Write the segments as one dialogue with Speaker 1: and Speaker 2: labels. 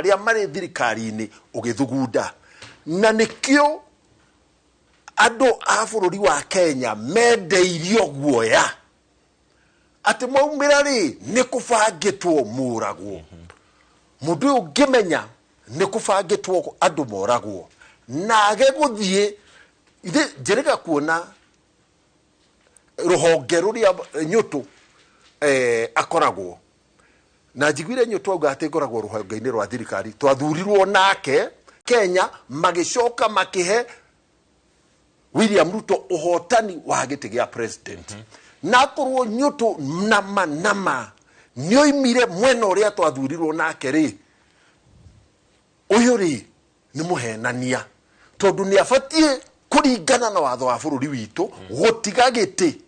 Speaker 1: ria mari thirikari-ini ugithugunda na nikio ando a bururi wa Kenya mendeirio guoya ati maumira ri nikubangitwo muragwo mundu ungimenya nikubangitwo andu moragwo nage guthie ithe jerega kuona ruhonge ruria nyutu akoragwo na njiguire nyutu auga ati ngoragwo ruhonge-ini rwa thirikari twathurirwo nake Kenya magicoka makihe William Ruto uhotani wa giti gia president na korwo nyutu nama nioimire mwena uria twathurirwo nake ri uyu ri ni muhenania tondu ni afatie kuringana na watho wa bururi witu gutiga giti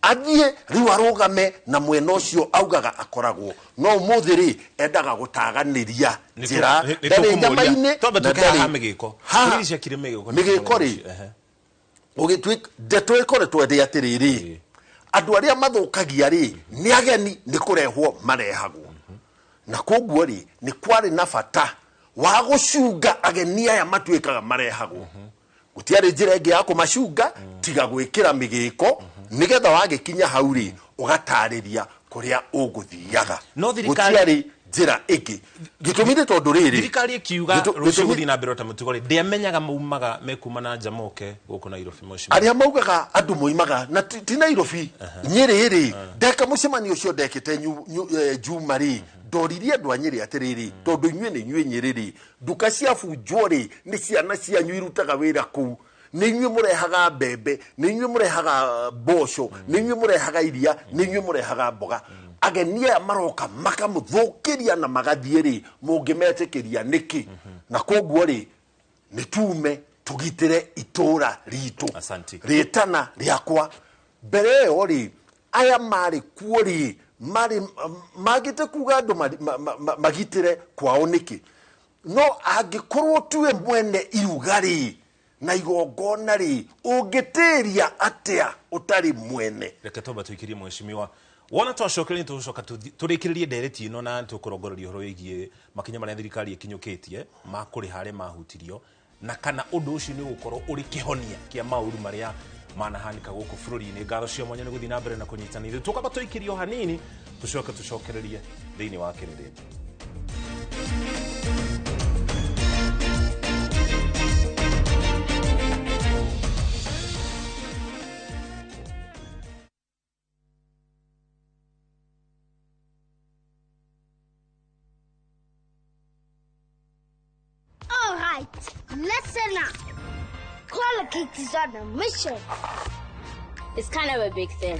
Speaker 1: athie riu arugame na mwena ucio augaga akoragwo no muthiri endaga gutaganiria njira ndari nyamaine
Speaker 2: toba migiko kurisha kire
Speaker 1: migiko ri ugitwik detwekore twende atiriri andu aria mathukagia ri ni ageni ni kurehwo marehagwo na koguo ri ni kwari na bata wa gucunga ageni aya matwikaga marehagwo gutiari njira ingi ya kumacunga tiga gwikira migiko nigetha wagikinya hau ri ugatariria kuria uguthiaga gutiari njira ingi gitumire tondu riri
Speaker 2: thirikari ikiuga rucio guthi na mbere ta mutugori ndiamenyaga maumaga mekuma na Njamoke guku Nairobi mushima
Speaker 1: aria maugaga andu moimaga na ti Nairobi Nyeri ri ndeka mucemani ucio ndekite Juma ri ndoririe andu a Nyeri atiriri tondu inyue ni inyue Nyeri ri nduka cia bunjwo ri ni ciana cianyu irutaga wira kuu ni inyue murehaga mbembe ni inyue murehaga mboco ni inyue murehaga iria ni inyue murehaga mboga ageni aya maroka makamuthukiria na magathie ri mungimetekiria niki na koguo ri nitume tugitire itura ritu ritana riakwa mbere yo ri aya mari kuori mari magite kuga andu magitire kwao niki no angikorwo tuwe mwene irugari na igongona ri ungitiria atia utari mwene
Speaker 2: reke toba tuikirie mheshimiwa wona twacokere tucoka turikiririe ndereti ino na tukurongororia horo yigie makinya maria thirikari ikinyukitie makuri hare mahutirio na kana undu ucio ni gukorwo uri kihonia kia mauru maria manahanika guku bururi-ini ngatho cio mwanya ni guthi na mbere na kunyitanithia tukaba tuikirio hanini tucokererie thiini wa kiriri.
Speaker 3: Listen up. Colgate is on a mission.
Speaker 4: It's kind of a big thing.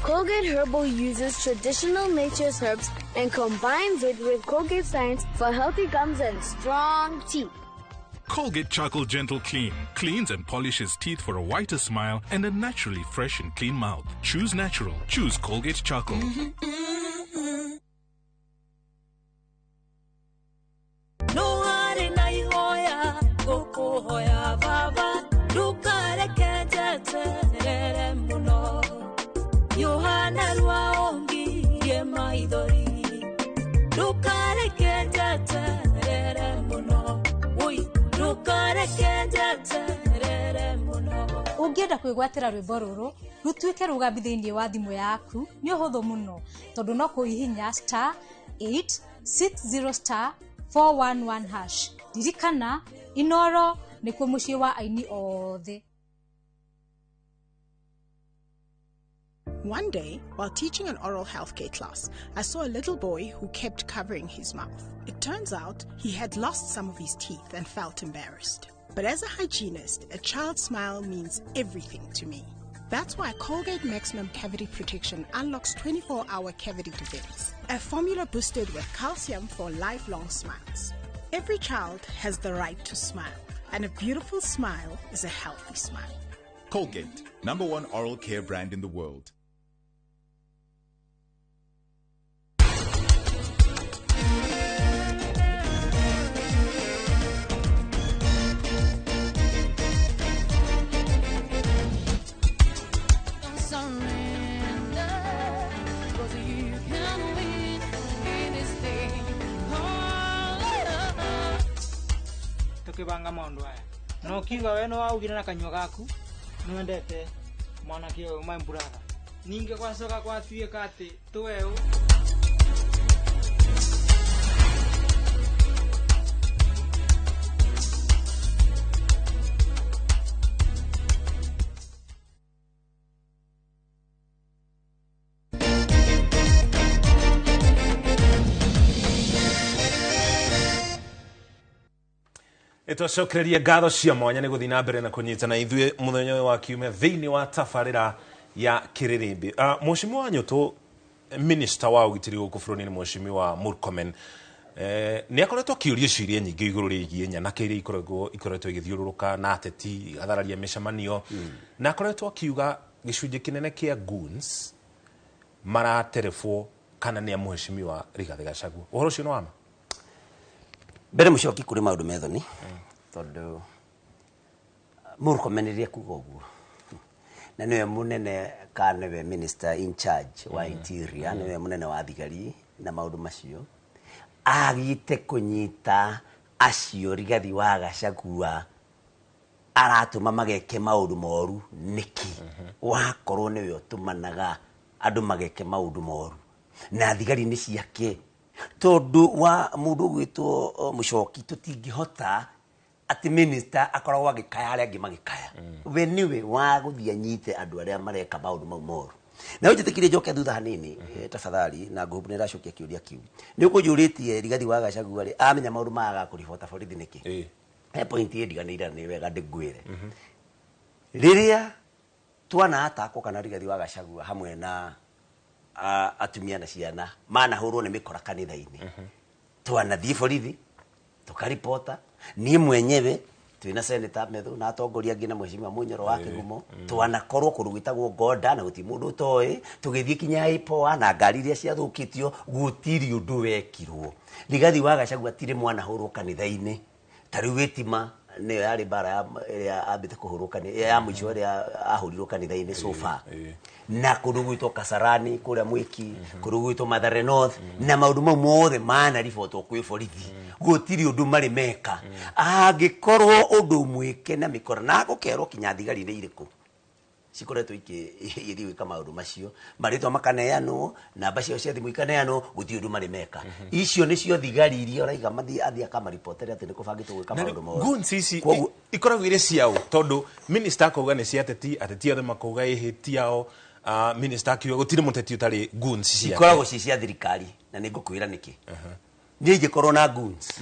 Speaker 3: Colgate Herbal uses traditional nature's herbs and combines it with Colgate Science for healthy gums and strong teeth.
Speaker 5: Colgate Charcoal Gentle Clean cleans and polishes teeth for a whiter smile and a naturally fresh and clean mouth. Choose natural. Choose Colgate Charcoal.
Speaker 6: Ungienda kwigwatira rwimbo ruru rutwike rugambi thiini wa thimu yaku ni uhuthu muno tondu no kuihinya *860*411# dirikana Inoro nikuo mucii wa aini othe.
Speaker 7: One day, while teaching an oral healthcare class, I saw a little boy who kept covering his mouth. It turns out he had lost some of his teeth and felt embarrassed. But as a hygienist, a child's smile means everything to me. That's why Colgate Maximum Cavity Protection unlocks 24-hour cavity defense, a formula boosted with calcium for lifelong smiles. Every child has the right to smile, and a beautiful smile is a healthy smile.
Speaker 8: Colgate, #1 oral care brand in the world.
Speaker 9: tukibanga maundu aya no kiuga we no augire na kanywa gaku nwendete mwana kio my brother ninge kwacoka kwatuika ati tweu
Speaker 2: Itwacokereria ngatho cia mwanya nĩ gũthiĩ na mbere na kũnyitana ithuĩ mũthenya ũyũ wa kiumia thĩinĩ wa tabarĩra ya Kĩrĩrĩmbĩ. Mheshimiwa wa Nyũtũ, Minister wa ũgitĩri gũkũ bũrũri-inĩ Mheshimiwa Murkomen nĩ akoretwo akĩũria ciũria nyingĩ igũrũ rĩgiĩ nyanake iria ikoretwo igĩthiũrũrũka na ateti athararia mĩcemanio na akoretwo akiuga gĩcunjĩ kĩnene kĩa goons maraterebwo kana nĩ a Mheshimiwa Rigathĩ Gachagua. Ũhoro ũcio nĩ wama?
Speaker 10: Mbere mucoki kuri maundu methoni tondu Murkomen iria kuga uguo na niwe munene kana we minister in charge wa interior niwe munene wa thigari na maundu macio agite kunyita acio Rigathĩ wa Gachagua aratuma mageke maundu moru niki wakorwo niwe utumanaga andu mageke maundu moru na thigari ni ciake tondu wa mundu gwitwo Muchoki tutingihota ati minister akoragwo agikaya aria angi magikaya we niwe wa guthia nyite andu aria mareka maundu mau moru na ujitikire njoke thutha hanini tafadhali na ngubu niracokia kiuria kiu ni ukujuritie Rigathĩ wa Gachagua ri amenya maundu maga kuribota borithi niki point ndiganira ni wega ndigwire riria twana atako kana Rigathĩ wa Gachagua hamwe na atumia na ciana manahurwo ni mikora kanitha-ini twanathie borithi tukaripota ni mwenyewe twina senator Methu na atongoria ngina Mheshimiwa Munyoro wa Kigumo twanakorwo kundu gwitagwo Goda na guti mundu toy tugithie kinya ipoa na ngari iria ciathukitio gutiri undu wekirwo Rigathĩ wa Gachagua tire mwana hurwo kanitha-ini tari witima ne yari bara ya abite kuhuruka ni ya mwicho ya ahurirwo kanitha-ini so far na kundu gwitwo Kasarani kuria Mwiki kundu gwitwo Mathare North na maundu mau mothe mana riboto kwi borithi gutiri undu mari meka angikorwo undu mwike na mikora na gukerwo kinya thigari ni iriku cikoretwo igithii wika maundu macio maritwa makaneanwo namba cio cia thimu ikaneanwo guti undu mari meka icio nicio thigari iria uraiga mathi athia kama reporter ati nikubangitwo gwika maundu moru
Speaker 2: goons ici ikoragwo ire ciao tondu minister akauga ni cia ateti othe makauga ihitiao minister akiuga gutire muteti utari goons cia
Speaker 10: ikoragwo cia thirikari na ningukwira niki ni ingikorwo na goons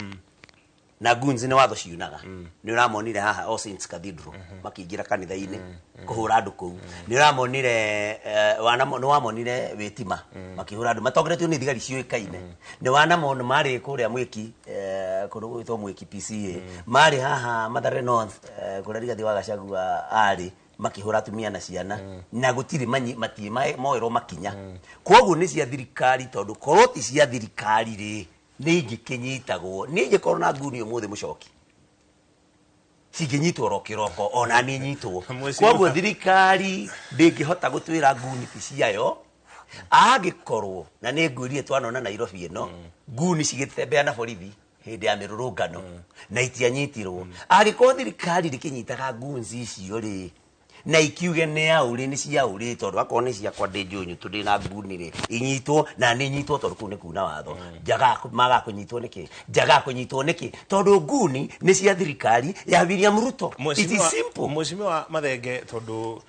Speaker 10: na goons ni watho ciunaga ni uramonire haha All Saints Cathedral makiingira kanitha-ini kuhura andu kuu ni uramonire ni wamonire witima makihura andu matongoretio ni thigari cioikaine ni wanamona mari kuria Mwiki kundu gwitwo Mwiki PCA mari haha Mathare North kuria Rigathĩ wa Gachagua ari makihura atumia na ciana na gutiri mati moerwo makinya koguo ni cia thirikari tondu koroti cia thirikari ri ni ingikinyitagwo ni ingikorwo na nguni umuthi Muchoki singinyitwo rokiroko ona ni nyitwo koguo thirikari ndingihota gutwira nguni ciayo agikorwo na ni ngwirie twanona Nairobi ino nguni cigitembea na borithi hindi ya mirurungano na itianyitirwo agikorwo thirikari rikinyitaga nguni icio ri na ikiuge ne auri ni cia auri tondu akone cia kwa Ndinjunyu tudi na nguni ri inyitwo na ni nyitwo tondu kune kuna watho jaga maga kunyitwo niki tondu nguni ni cia thirikari ya William Ruto. It is simple.
Speaker 2: Mheshimiwa Mathenge tondu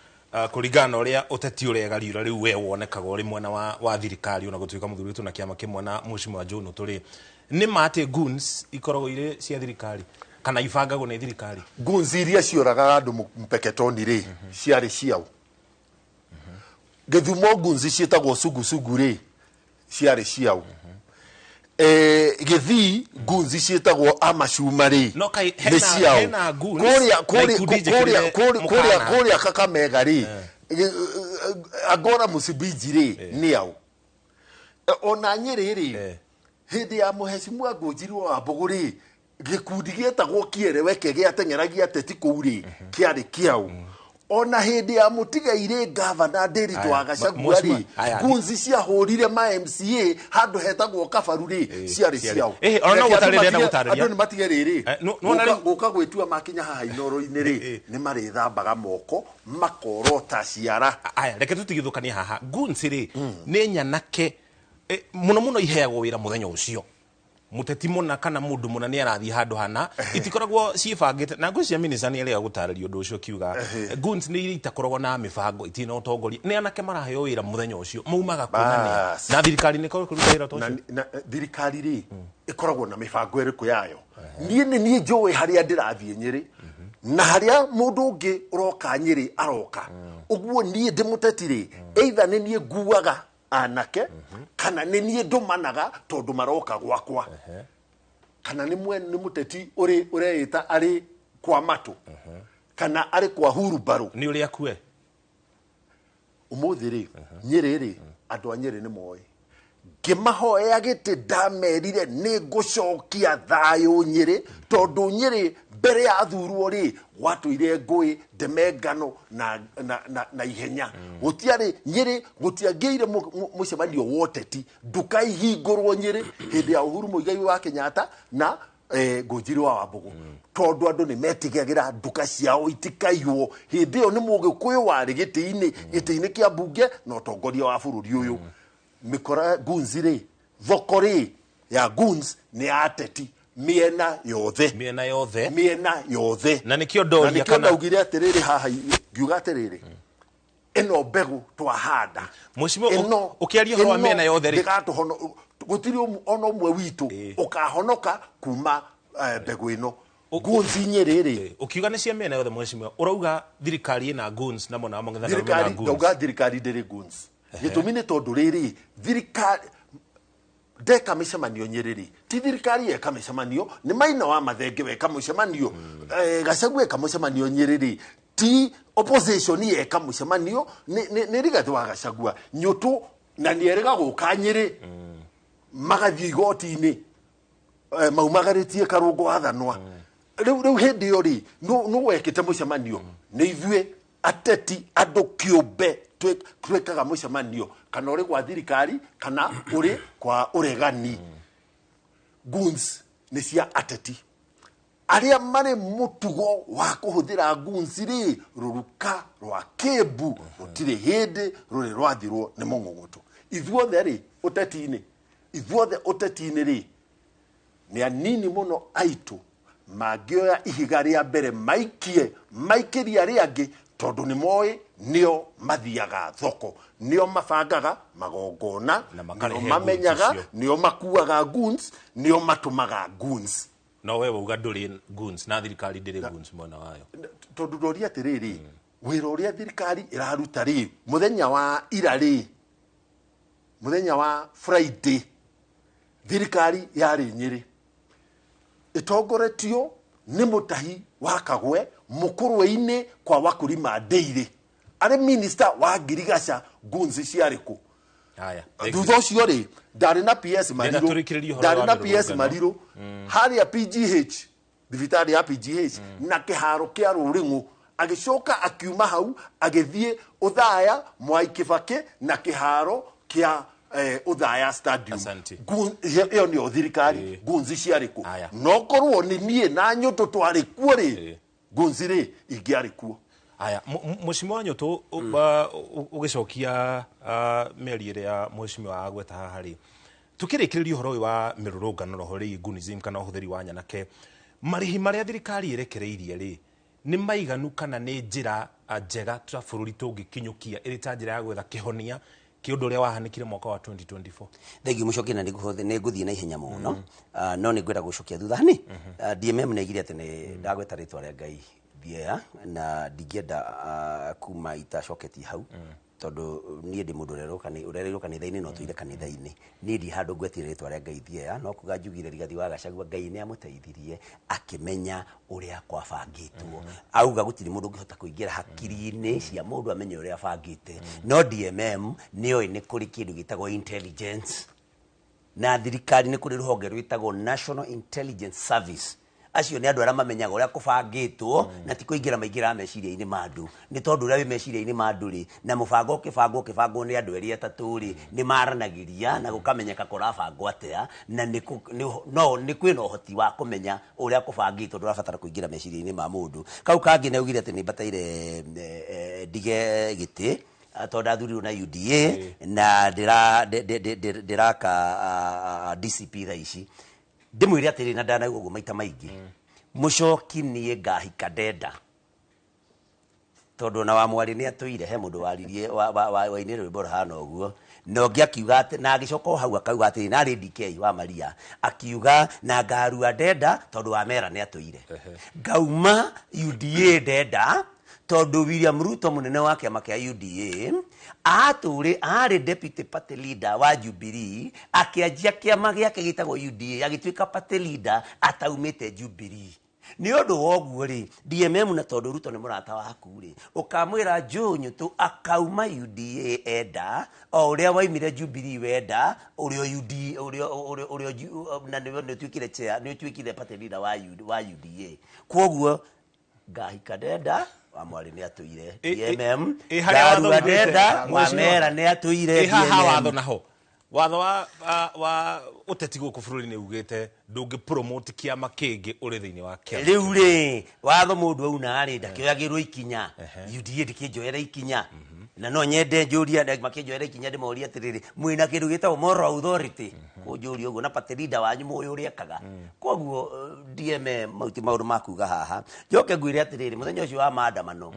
Speaker 2: kuringana uria uteti urega riura riu we wonekaga uri mwena wa thirikari ona gutuika muthuritu na kiama kimwe na Mheshimiwa John turi ni mate goons ikoragwo ire cia thirikari kana ibangagwo ni thirikari
Speaker 1: goons iria ciuraga andu mpeketoni ri ciari ciao Githumo goons cietagwo sugu ri ciari ciao Githii goons cietagwo amacuma ri ni ciao kuria Kakamega ri Agora Musibiji ri ni ao ona Nyeri ri hindi ya Mheshimiwa Ngũnjiri wa Mbũgũ gikundi gietagwo Kiereweke giateng'eragia ateti kuu ri kiari kiao ona hindi ya mutigaire governor Nderitu wa Gachagua ri gunzi cia hurire ma MCA handu hetagwo kabaru ri ciari ciao
Speaker 2: ona gutarire na gutariria
Speaker 1: andu ni matige riri guka gwitua makinya haha inoro-ini ri ni marithambaga moko makorota ciara
Speaker 2: aya reke tutigithukania haha gunzi ri ni nyanake muno iheagwo wira muthenya ucio muteti muna kana mundu muna ni arathi handu hana itikoragwo cibangite na ngwiciria minister ni alega gutariria undu ucio kiuga guns ni itakoragwo na mibango itina utongoria ni anake maraheo wira muthenya ucio maumaga kuonania na thirikari ni korwo kuruta wira tocio
Speaker 1: na thirikari ri ikoragwo na mibango iriku yayo ni njui haria ndirathie Nyeri na haria mundu ungi uroka Nyeri aroka uguo ni ndimuteti ri either ni nie nguaga anake kana ni nie ndumanaga tondu maroka gwakwa kana ni muteti ureita ari kwa matu kana ari kwa huru baru
Speaker 2: ni uri akue
Speaker 1: umuthi ri Nyeri ri andu a Nyeri ni moi ngimahoya giti ndamerire ni ngucokia thayo Nyeri tondu Nyeri mbere ya thurwo ri gwatuire ngui ndemengano na ihenya gutiari Nyeri gutiangeire mucemanio woteti ndukai hingurwo Nyeri hindi ya Uhuru Muigai wa Kenyatta na Ngunjiri wa Wambugu tondu andu ni metigagira nduka ciao itikaiywo hindi yo ni mugikuyu wari giti-ini kia bunge na utongoria wa bururi uyu mikora gunzire thokori ya guns ni ateti miena yothe
Speaker 2: na nikio ndoria
Speaker 1: kana ugire atiriri haha ngiuga atiriri eno mbegu twahanda
Speaker 2: mucimo ukiaria horo miena yothe ri
Speaker 1: gatuhono gutiri ono mwe witu ukahonoka kuma mbegu ino guns Nyeri ri
Speaker 2: ukiuga ni cia miena yothe mucimo urauga thirikari ina guns na mona mongethana
Speaker 1: na guns uga thirikari ndiri guns gitumine tondu riri thirikari deka micemanio Nyeri ri ti thirikari eka micemanio ni Maina wa Mathenge weka micemanio Gachagua eka micemanio Nyeri ri ti opposition eka micemanio ni Rigathi wa Gachagua nyutu na ni erega guka Nyeri magathie igoti-ini maumagaritie karungo athanwa riu hindi yo ri no wekite micemanio ni ithue ateti andu kiumbe twekaga mucemanio kana uri kwa thirikari kana uri kwa uregani guns ni cia ateti aria mari mutugo wa kuhuthira guns ri ruruka rwa Kiambu rutire hindi ruri rwathirwo ni Mung'ung'utu ithuothe ri uteti-ini ri ni anini muno aitu mangioya ihiga ria mbere maikiria riangi tondu ni moi nio mathiaga thoko nio mabangaga magongona nio mamenyaga nio makuaga guns nio matumaga guns
Speaker 2: no wewe uga nduri guns na thirikari ndiri guns mwana wayo
Speaker 1: tondu ndori atiriri wira uria thirikari iraruta ri muthenya wa ira ri muthenya wa Friday thirikari yari Nyeri itongoretio ni Mutahi wa Kagwe mukurwe-ini kwa Wakurima Ndeire ari minister wa Girigasha gunzi ciariku
Speaker 2: aya
Speaker 1: thutha ucio ri ndari na PS Mariro haria PGH thibitari ya PGH na kiharo kia Ruringu agicoka akiuma hau agithie Uthaya Mwai Kibaki na kiharo kia Uthaya Stadium iyo ni thirikari gunzi ciariku no korwo ni nie na nyutu twari kuo ri gunzi ri ingiari kuo
Speaker 2: aya mucimo wa nyutu ugicokia meri ya mucimo wa gweta haha ri tukirikiriria uhoro wa mirurungano roho ri gunism kana uhuthiri wa nyanake marihi maria thirikari irekereirie ri ni maiganu kana ni njira njega twa bururi tungikinyukia iri ta njira ya gwetha kihonia kiundu uria wahanikire mwaka wa 2024
Speaker 10: thegi mucokia na niguthie na ihenya muno no ni ngwenda gucokia thutha ni DMM ni igire ati ni ndagweta ritwa ria Ngai thia na ndingienda kuma itacoketi hau tondu nie ndi mundu urereirwo kanitha-ini no tuire kanitha-ini ni ndi handu ngwetire ritwa ria Ngai thia no kuga njugire Rigathi wa Gachagua Ngai ni amuteithirie akimenya uria kwabangitwo auga gutiri mundu ngihota kuingira hakiri-ini cia mundu amenye uria abangite no DMM nioi ni kuri kindu gitagwo intelligence na thirikari ni kuri ruhonge rwitagwo National Intelligence Service acio nĩ andũ arĩa mamenyaga ũrĩa kũbangĩtwo na ti kũingĩra maingĩra meciria-inĩ ma andũ nĩ tondũ ũrĩa wĩ meciria-inĩ ma andũ rĩ na mũbango ũkĩbangwo nĩ andũ erĩ atatũ rĩ nĩ maranagĩria na gũkamenyeka kũrabangwo atĩa na nĩ kwĩna ũhoti wa kũmenya ũrĩa kũbangĩtwo ndũrabatara kũingĩra meciria-inĩ ma mũndũ kau kangĩ nĩ augire atĩ nĩ mbataire ndige gĩtĩ tondũ ndathurirwo na UDA na ndĩraka DCP thaa ici ndĩmwĩre atĩrĩ na ndanaigua ũguo maita maingĩ mũcoki niĩ ngahika ndenda tondũ na wa mwarĩ nĩ atũire he mũndũ waririe wainĩ rwĩmbo rũhana ũguo na ũngĩ akiuga na agĩcoka o hau akauga atĩrĩ narĩ DK wa Maria akiuga na ngarua ndenda tondũ wa mera nĩ atũire ngauma UDA ndenda tondũ William Ruto mũnene wa kĩama kĩa UDA arĩ deputy party leader wa Jubilee akĩanjia kĩama gĩake gĩtagwo UDA agĩtuĩka party leader ataumĩte Jubilee nĩ ũndũ wa ũguo rĩ DMM na tondũ Ruto nĩ mũrata waku rĩ ũkamwĩra Njũnyũ tu akauma UDA enda o ũrĩa waimire Jubilee wenda ũrĩa UDA na nĩ tuĩkire chair nĩ tuĩkire party leader wa UDA kwoguo ngahika ndenda wa mwari nĩ atũire DMM garua ndenda wa mera nĩ atũire
Speaker 2: haha watho naho watho wa uteti gũkũ bũrũri-inĩ ugĩte ndũngĩ promote kĩama kĩngĩ ũrĩ thĩinĩ wa kĩama
Speaker 10: rĩu rĩ watho mũndũ auna rĩ ndakĩoyagĩrwo ikinya UDA ndĩkĩnjoera ikinya na no nyende njũria makĩnjoera ikinya ndĩmorie atĩrĩrĩ mwĩna kĩndũ gĩtagwo moral authority kũnjũria ũguo na party leader wanyu mũĩ ũrĩa ekaga kwoguo DMM maũndũ makuga haha njoke ngwĩre atĩrĩrĩ mũthenya ũcio wa maandamano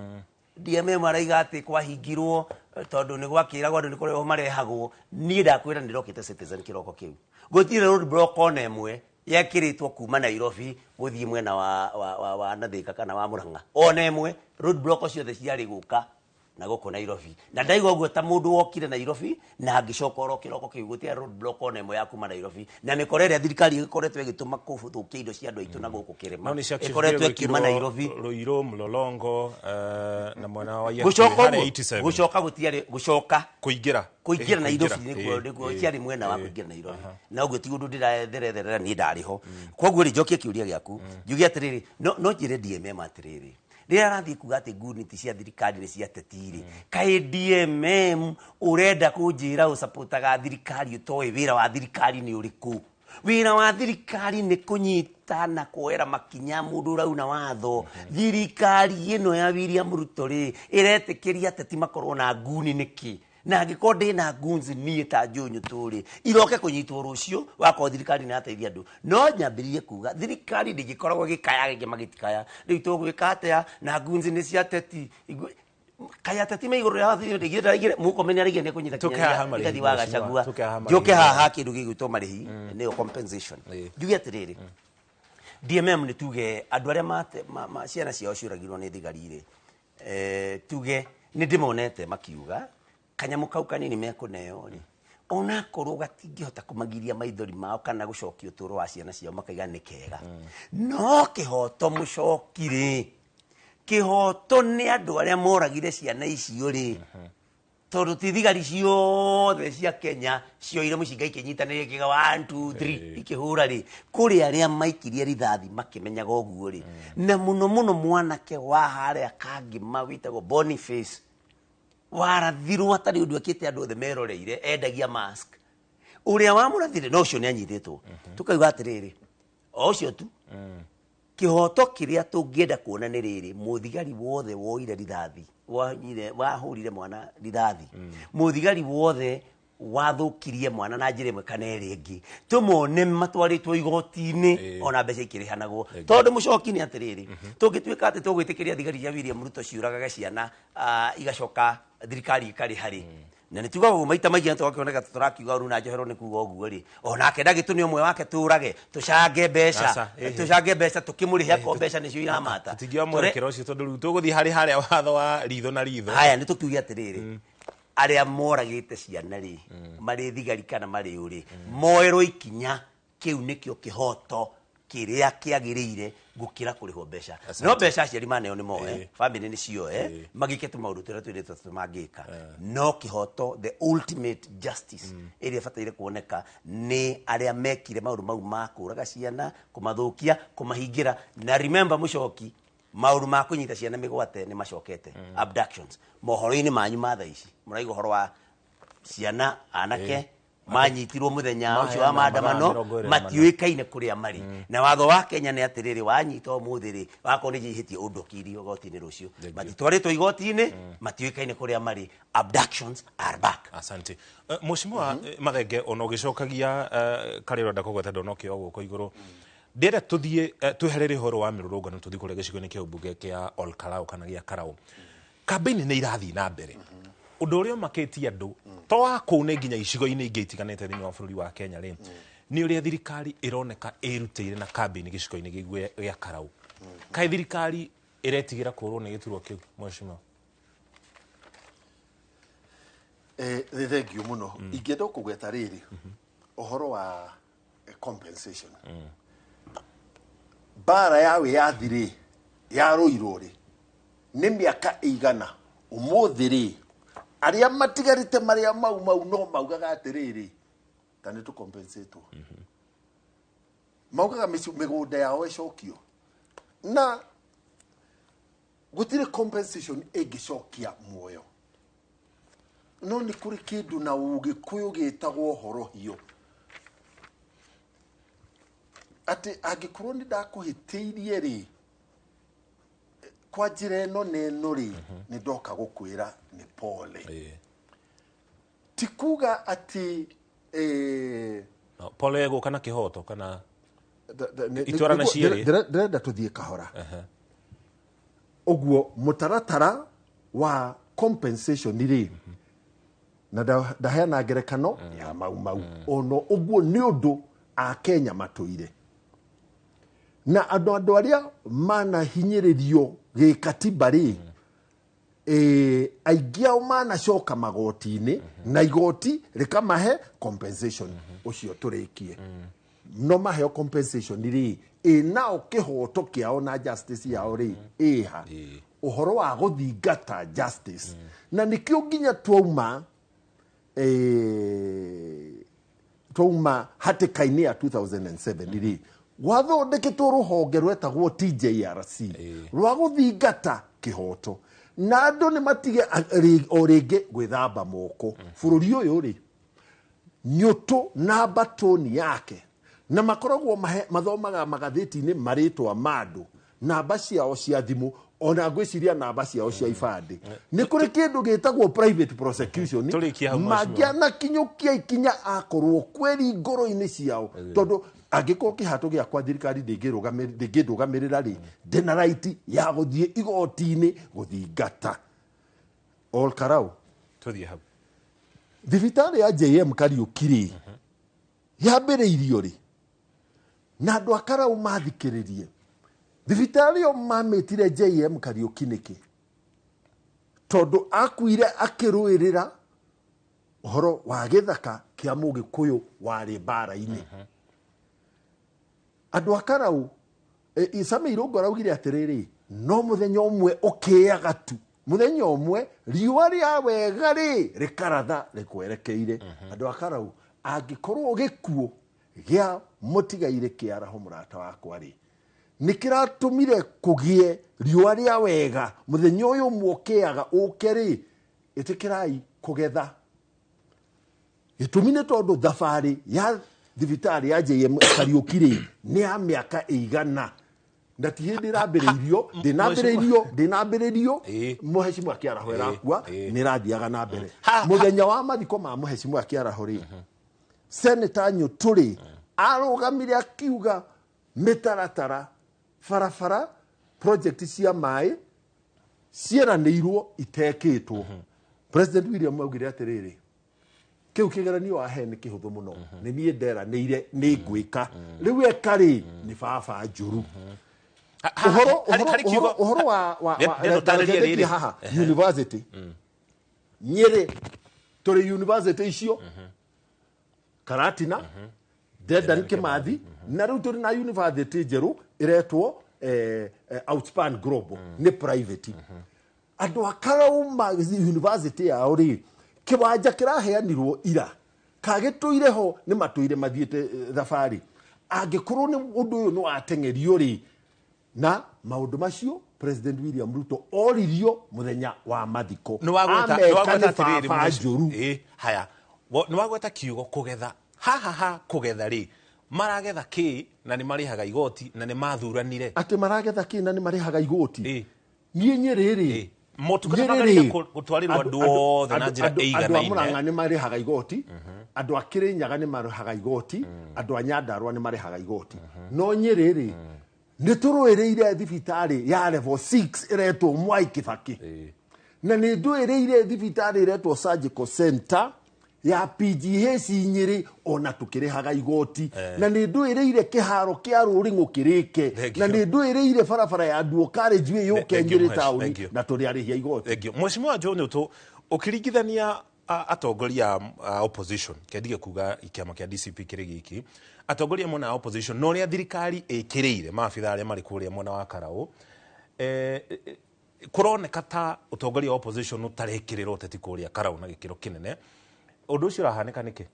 Speaker 10: DMM araiga atĩ kwahingirwo tondũ nĩ gwakĩragwo andũ nĩ kũrehwo marehagwo niĩ ndakwĩra nĩrokĩte Citizen kĩroko kĩu gũtirĩ road block ona ĩmwe yekĩrĩtwo kuma Nairobi gũthiĩ mwena wa Nathika kana wa Murang'a ona ĩmwe road block ciothe ciarĩ gũka na gũkũ Nairobi na ndaigua ũguo ta mũndũ wokire Nairobi na angĩcoka oro kĩroko kĩu gũtirĩ road block ona ĩmwe ya kuma Nairobi na mĩkora ĩrĩa thirikari ĩkoretwo ĩgĩtũma kũthũkia indo cia andũ aitũ na gũkũ kĩrĩma ĩkoretwo ĩkiuma Nairobi
Speaker 2: Ruiru Mlolongo na mwena wa
Speaker 10: gũcoka gũtiarĩ gũcoka kũingĩra Nairobi nĩkuo ciarĩ mwena wa kũingĩra Nairobi na ũguo ti ũndũ ndĩretherera niĩ ndarĩho kwoguo rĩ njokie kĩũria gĩaku njuge atĩrĩrĩ no njĩre DMM atĩrĩrĩ rĩrĩa arathiĩ kuga atĩ nguniti cia thirikari nĩ cia tetirĩ kaĩ DMM ũrenda kũnjĩra ũcapotaga thirikari ũtoĩ wĩra wa thirikari nĩ ũrĩkũ wĩra wa thirikari nĩ kũnyita na kuoera makinya mũndũ ũrauna watho thirikari ĩno ya William Ruto rĩ ĩretĩkĩria ateti makorwo na nguni nĩkĩ na angĩkorwo ndĩna ngunzi niĩ ta Njũnyũ tũrĩ iroke kũnyitwo rũciũ wakorwo thirikari nĩ yateithia andũ no nyambĩrĩrie kuga thirikari ndĩgĩkoragwo gĩkaya gĩngĩ magĩtikaya rĩu tũgwĩka atĩa na ngunzi nĩ cia teti kaya teti me igũrũ rĩa watho ndĩgĩraigire mũkomeni araigire nĩ kũnyita kinya wa Gachagua njoke haha kĩndũ gĩgwĩtwo marĩhi nĩyo compensation njuge atĩrĩrĩ DMM nĩ tuge andũ arĩa ciana ciao ciũragirwo nĩ thigari rĩ tuge nĩ ndĩmonete makiuga kanyamu kau kanini mekũneo rĩ ona korwo gatingĩhota kũmagiria maithori mao kana gũcokia ũtũũro wa ciana ciao makaiga nĩ kega no kĩhoto mũcoki rĩ kĩhoto nĩ andũ arĩa moragire ciana icio rĩ tondũ ti thigari ciothe cia Kenya cioire mũcinga ikĩnyitanĩra ikiga 1 2 3 ikĩhũra rĩ kũrĩ arĩa maikirie rithathi makĩmenyaga ũguo rĩ na mũno mwanake wa harĩa Kangĩma wĩtagwo Boniface warathirwo atarĩ ũndũ ekĩte andũ othe meroreire endagia mask ũrĩa wamũrathire no ũcio nĩ anyitĩtwo tũkauga atĩrĩrĩ o ũcio tu kĩhoto kĩrĩa tũngĩenda kuona nĩ rĩrĩ mũthigari wothe woire rithathi wahũrire mwana rithathi mũthigari wothe wathũkirie mwana na njĩra ĩmwe kana ĩrĩa ĩngĩ tũmone matwarĩtwo igoti-inĩ ona mbeca ikĩrĩhanagwo tondũ mũcoki nĩ atĩrĩrĩ tũngĩtuĩka atĩ tũgwĩtĩkĩria thigari cia William Ruto ciũragaga ciana igacoka thirikari ĩkarĩ harĩ na nĩ tugaga ũguo maita maingĩ tũgakĩoneka tũrakiuga ũru na Njohero nĩ kuga ũguo rĩ onake ndagĩtũnĩ ũmwe wake tũrage tũcange mbeca tũkĩmũrĩhe akorwo mbeca nĩcio iramata
Speaker 2: tũtingĩamwerekera ũcio tondũ rĩu tũgũthiĩ harĩa watho wa ritho na ritho
Speaker 10: haya nĩ tũkiuge atĩrĩrĩ arĩa moragĩte ciana rĩ marĩ thigari kana marĩ ũrĩ moerwo ikinya kĩu nĩkĩo kĩhoto kiria kiagirire gukira kuriho mbeca no mbeca cia rimane oni moe family ni cio magiketu maundu tira twirite tumangika no kihoto the ultimate justice iri fataire kuoneka ni aria mekire maundu mau makuraga ciana kumathukia kumahingira na remember Mushoki maundu ma kunyita ciana migwate ni macokete abductions mohoro-ini manyu matha ici muraigo horo wa ciana anake manyitirwo muthenya ucio wa maandamano matiuikaine kuria mari na watho wa Kenya ni atiriri wanyita umuthiri wako ni jihitie undokirio gotini rucio matitwaritwo igotini matiuikaine kuria mari abductions are back.
Speaker 2: Asante Mheshimiwa Mathenge ono gicokagia kariro ndakogweta ndonokio guko iguru ndira tuthie tweherere horo wa mirurungano tuthie kuria gicigo-ini kia ubunge kia Olkalau kana gia Karau campaign ni irathi na mbere undu uria maketie andu to wa kuune nginya icigo-ini ingi itiganite thini wa bururi wa Kenya ri ni uria thirikari ironeka irutire na campaign gicigo-ini gia Karau kai thirikari iretigira kurwo ni giturwo kiu Mheshimiwa
Speaker 1: thank you muno ingenda kugweta riri ohoro wa compensation bara yawe yathiri ya ruiro ri ni miaka igana umuthi ri aria matigarite maria mau no maugaga atiriri tani tu compensate maugaga migunda yao icokio na gutire compensation egicokia muoyo no ni kuri kindu na ugikuyu gitagwo horo hiyo ati agikorwo ni ndakuhitiirie ri kwa njira ino neno ri ni ndoka gukwira ni pole tikuga ati
Speaker 2: pole ego kana kihoto kana itwara na ciiri
Speaker 1: ndenda tuthie kahora oguo mutaratara wa compensation ri na ndaheana ngerekano ya mau ono oguo ni undu a Kenya matuire na andu aria mana hinyiririo gikatiba ri aingi ao mana coka magoti-ini na igoti rikamahe compensation ucio turikie no maheo compensation ri nao kihoto kiao na justice yao ri iha uhoro wa guthingata justice na nikio nginya twauma hatikaini ya 2007 ri wathondeketwo ruhonge rwetagwo TJRC rwa guthingata kihoto na andu ni matige o ringi gwithamba moko bururi uyu ri nyutu na batoni yake na makoragwo mathomaga magatheti-ini maritwa mandu namba ciao cia thimu ona ngwiciria namba ciao cia ibandi ni kuri kindu gitagwo private prosecution magiana kinyukia ikinya akorwo kweri ngoro-ini ciao tondu angiko kihato gia kwa thirikari ndingirugamirira ri ndina right ya guthie igoti-ini guthingata Olkarau
Speaker 2: tuthie hau
Speaker 1: thibitari ya JM Kariuki yambiriirio ri na andu a Karau mathikiririe thibitari o mametire JM Kariuki niki tondu akuire akiruirira uhoro wa githaka kia Mugikuyu wari bara-ini andu a Karau Isame Irungu araugire atiriri no muthenya umwe ukiaga tu muthenya umwe riua ria wega ri rikaratha rikwerekeire andu a Karau angikorwo gikuo gia mutigaire kiaraho murata wakwa ri nikiratumire kugie riua ria wega muthenya uyu umwe ukiaga ukeri itikirai kugetha itumine tondu thafari ya thibitari ya JM Kariuki ni ya miaka igana ndati hindi rambiriirio ndinambiriirio muheshimiwa Kiaraho erakua ni rathiaga na mbere muthenya wa mathiko ma muheshimiwa Kiaraho ri Senator Nyuturi arugamire akiuga mitaratara farafara project cia mai cieranirwo itekitwo President William augire atiriri kiu kigeranio wa hene kihuthu muno ni nie nderanire ni ngwika riu ekari ni baba njuru uhoro wa university Nyeri turi university icio Karatina Dedan Kimathi na riu turi na university njeru iretwo Outspan Global ni private andu akarauma university yao ri kiwanja kiraheanirwo ira kagituire ho ni matuire mathiete thabari angikorwo ni undu uyu no atengerio ri na maundu macio President William Ruto oririo muthenya wa mathiko
Speaker 2: no wagweta atiriri haya no wagweta kiugo kugetha ha kugetha ri maragetha ki na ni marihaga igoti na ni mathuranire
Speaker 1: ati maragetha ki na ni marihaga igoti nie nyerere
Speaker 2: motukana gutwarirwa andu othe na njira eigana
Speaker 1: Murang'a ni marihaga igoti andu a Kirinyaga ni marihaga igoti andu a Nyandarua ni marihaga igoti no nyerere ni turuireire thibitari ya level 6 iretwo Mwai Kibaki na ni nduireire thibitari iretwo Surgical Center ya PGH Nyeri ona tukirihaga igoti na ni nduireire kiharo kia Ruringo kirike na ni nduireire barabara ya Duo College yuke Nyeri town na turi arihia igoti.
Speaker 2: Mheshimiwa John Uto ukiringithania atongoria opposition kedige kuga ikiama kia DCP kirigiki atongoria mona opposition no ria thirikari ikiriire maabitha aria mari kuria mona wa Karau kuroneka ta utongoria opposition utarekirira uteti kuria Karau na gikiro kinene undu ucio rahanika niki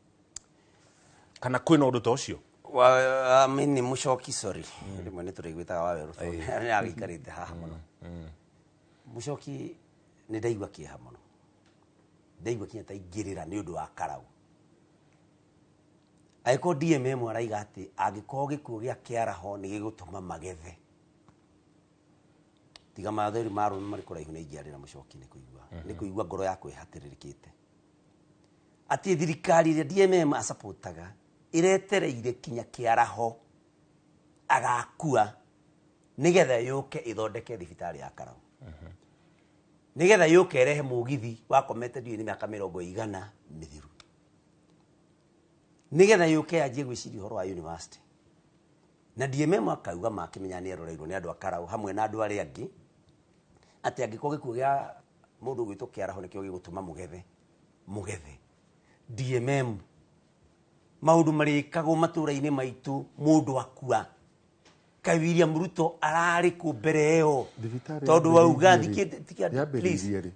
Speaker 2: kana kwina undu ta ucio
Speaker 10: wa mini Muchoki sorry rimwe ni turigwitaga wa weru ni agikarite haha muno Muchoki ni ndaigua kiha muno ndaigua kinya ta ingirira ni undu wa Karau aiko DMM araiga ati agiko gikuo gia kiaraho ni gigutuma magethe tiga matheri maru mari kuraihu ni ingiarira Muchoki ni kuigua ngoro yakwe hatiririkite ati thirikari ya DMM asapotaga iretereire kinya kiaraho agakua nigetha yuke ithondeke thibitari ya Karau nigetha yuke rehe mugithi wakomete dio ni miaka 100 mithiru nigetha yuke ajie gwiciria horo wa university na DMM akauga makimenya ni eroreirwo ni andu a Karau hamwe na andu ari angi ati angiko gikuo gia mundu gwito kiaraho nikio gigutuma mugethe DMM maundu marikago matura-ini maitu mundu akua kai William Ruto arari ku mbere yo tondu wauga thikite please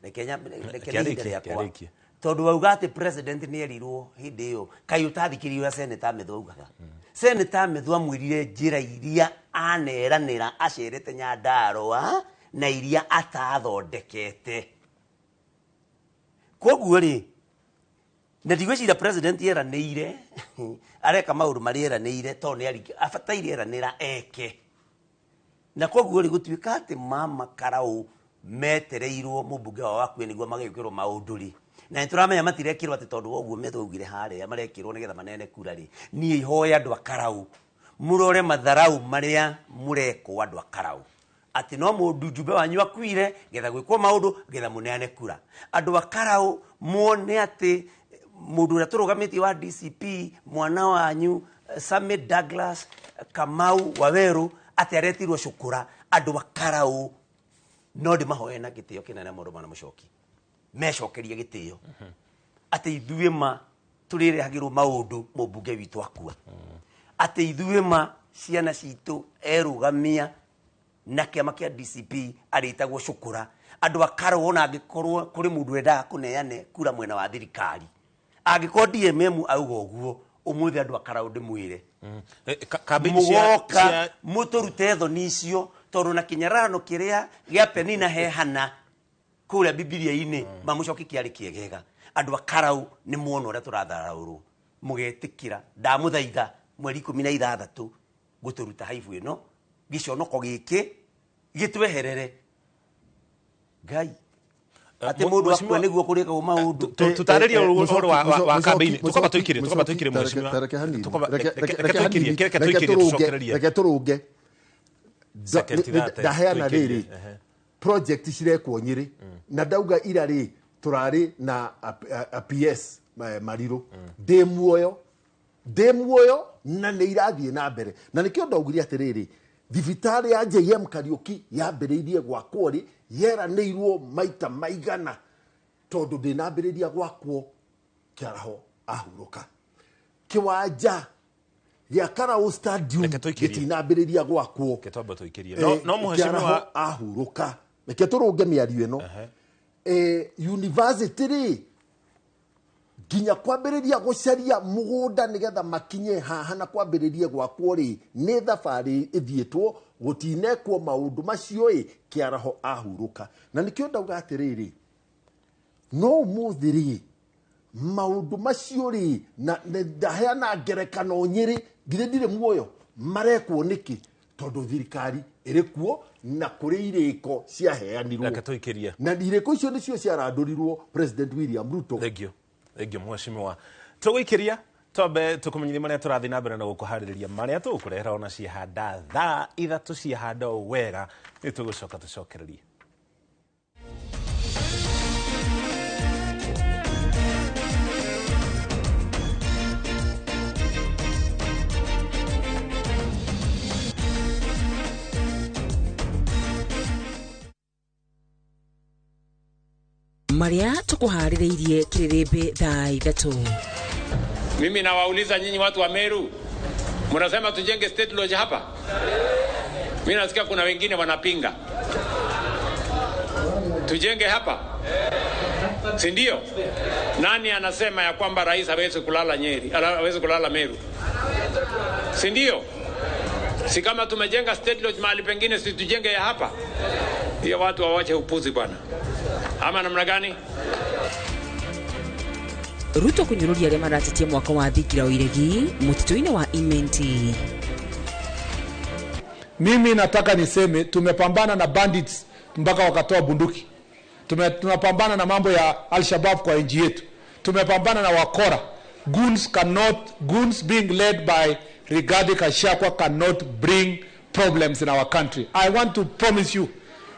Speaker 10: tondu wauga ati president ni erirwo hindi yo kai utathikiriwa senator Methougaga senator Methua mwirire njira iria aneranira acerete Nyandarua na iria atathondekete koguo ri na digwecira president yeranire areka mauru mari yeranire to ni ari afataire yeranira eke na koguo ri gutuika ati mama Karau metereirwo mubunge wa wakwe niguo magekirwo maunduri na nituramenya matirekirwo ati tondu oguo methougire haria marekirwo nigetha manene kura ri ni ihoya andu a Karau murore matharau maria mureko andu a Karau ati no mundu njumbe wanyu akwire getha gwikwo maundu getha muneane kura andu a Karau muone ati mundu uria turugamiti wa DCP mwana wanyu Summit Douglas Kamau Waweru ati aretirwo cukura andu a Karau no ndi mahoye na gitio kinene mundu mana Muchoki mecokerie gitio ati ithuĩ ma turire hagirwo maundu mubunge witu akua ati ithuĩ ma ciana citu erugamia na kiama kia DCP aritagwo cukura andu a Karau ona angikorwo kuri mundu enda kuneane kura mwena wa thirikari agiko DMM auga uguo umuthi andu a Karau ndimwire
Speaker 2: kambini cia
Speaker 10: muturute thoni icio tondu na kinyarano kiria gia Penina hehana kuria Biblia-ini Muchoki kiari kiegega andu a Karau ni muono uria turatharaurwo mugetikira ndamuthaitha mweri 16 guturuta haifu ino giconoko giki gitweherere Ngai ati mundu akwa niguo kurika maundu
Speaker 2: tutareria uhoro wa kampeni tukaba tuikire mheshimiwa
Speaker 1: reke turunge ndaheana riri project cirekwo Nyeri na ndauga ira ri turari na PS Mariru demuoyo na ni irathie na mbere na nikio ndaugire atiriri thibitari ya JM Kariuki yambiriirie gwakwo ri yeranirwo maita maigana tondu ndinambiriria gwakwo kiaraho ahuruka kiwanja gĩa Karaũ Stadium gĩtinambĩrĩria gwakwo
Speaker 2: ketwamba tũikirie no muheshimiwa
Speaker 1: ahurũka reke tũrũnge mĩario ĩno university rĩ nginya kwambĩrĩria gũcaria mũgũnda nĩgetha makinye haha na kwambĩrĩria gwakwo rĩ nĩ thabarĩ ĩthiĩtwo gũtinekwo maũndũ macio ĩ Kĩaraho ahurũka na nĩkĩo ndauga atĩrĩrĩ no ũmũthĩ rĩ maũndũ macio rĩ na ndaheana ngerekano Nyĩrĩ githĩ ndirĩ muoyo marekwo nĩkĩ tondũ thirikari ĩrĩ kuo na kũrĩ irĩko ciaheanirwo na irĩko icio nĩcio ciarandũrirwo President William Ruto.
Speaker 2: Thank you mheshimiwa tũgũikĩria twambe tũkũmenyithia marĩa tũrathiĩ na mbere na gũkũharĩrĩria marĩa tũgũkũrehera ona ciahanda thaa ithatũ ciahanda wega nĩ tũgũcoka tũcokererie.
Speaker 11: Maria tukuharĩrĩirie Kĩrĩrĩmbĩ thaa ithatũ.
Speaker 12: Mimi nawauliza nyinyi watu wa Meru, mnasema tujenge state lodge hapa? Mimi nasikia kuna wengine wanapinga. Tujenge hapa? Si ndio? Nani anasema ya kwamba rais hawezi kulala Nyeri, hawezi kulala Meru? Si ndio? Si kama tumejenga state lodge mahali pengine, si tujenge ya hapa? Hiyo watu wawache upuzi bwana. Ama namna gani?
Speaker 11: Ruto kunyururia arĩa maratetia mwaka wa thikira ũiregi mũtitũ-inĩ wa Imenti.
Speaker 13: Mimi nataka niseme tumepambana na bandits mpaka wakatoa bunduki. Tunapambana na mambo ya Al-Shabaab kwa nchi yetu. Tumepambana na wakora. Goons being led by Rigathi Gachagua cannot bring problems in our country. I want to promise you,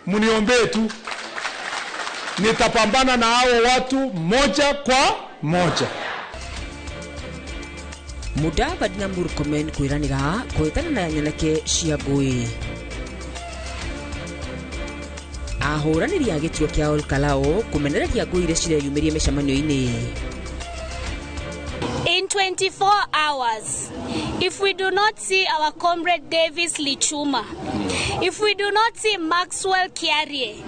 Speaker 13: muniombee tu, nitapambana na hao watu moja kwa moja.
Speaker 11: Mudavadi na Murkomen kwĩranĩra kũhĩtana na nyanake cia ngũĩ. Ahũranĩri a gĩtuo kĩa Olkalao kũmenereria ngũĩ iria cireyumĩria mĩcemanio-inĩ.
Speaker 14: In 24 hours, if we do not see our comrade Davis Lichuma, if we do not see Maxwell Kiarie,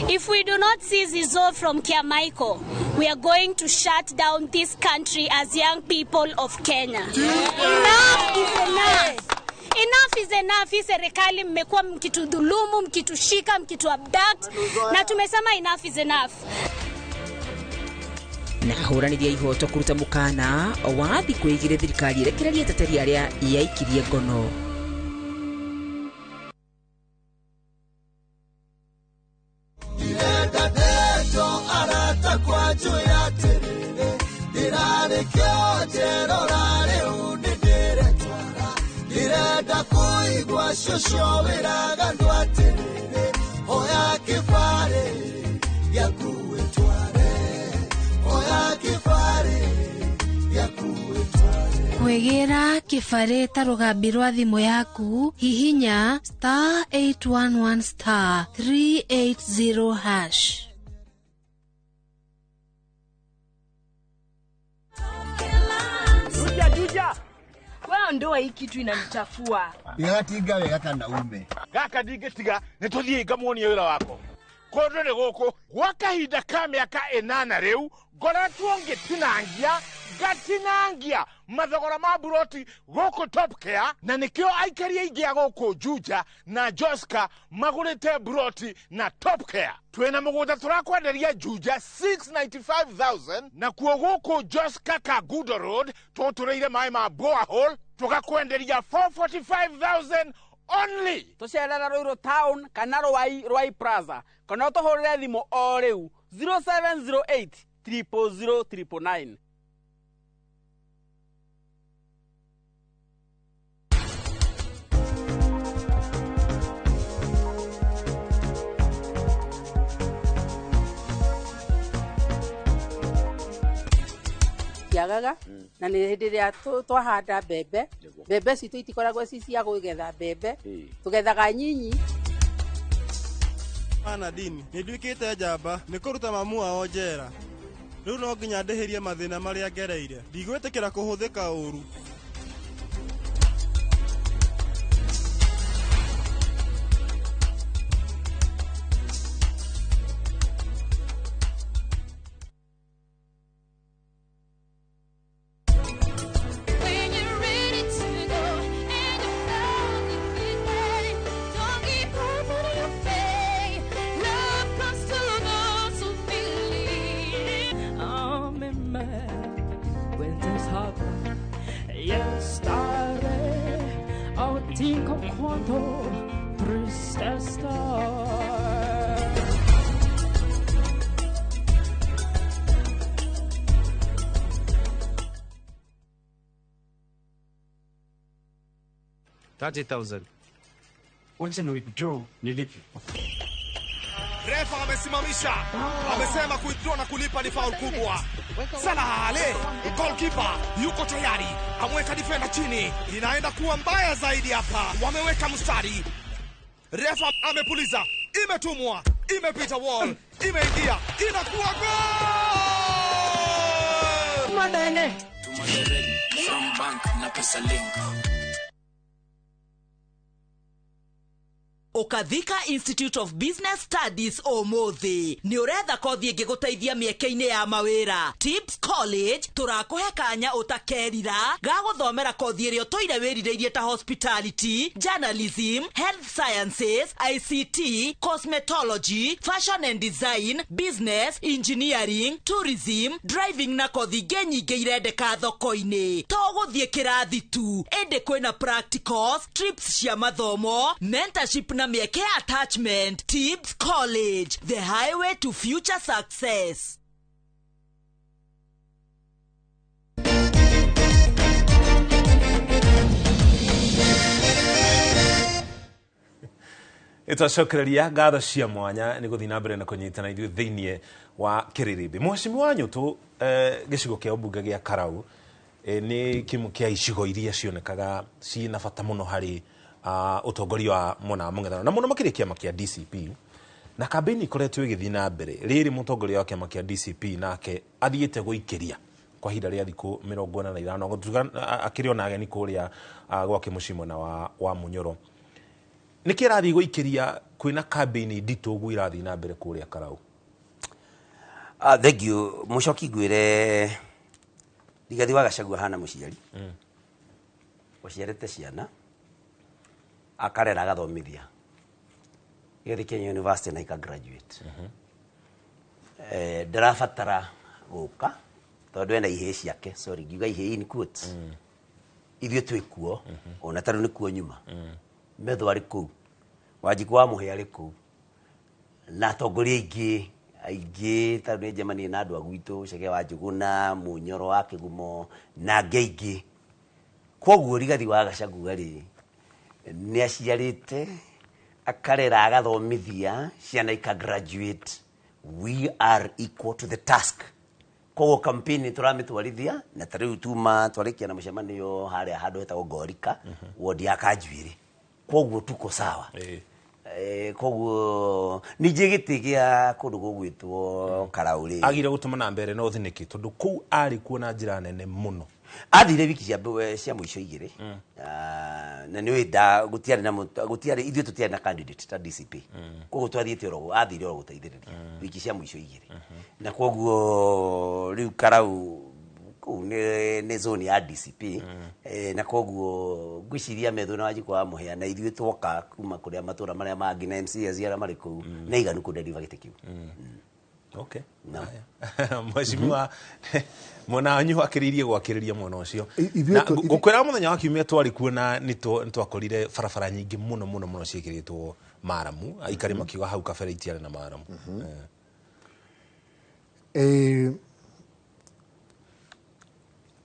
Speaker 14: if we do not see Zizo from Kiamaiko, we are going to shut down this country as young people of Kenya. Enough is enough. Enough is enough. Hii serikali mmekuwa mkitudhulumu, mkitushika, mkituabduct, na tumesema enough is enough.
Speaker 11: Na ahũranĩri a ihoto kũruta mũkana wa thikũ igĩrĩ thirikari ĩrekererie ateteri arĩa yaikirie ngono.
Speaker 15: Kwegera kĩbarĩ ta rũgambi rwa thimũ yaku hihinya *811*380#.
Speaker 16: Juja wewe ndoa hii kitu inanichafua.
Speaker 17: Igatiga wega kana ume
Speaker 18: gaka ndigetiga nituthie ngamuonie wĩra wako kondo nĩ gũkũ gwa kahinda ka mĩaka 8 rĩu ngoretwo ngatinangia mathogora ma buroti gũkũ Top Care, na nĩkĩo aikari aingĩ a gũkũ Juja na Joska magũrĩte buroti na Top Care. Twĩna mũgũnda tũrakwenderia Juja 695,000 na kuo gũkũ Joska Kagudo Road tũtũrĩire maĩ ma borehole tũgakwenderia 445,000 only.
Speaker 19: Tucerera Ruiru Town kana Rwai Plaza kana ũtũhũrĩre thimũ o rĩu 0708 000 999. Yagaga na nĩ hĩndĩ ĩrĩa twahanda mbembe citũ itikoragwo cia gũgetha mbembe, tũgethaga nyinyi.
Speaker 20: Ana dini nĩnduĩkĩte njamba nĩ kũruta mamu wao njera, rĩu no nginya ndĩhĩrie mathĩna marĩa ngereire, ndigwĩtĩkĩra kũhũthĩka ũru.
Speaker 21: mundo triste está.
Speaker 20: $30,000. Wacha ni withdraw nilipe.
Speaker 22: Refa amesimamisha. Amesema withdraw na kulipa ni foul kubwa. Salah Ale, goalkeeper yuko tayari. Amweka defender chini. Inaenda kuwa mbaya zaidi hapa. Wameweka mstari. Refa amepuliza. Imetumwa. Imepita wall. Imeingia. Inakuwa goal!
Speaker 21: Madene.
Speaker 23: Tumaderedi from bank na pesa link.
Speaker 24: Ukathika Institute of Business Studies Omothi ni uretha kothi ingiguteithia mieke-ini ya mawira. Tips College turakuhe kanya utakerira ga guthomera kothi iria toire wirireirie ta hospitality, journalism, health sciences, ICT, cosmetology, fashion and design, business, engineering, tourism, driving na kothi nyingĩ irendeka thoko-ini. To guthie kirathi tu, ende kwina practicals, trips cia mathomo, mentorship na mieke attachment. Tips College, the highway to future success.
Speaker 2: Itacokereria ngatho cia mwanya ni guthina mbere na kunyitana ithuĩ thĩinĩ wa Kĩrĩrĩmbĩ. Mheshimiwa Nyũtũ, gĩcigo kĩa ũmbunge gĩa Karau nĩ kĩmwe kĩa icigo iria cionekaga ciĩna bata mũno harĩ utongoria wa mwena wa mũng'ethanĩro na mũno makĩria kĩama kĩa DCP, na kambĩini ikoretwo ĩgĩthiĩ na mbere. Rĩrĩ mũtongoria wa kĩama kĩa DCP nake athiĩte gũikĩria kwa ihinda rĩa thikũ 45 akĩrĩ ona ageni kũrĩa gwake mũciĩ mwena wa Munyoro. Nĩkĩ arathiĩ gũikĩria kwĩna kambĩini nditũ ũguo irathiĩ na mbere kũrĩa Karau?
Speaker 10: Thank you. Mũcoki ngwĩre Rigathi wa Gachagua hana mũciari ũciarĩte ciana akarera agathomithia gĩthi Kenya University na ika graduate. Ndarabatara gũka tondũ ena ihĩĩ ciake, sorry ngiuga ihĩĩ in quotes, ithuĩ twĩ kuo ona tarũ nĩ kuo nyuma, Metho arĩ kũu, Wanjiku wa Mũhĩa arĩ kũu, na atongoria aingĩ tarũ nĩ njemanie na andũ a gwitũ, Chege wa Njũgũna, Munyoro wa Kĩgumo na angĩ aingĩ. Koguo Rigathi wa Gachagua rĩ nĩ aciarĩte akarera agathomithia ciana ika graduate. We are equal to the task. Koguo campaign tũramitwarithia na tarĩu tuma twarikia na mũcemanio harĩa handũ hetagwo Ngorika ward ya Kanjuĩrĩ. Koguo tuko sawa. Koguo ningĩ gĩtĩ gĩa kũndũ gũgwĩtwo Karau rĩ
Speaker 2: agire gũtũma na mbere no thinĩkĩ tondũ kũu arĩ kuona njĩra nene mũno.
Speaker 10: Athire wiki cia mũico igĩrĩ na nĩ wenda gũtiarĩ ithuĩ tũtiarĩ na candidate ta DCP. Koguo twathiĩte oro athire oro gũteithĩrĩria wiki cia mũico igĩrĩ, na koguo rĩu Karau kũu nĩ zone ya DCP, na koguo ngwĩciria Metho na Wanjiku wa Mũhĩa na ithuĩ twoka kuma kũrĩa matũra marĩa mangĩ na MCAs arĩa marĩ kũu na iganu kũnderiva gĩtĩ kĩu.
Speaker 2: Okay. Mheshimiwa mwena wanyu wakĩrĩirie gwakĩrĩria mwena ũcio. Ngũkwĩra mũthenya wa Kiumia twarĩ kuo na nĩtwakorire barabara nyingĩ mũno ciĩkĩrĩtwo maramu, aikari makiuga hau kabere itiarĩ na maramu.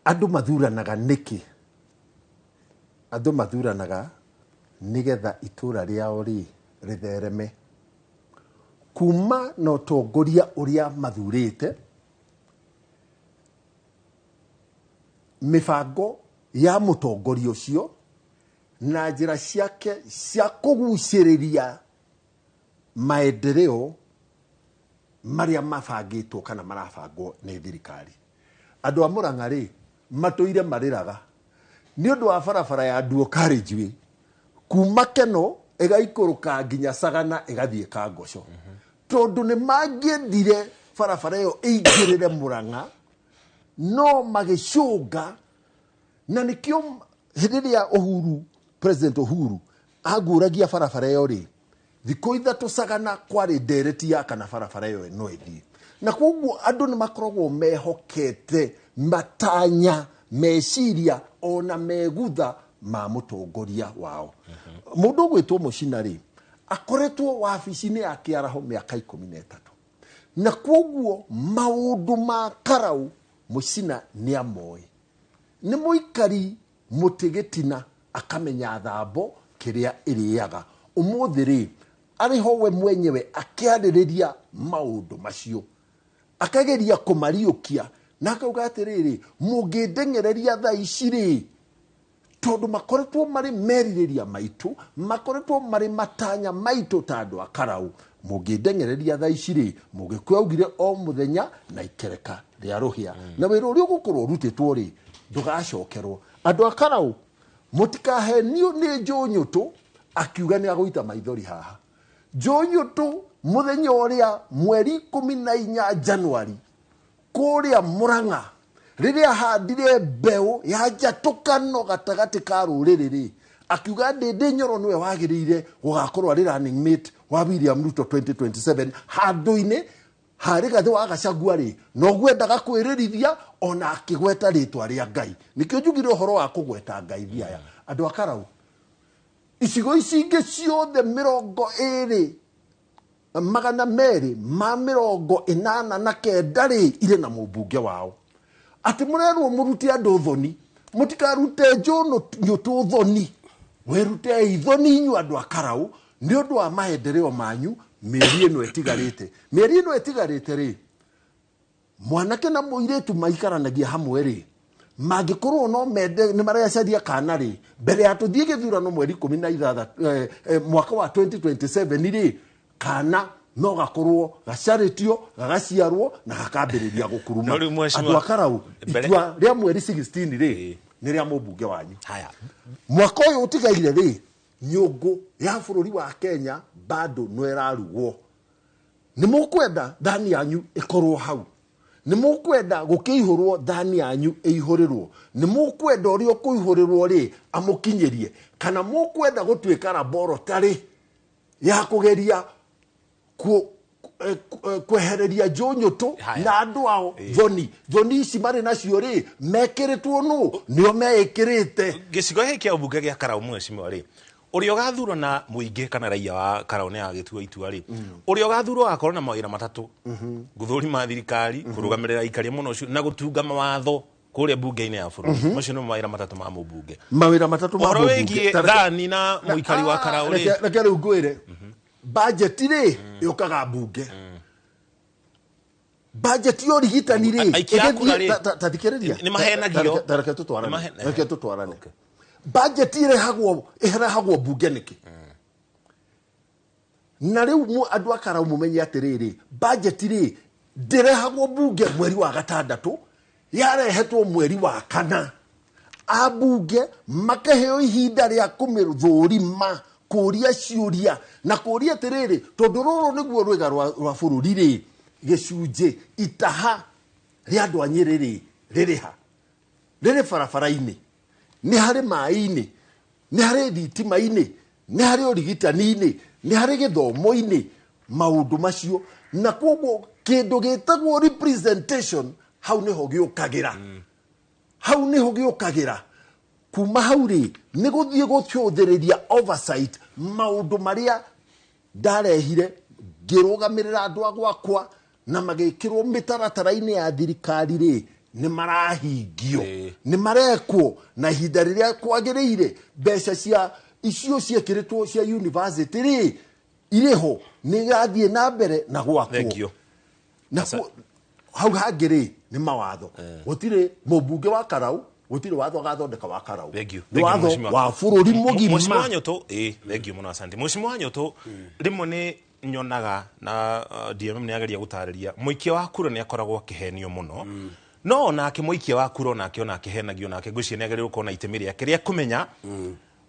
Speaker 1: Andũ mathuranaga nĩkĩ? Andũ mathuranaga nĩgetha itũra rĩao rĩthereme. Kuma na ũtongoria ũrĩa mathurĩte, mĩbango ya mũtongoria ũcio na njĩra ciake cia kũgucĩrĩria maendeleo marĩa mabangĩtwo kana marabangwo nĩ thirikari. Andũ a Mũrang'a rĩ matũire marĩraga nĩ ũndũ wa barabara ya Duo Carriageway kuma Keno ĩgaikũrũka nginya Sagana ĩgathiĩ Kangoco. Tondũ nĩ mangĩendire barabara ĩyo ĩingĩrĩre Mũrang'a no magĩcũnga, na nĩkĩo hĩndĩ ĩrĩa President Uhuru agũragia barabara ĩyo rĩ thikũ ithatũ Sagana kwarĩ ndereti ya kana barabara ĩyo no ĩthiĩ. Na koguo andũ nĩ makoragwo mehokete matanya meciria ona megutha ma mutongoria wao mundu gwitwo Mucina ri akoretwo wabici-inĩ ya Kĩaraho mĩaka 13 na kwoguo maundu ma Karau Mucina nĩ amoĩ nĩ mũikari mũtigitina akamenya thambo kĩrĩa ĩrĩaga ũmũthĩ rĩ ariho we mwenyewe akiarĩrĩria maundu macio akageria kumariukia na akauga atiriri mungĩndengereria thaa ici rĩ tondu makoretwo mari merirĩria maitu makoretwo mari matanya maitu tandu a Karau mungĩndengereria thaa ici rĩ mungĩkwaugire o muthenya na ikereka ria ruhia na wĩra ũrĩa ũgũkorwo ũrutĩtwo rĩ ndũgacokerwo andu a Karau mutikahenio nĩ Njũnyũtũ akiuga nĩ agũita maithori haha Njũnyũtũ muthenya ũrĩa mweri 14 Januari kũrĩa Murang'a rĩrĩa handire mbeu ya njatũkano gatagati ka rũrĩrĩ rĩ akiuga Ndĩndĩ Nyoro nĩwe wagĩrĩire gũgakorwo arĩ running mate wa William Ruto 2027 handũ-inĩ harĩ Gathĩ wa Gachagua rĩ no gwendaga kwĩrĩrithia ona akĩgweta rĩtwa rĩa Ngai nĩkĩo njugire ũhoro wa kũgweta Ngai thiaya andũ a Karau icigo ici ingĩ ciothe 20 magana merĩ ma 89 rĩ irĩ na mũmbunge wao ati murerwo muruti andu thoni mutikarute Njũnyũtũ thoni werute ithoni inyu andu a Karau ni undu wa maendeleo manyu mĩeri ĩno ĩtigarĩte rĩ mwanake na mũirĩtu maikaranagia hamwe rĩ mangĩkorwo no mende nĩ maracaria kana rĩ mbere ya tũthiĩ gĩthurano mweri 16 mwaka wa 2027 rĩ kana no gakorwo gacarĩtio gagaciarwo na gakambĩrĩria gũkuruma andũ a Karau itua rĩa mweri 16 rĩ nĩ rĩa mũmbunge wanyu mwaka ũyũ ũtigaire rĩ nyũngũ ya bũrũri wa Kenya bado no ĩrarugwo nĩ mũkwenda thani yanyu ĩkorwo hau nĩ mũkwenda gũkĩihũrwo thani yanyu ĩihũrĩrwo nĩ mũkwenda ũrĩa ũkũihũrĩrwo rĩ amũkinyĩrie kana mũkwenda gũtuĩka laboratory ya kũgeria kwehereria Njũnyũtũ na andu ao thoni ici marĩ nacio rĩ mekĩrĩtwo nũ nĩo meĩkĩrĩte
Speaker 2: gĩcigo gĩkĩ kĩa ũmbunge gĩa Karau mheshimiwa rĩ ũrĩa ũgathurwo na mũingĩ kana raia wa Karau nĩ agĩtua itua rĩ ũrĩa ũgathurwo agakorwo na mawĩra matatũ gũthũrima thirikari kũrũgamĩrĩra ikaria mũno ũcio na gũtunga mawatho kũrĩa mbunge-inĩ ya bũrũri macio nĩ mawĩra matatũ ma mũmbunge
Speaker 1: mawĩra matatũ ma
Speaker 2: mũmbunge wĩgiĩ thani na mũikari wa Karau rĩ
Speaker 1: reke rĩu ngwĩre budget rĩ yũkaga mbunge budget yo rigitani rĩ tathikĩrĩria
Speaker 2: nĩ mahenagio
Speaker 1: reke tũtwarane budget ĩrehagwo mbunge nĩkĩ na rĩu andũ a Karau mũmenye atĩrĩrĩ budget rĩ ndĩrehagwo mbunge mweri wa gatandatũ yarehetwo mweri wa kana ambunge makaheo ihinda rĩa kũmĩthũrima kũria ciũria na kũria atĩrĩrĩ tondũ rũrũ nĩguo rwĩga rwa bũrũri rĩ gĩcunjĩ itaha rĩa andũ a Nyĩrĩ rĩrĩha rĩrĩ barabara-inĩ nĩ harĩ maĩ-inĩ nĩ harĩ thitima-inĩ nĩ harĩ ũrigitani-inĩ nĩ harĩ gĩthomo-inĩ maũndũ macio na kwoguo kĩndũ gĩtagwo representation hau nĩho gĩũkagĩra kuma hau rĩ nĩ gũthiĩ gũcũthĩrĩria oversight maũndũ marĩa ndarehire ngĩrũgamĩrĩra andũ a gwakwa na magĩkĩrwo mĩtaratara-inĩ ya thirikari rĩ nĩ marahingio nĩ marekwo na ihinda rĩrĩa kwagĩrĩire mbeca cia icio ciĩkĩrĩtwo cia university rĩ irĩho nĩ gathiĩ na mbere na gwakwo hau hangĩ rĩ nĩ mawatho gũtirĩ mũmbunge wa Karau gũtirĩ watho agathondeka wa Karau nĩ watho wa bũrũri mũgima
Speaker 2: Mheshimiwa Nyũtũ thengiũ mũno asante Mheshimiwa Nyũtũ rĩmwe nĩ nyonaga na DMM nĩ ageria gũtarĩria mũikia wa kura nĩ akoragwo akĩhenio mũno no nake mũikia wa kura nake ona akĩhenagio nake ngwĩciria nĩ ageria gũkorwo na itemi rĩake rĩa kũmenya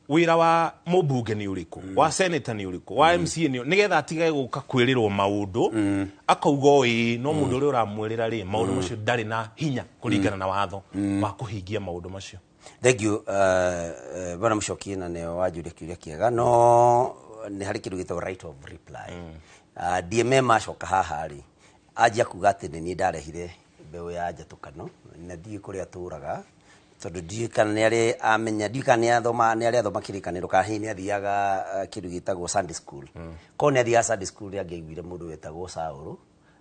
Speaker 2: wĩra wa mũmbunge nĩ ũrĩkũ wa senator nĩ ũrĩkũ wa MCA nĩgetha atige gũka kwĩrĩrwo maũndũ akauga no mũndũ ũrĩa ũramwĩrĩra rĩ maũndũ macio ndarĩ na hinya kũringana na watho wa kũhingia maũndũ macio
Speaker 10: thengio bana Mũchoki na nĩ wanjũria kĩũria kĩega no nĩ harĩ kĩndũ gĩtagwo right of reply DMM acoka haha rĩ anjia kuga atĩ nĩ niĩ ndarehire mbeũ ya njatũkano na thiĩ kũrĩa tũraga tondu ndiukana nä arä amenya ndiukana nä arä athoma kä rä kanä ka hi nä athiaga kä ndå gä tagwo Sunday school korwo nä athiaga Sunday school rä angäaiguire må ndå wetagwo Saũlũ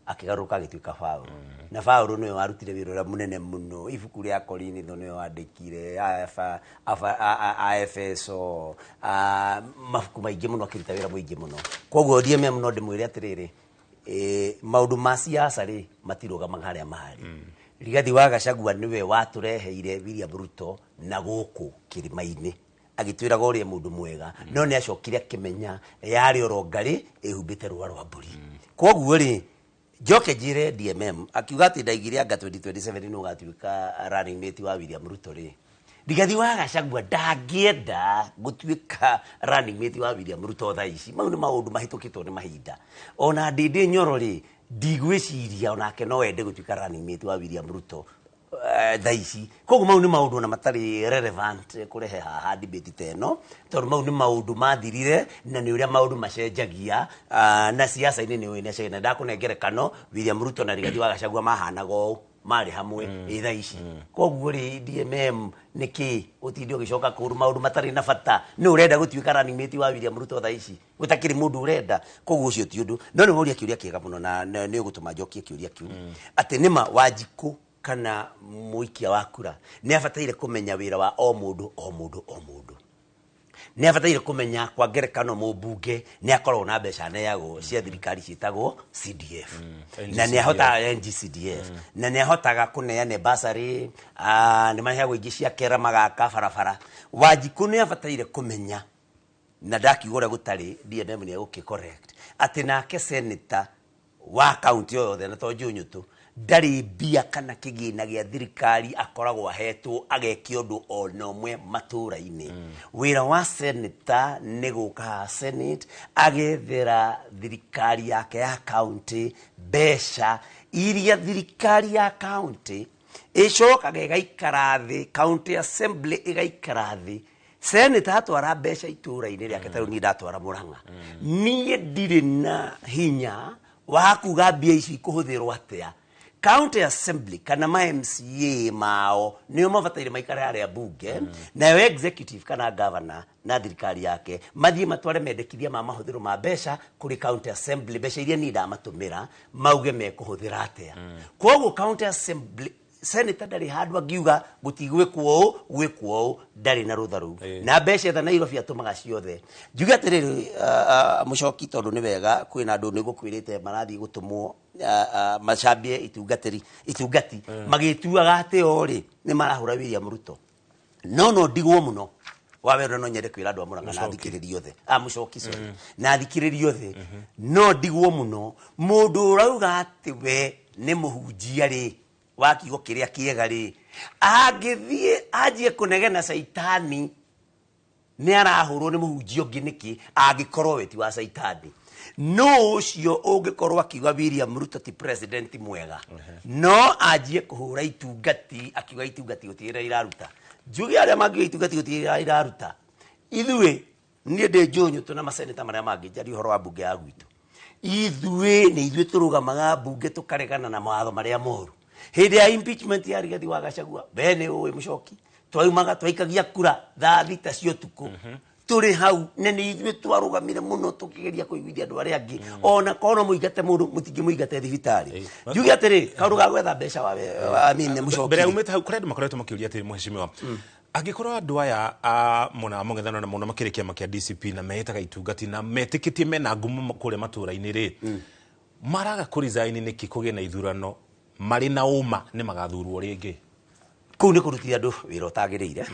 Speaker 10: akä garå ka agä tuä ka Paũlũ na Paũlũ nä we warutire wä ra å rä a må nene må no ibuku rä a Korinitho nä we wandä kire Aefeso mabuku maingä må no akä ruta wä ra må ingä må no koguo DMM no ndä mwä re atä rä rä maundu ma siasa ri matirugamaga haria mahari Rigathi wa Gachagua niwe watureheire William Ruto na guku kirimaini agitwiraga uria mundu mwega no ni acokire akimenya yari orongari ehumbite rwa rwa mburi koguo ri njoke njire DMM akiuga ati ndaigire anga 2027 no gatuika running mate wa William Ruto ri Rigathi wa Gachagua ndangĩenda gũtuĩka running mate wa William Ruto thaa ici mau nĩ maũndũ mahĩtũkĩtwo nĩ mahinda ona Ndindi Nyoro rĩ ndigwĩciria onake no ende gũtuĩka running mate wa William Ruto thaa ici koguo mau nĩ maũndũ ona matarĩ relevant kũrehe haha debate ta ĩno tondũ mau nĩ maũndũ mathirire na nĩ ũrĩa maũndũ macenjagia na siasa-inĩ nĩ ũĩ ndakũnengerekano William Ruto na Rigathi wa Gachagua mahanaga ũũ mari hamwe thaa ici koguo ri DMM niki utindi ugicoka kuru maundu matari na bata ni urenda gutuika running mate wa William Ruto thaa ici gutakiri mundu urenda koguo ucio ti undu no ni uria kiuria kiega muno na ni ugutuma njokie kiuria kiu ati nima Wanjiku kana muikia wa kura ni abataire kumenya wira wa o mundu ni abataire kumenya kwa ngerekano mubunge ni akorwo na mbeca neagwo cia thirikari ciitagwo CDF na ni ahota NGCDF na ni ahotaga kuneana basari ni maheagwo ingi cia kera magaka barabara Wanjiku ni abataire kumenya na ndakiuga gutari DMM ni guki correct ati nake senator wa county yothe na to Njunyutu ndari bia kana kigina gia thirikari akoragwo ahetwo agekio ndu ona umwe matura-ini wira wa senator ni guka senate agethera thirikari yake ya county besha iria thirikari ya county icokaga igaikara thi county assembly igaikara thi senator atwara besha itura-ini riake taru ni ndatwara Murang'a nie ndiri na hinya wa kuga bia ici ikuhuthirwo atia county assembly kana ma MCA mao nio mabataire maikare aria bunge na yo executive kana governor na thirikari yake mathie matware mendekithia ma mahuthiro ma besha kuri county assembly besha iria ni ndamatumira mauge mekuhuthira atia koguo county assembly senator ndari handu angiuga gutigwikwo gwikwo ndari na rutharu na besha tha Nairobi atumaga ciothe njuge atiriri mucoki tondu ni wega kwina andu ni gukwirite marathi gutumwo macambie itungati magituaga ati ori ni marahura William Ruto no ndigwo muno wawero no nyende kwira andu a Murang'a na thikiririo the mucoki sorry na thikiririo the no ndigwo muno mundu urauga ati we ni muhunjia ri wa kiugo kiria kiega ri angithie anjie kunegena saitani ni arahurwo ni muhunjia ungi niki angikorwo weti wa saitani no ucio ungikorwo akiuga William Ruto ti president mwega no anjie kuhura itungati akiuga itungati gutira iraruta njugi aria mangi itungati gutira iraruta ithue nie ndi Njunyutu na maseneta maria mangi njari horo wa bunge ya gwitu ithue ni ithue turugamaga bunge tukaregana na mawatho maria moru hindi ya impeachment ya Rigathi wa Gachagua bene uwe mucoki twaumaga twaikagia kura thaa thita cio tuku turi hau na ni ithue twarugamire muno tukigeria kuiguithia andu aria angi ona kono muigate mundu mutingi muigate thibitari njugi atiri kaundu ga gwetha mbeca wa mine mucoki
Speaker 2: mbere umete hau kuri andu makoretwo makiuria atiri muheshimiwa angikorwo andu aya muna mungethano na muno makirikia makia DCP na mehetaga itungati na metikitie mena ngumu kure matura-ini ri maraga kuresign niki kugie na ithurano mari na uma ni magathurwo ringi
Speaker 10: kuu ni kurutithia andu wira utagiriire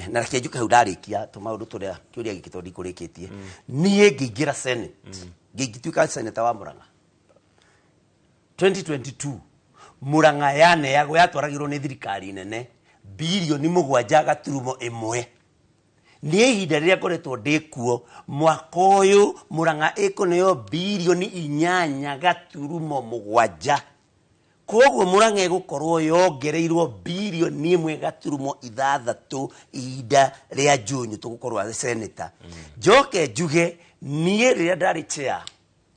Speaker 10: na reke njuke hau ndarikia tumaundu turia kiuria giki tondi kurikitie nie ngingira senate ngituika senator wa Murang'a 2022 Murang'a yaneagwo yatwaragirwo ni thirikari nene bilioni 7.1 ni ihinda riria ngoretwo ndikuo mwaka uyu Murang'a ikuneo bilioni 8.7 koguo Murang'a igukorwo yongereirwo bilioni 1.6 ihinda ria Njunyutu gukorwo senator njoke njuge nie riria ndari chair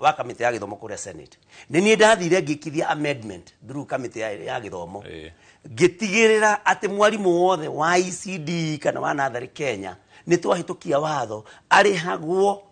Speaker 10: wa kamite ya githomo kuria Senate ni ni ndathire ngikithia amendment through kamite ya githomo gitigirira ati mwarimu wothe wa ECD kana wa Nathari Kenya ni twahitukia watho ari hagwo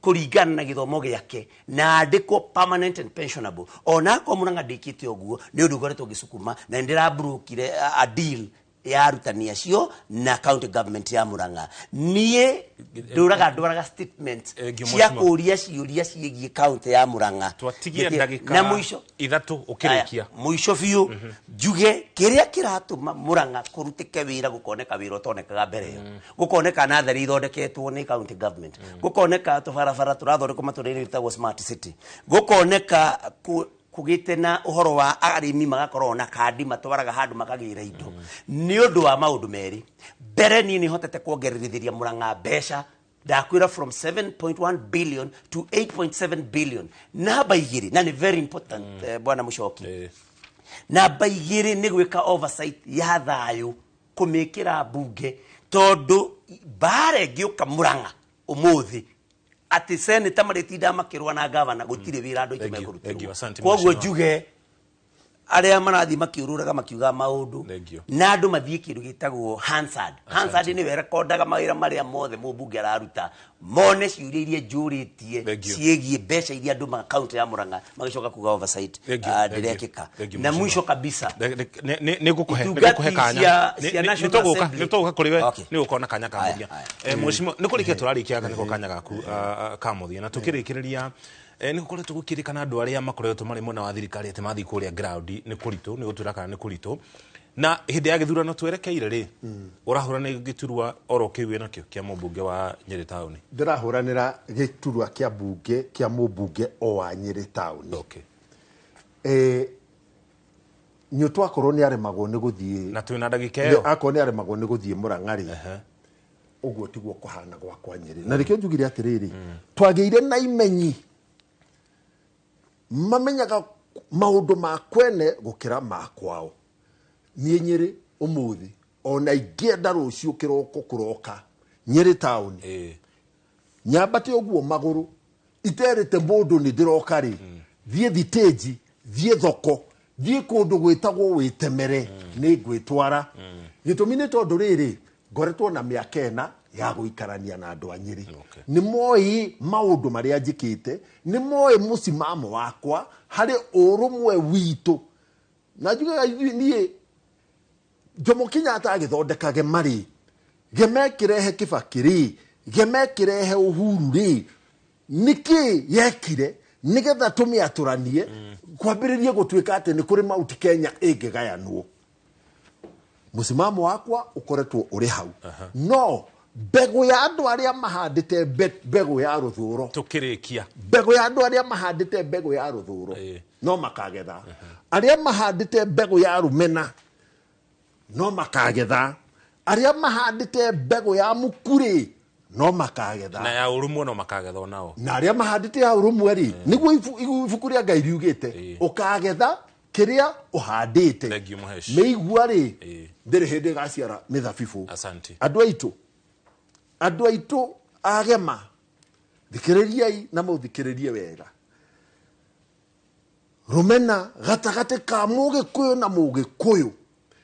Speaker 10: kuringana na githomo giake na andikwo permanent and pensionable ona ko Murang'a ndikite oguo ni undu ngoretwo ngicukuma na ndira brokire a deal ya arutani acio na county government ya Murang'a nie nduraga statement cia kuria ciuria ciigie county ya Murang'a
Speaker 2: twatigie ndagika
Speaker 10: na muisho
Speaker 2: ithatu ukirikia
Speaker 10: muisho biu juge kiria kiratuma Murang'a kurutike wira gukoneka wira utonekaga mbere gukoneka Nathari ithondeketwo ni county government gukoneka tubarabara turathondeka maturire bitagwo smart city gukoneka kugite na uhoro wa arimi magakorwo na kandi matwaraga handu makagira indo ni undu wa maundu meri mbere ni hotete kuongererithiria Murang'a mbeca ndakwira from 7.1 billion to 8.7 billion namba igiri na ni very important bwana Mushoki namba igiri ni gwika oversight ya thayu kumikira bunge tondu bare giuka Murang'a umuthi ati seneta maritinda makirwa na governor gutire wira andu itume kurutirwo kwoguo juge aria marathi makiururaga makiuga maundu na andu mathie kindu gitagwo Hansard ni we recordaga mawira maria mothe mubunge araruta mone ciuria iria njuritie ciegie mbeca iria andu ma county ya Murang'a magicoka kuga oversight ndirekika na mwisho kabisa
Speaker 2: ni gukuhe kanya ni toka kuri we ni ukona kanya kamuthia mweshimo ni kurike turarikia niko kanya gaku kamuthia na tukirikiriria ni gukore tugukirikana andu aria makoretwo mari mona wa thirikari ati mathi kuria ground ni kuritu ni gutura kana ni kuritu na hindi ya githurano twerekeire ri urahura ni giturwa oro kiwe nakio kia mubunge wa Nyeri Town
Speaker 1: ndirahuranira giturwa kia bunge kia mubunge o wa Nyeri Town nyotwa koroni are mago ni guthie
Speaker 2: na twina ndagika iyo
Speaker 1: akoni are mago ni guthie Murang'a ri uguo tiguo kuhana kwa Nyeri na rikio njugire atiriri twageire na imenyi mamenyaga maundu ma kwene gukira makwao nie Nyeri umuthi ona ingenda rucio kiroko kuroka Nyeri Town nyambate oguo maguru iterete mundu ni ndiroka ri thie thiteji thie thoko thie kundu gwitagwo witemere ni gwitwara gitumi ni tondu riri ngoretwo na miakena ya guikarania na andu a Nyeri ni moi maundu maria njikite ni moi musimamo wakwa hari urumwe witu na juga nie Jomo Kenyatta agithondekage mari gemekirehe Kibakiri gemekirehe Uhuru ri niki yekire nigetha tumiaturanie kwambiririe gutwika ati ni kuri mauti Kenya ingigayanwo musimamo wakwa ukoretwo uri hau no bego ya andu aria mahandite bego ya ruthuro
Speaker 2: tukirikia
Speaker 1: bego ya andu aria mahandite bego ya ruthuro no makagetha aria mahandite bego ya rumena no makagetha aria mahandite bego ya mukuri no makagetha
Speaker 2: na ya urumwe no makagetha nao
Speaker 1: na aria mahandite ya urumwe ri niguo ifukuria Ngai riugite ukagetha kiria uhandite meigua ri ndiri hindi gaciara mithabibu andu aitu agema thikiririai na muthikiririe wega rumena gatagate ka Mugikuyu na Mugikuyu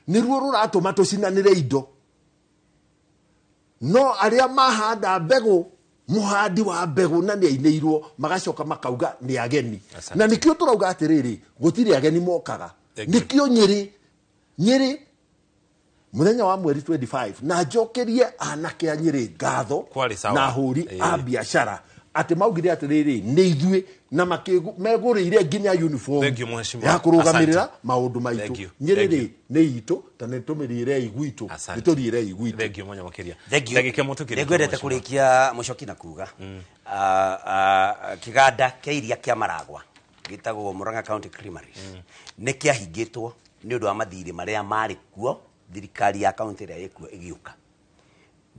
Speaker 1: niruo ruratuma tucinanire indo no aria mahanda mbegu muhandi wa mbegu na niainirwo magacoka makauga ni ageni na nikio turauga atiriri gutiri ageni mokaga nikio Nyeri muthenya wa mweri 25 na njokerie anake a Nyeri ngatho na huri a biashara ati maugire atiriri ni ithui na megurire nginya uniform ya kurugamirira maundu maitu Nyeri ni itu tane tumirire igwitu niturire igwitu
Speaker 2: thengio mwanya makiria
Speaker 10: ndagike mutukire ngwendete kurikia Mushoki na kuga kiganda keiria kia Maragwa gitagwo Murang'a County Creamery ni kiahingitwo ni undu wa mathiri maria mari kuo thirikari ya county ria ikuo igiuka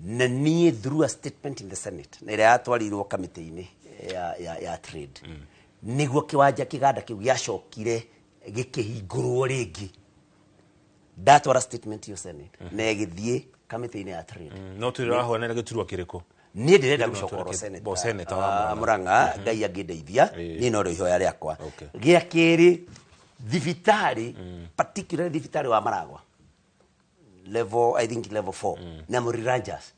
Speaker 10: na nie through a statement in the Senate na ria atwarirwo committee-ini ya trade niguo kiwanja kiganda kiu giacokire gikihingurwo ringi datwara statement yo Senate na githie committee-ini ya trade
Speaker 2: no turahona na giturwa kiriko
Speaker 10: ni ndirenda gucokorwo senator Murang'a ngai angindeithia ni no ro ihoya riakwa gia kiri thibitari particularly thibitari wa Maragwa level I think level 4 na Muri Rangers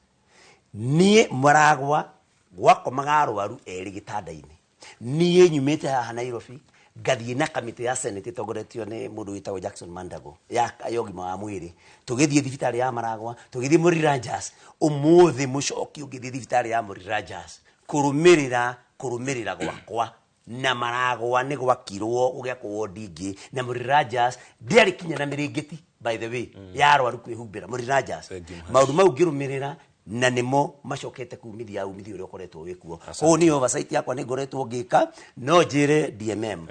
Speaker 10: ni Maragwa gwakomaga arwaru eri gitanda-ini ni nyumite haha Nairobi gathie na kamite ya senate togoretio ni mundu witagwo Jackson Mandago ya ayogima wa mwiri tugithie thibitari ya Maragwa tugithie Muri Rangers umuthi mucoki ugithie thibitari ya Muri Rangers kurumirira gwakwa na Maragwa ni gwakirwo ugiakwo wodi ingi na Muri Rangers ndiari kinya na miringiti by the way ya arwaru kwihumbira Muri Rangers maundu mau ngirumirira na nimo macokete kumithia umithio uri ukoretwo wikuo ko ni oversight yakwa ni ngoretwo ngika no njire DMM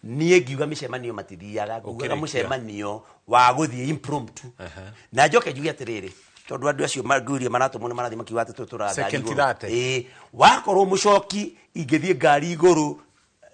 Speaker 10: nie ngiuga micemanio matithiaga nguga mucemanio wa guthie impromptu na njoke njuge atiriri tondu andu acio manguria maratu muno marathi makiuga ati tuturaga wakorwo mucoki ingithie ngari iguru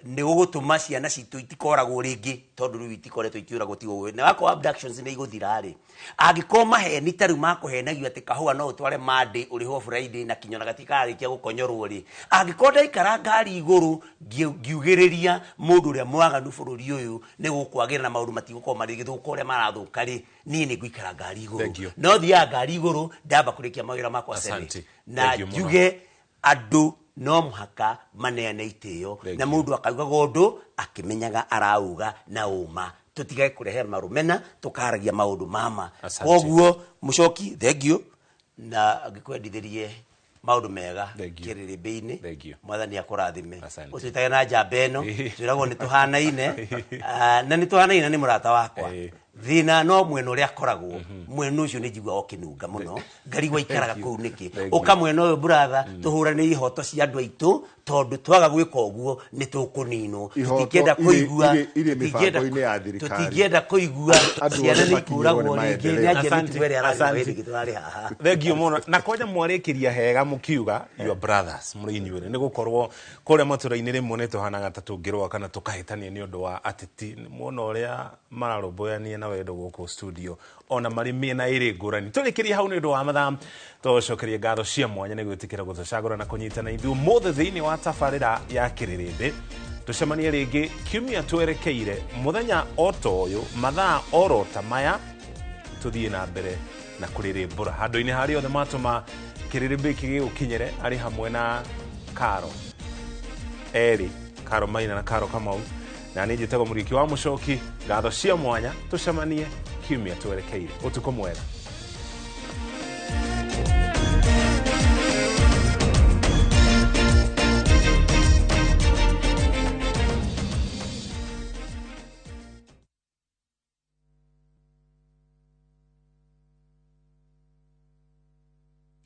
Speaker 10: ni gugutuma ciana citu itikoragwo ringi tondu riu itikoretwo itiuragwo tigo na wako abductions ni iguthira ri angikoma maheni taru makuhenagio ati kahua no utware Monday uri ho Friday na kinyona gatikarikia gukonyorwo ri angikonda ikara ngari iguru ngiugiriria mundu ria mwaganu bururi uyu ni gukwagira na maundu matigukoma mari githuko ria marathuka ri ni nguikara ngari iguru no thia ngari iguru ndamba kurikia mawira makwa senate na njuge andu no muhaka maneane itio na mundu akauga gondu akimenyaga arauga na uma tutigae kurehe marumena tukaragia maundu mama koguo mucoki thank you na ngikwendithirie maundu mega kiriribe-ini mwathani akurathime ucitage na njambeno twiragwo ni tuhanaine na ni tuhanaine ni murata wakwa thina no mweno ria koragwo mweno ucio ni njigua okinunga muno ngarigwa ikaraga kuu niki ukamweno uyu brother tuhurane ihoto cia andu aitu tondu twaga gwika uguo ni tukuninwo tutingienda kuigua tutingienda kuigua ciana ni kuragwo ringi ni anjeni tubere arathi gitwari haha
Speaker 2: thengio muno na koja mwarikiria hega mukiuga your brothers muri inyuire ni gukorwo kuria matura-ini rimwe ni tuhanaga ta tungirwa kana tukahitania ni undu wa ateti muno uria mararumbuania na wendo guku studio ona mari miena iri ngurani turikiria hau ni undu wa mathaa tucokerie ngatho cia mwanya ni gwitikira guthacagura na kunyitana ithu mothe thiini wa tabarira ya kiririnde tucemanie ringi kiumia twerekeire muthenya oto uyu mathaa oro ta maya tuthie na mbere na kuririmbura handu-ini hari othe matuma kiririmbe kigukinyere ari hamwe na Karo Eri Karo Maina na Karo Kamau na ni njitagwo muriki wa mucoki ngatho cia mwanya tucemanie kiumia twerekeire utuko mwega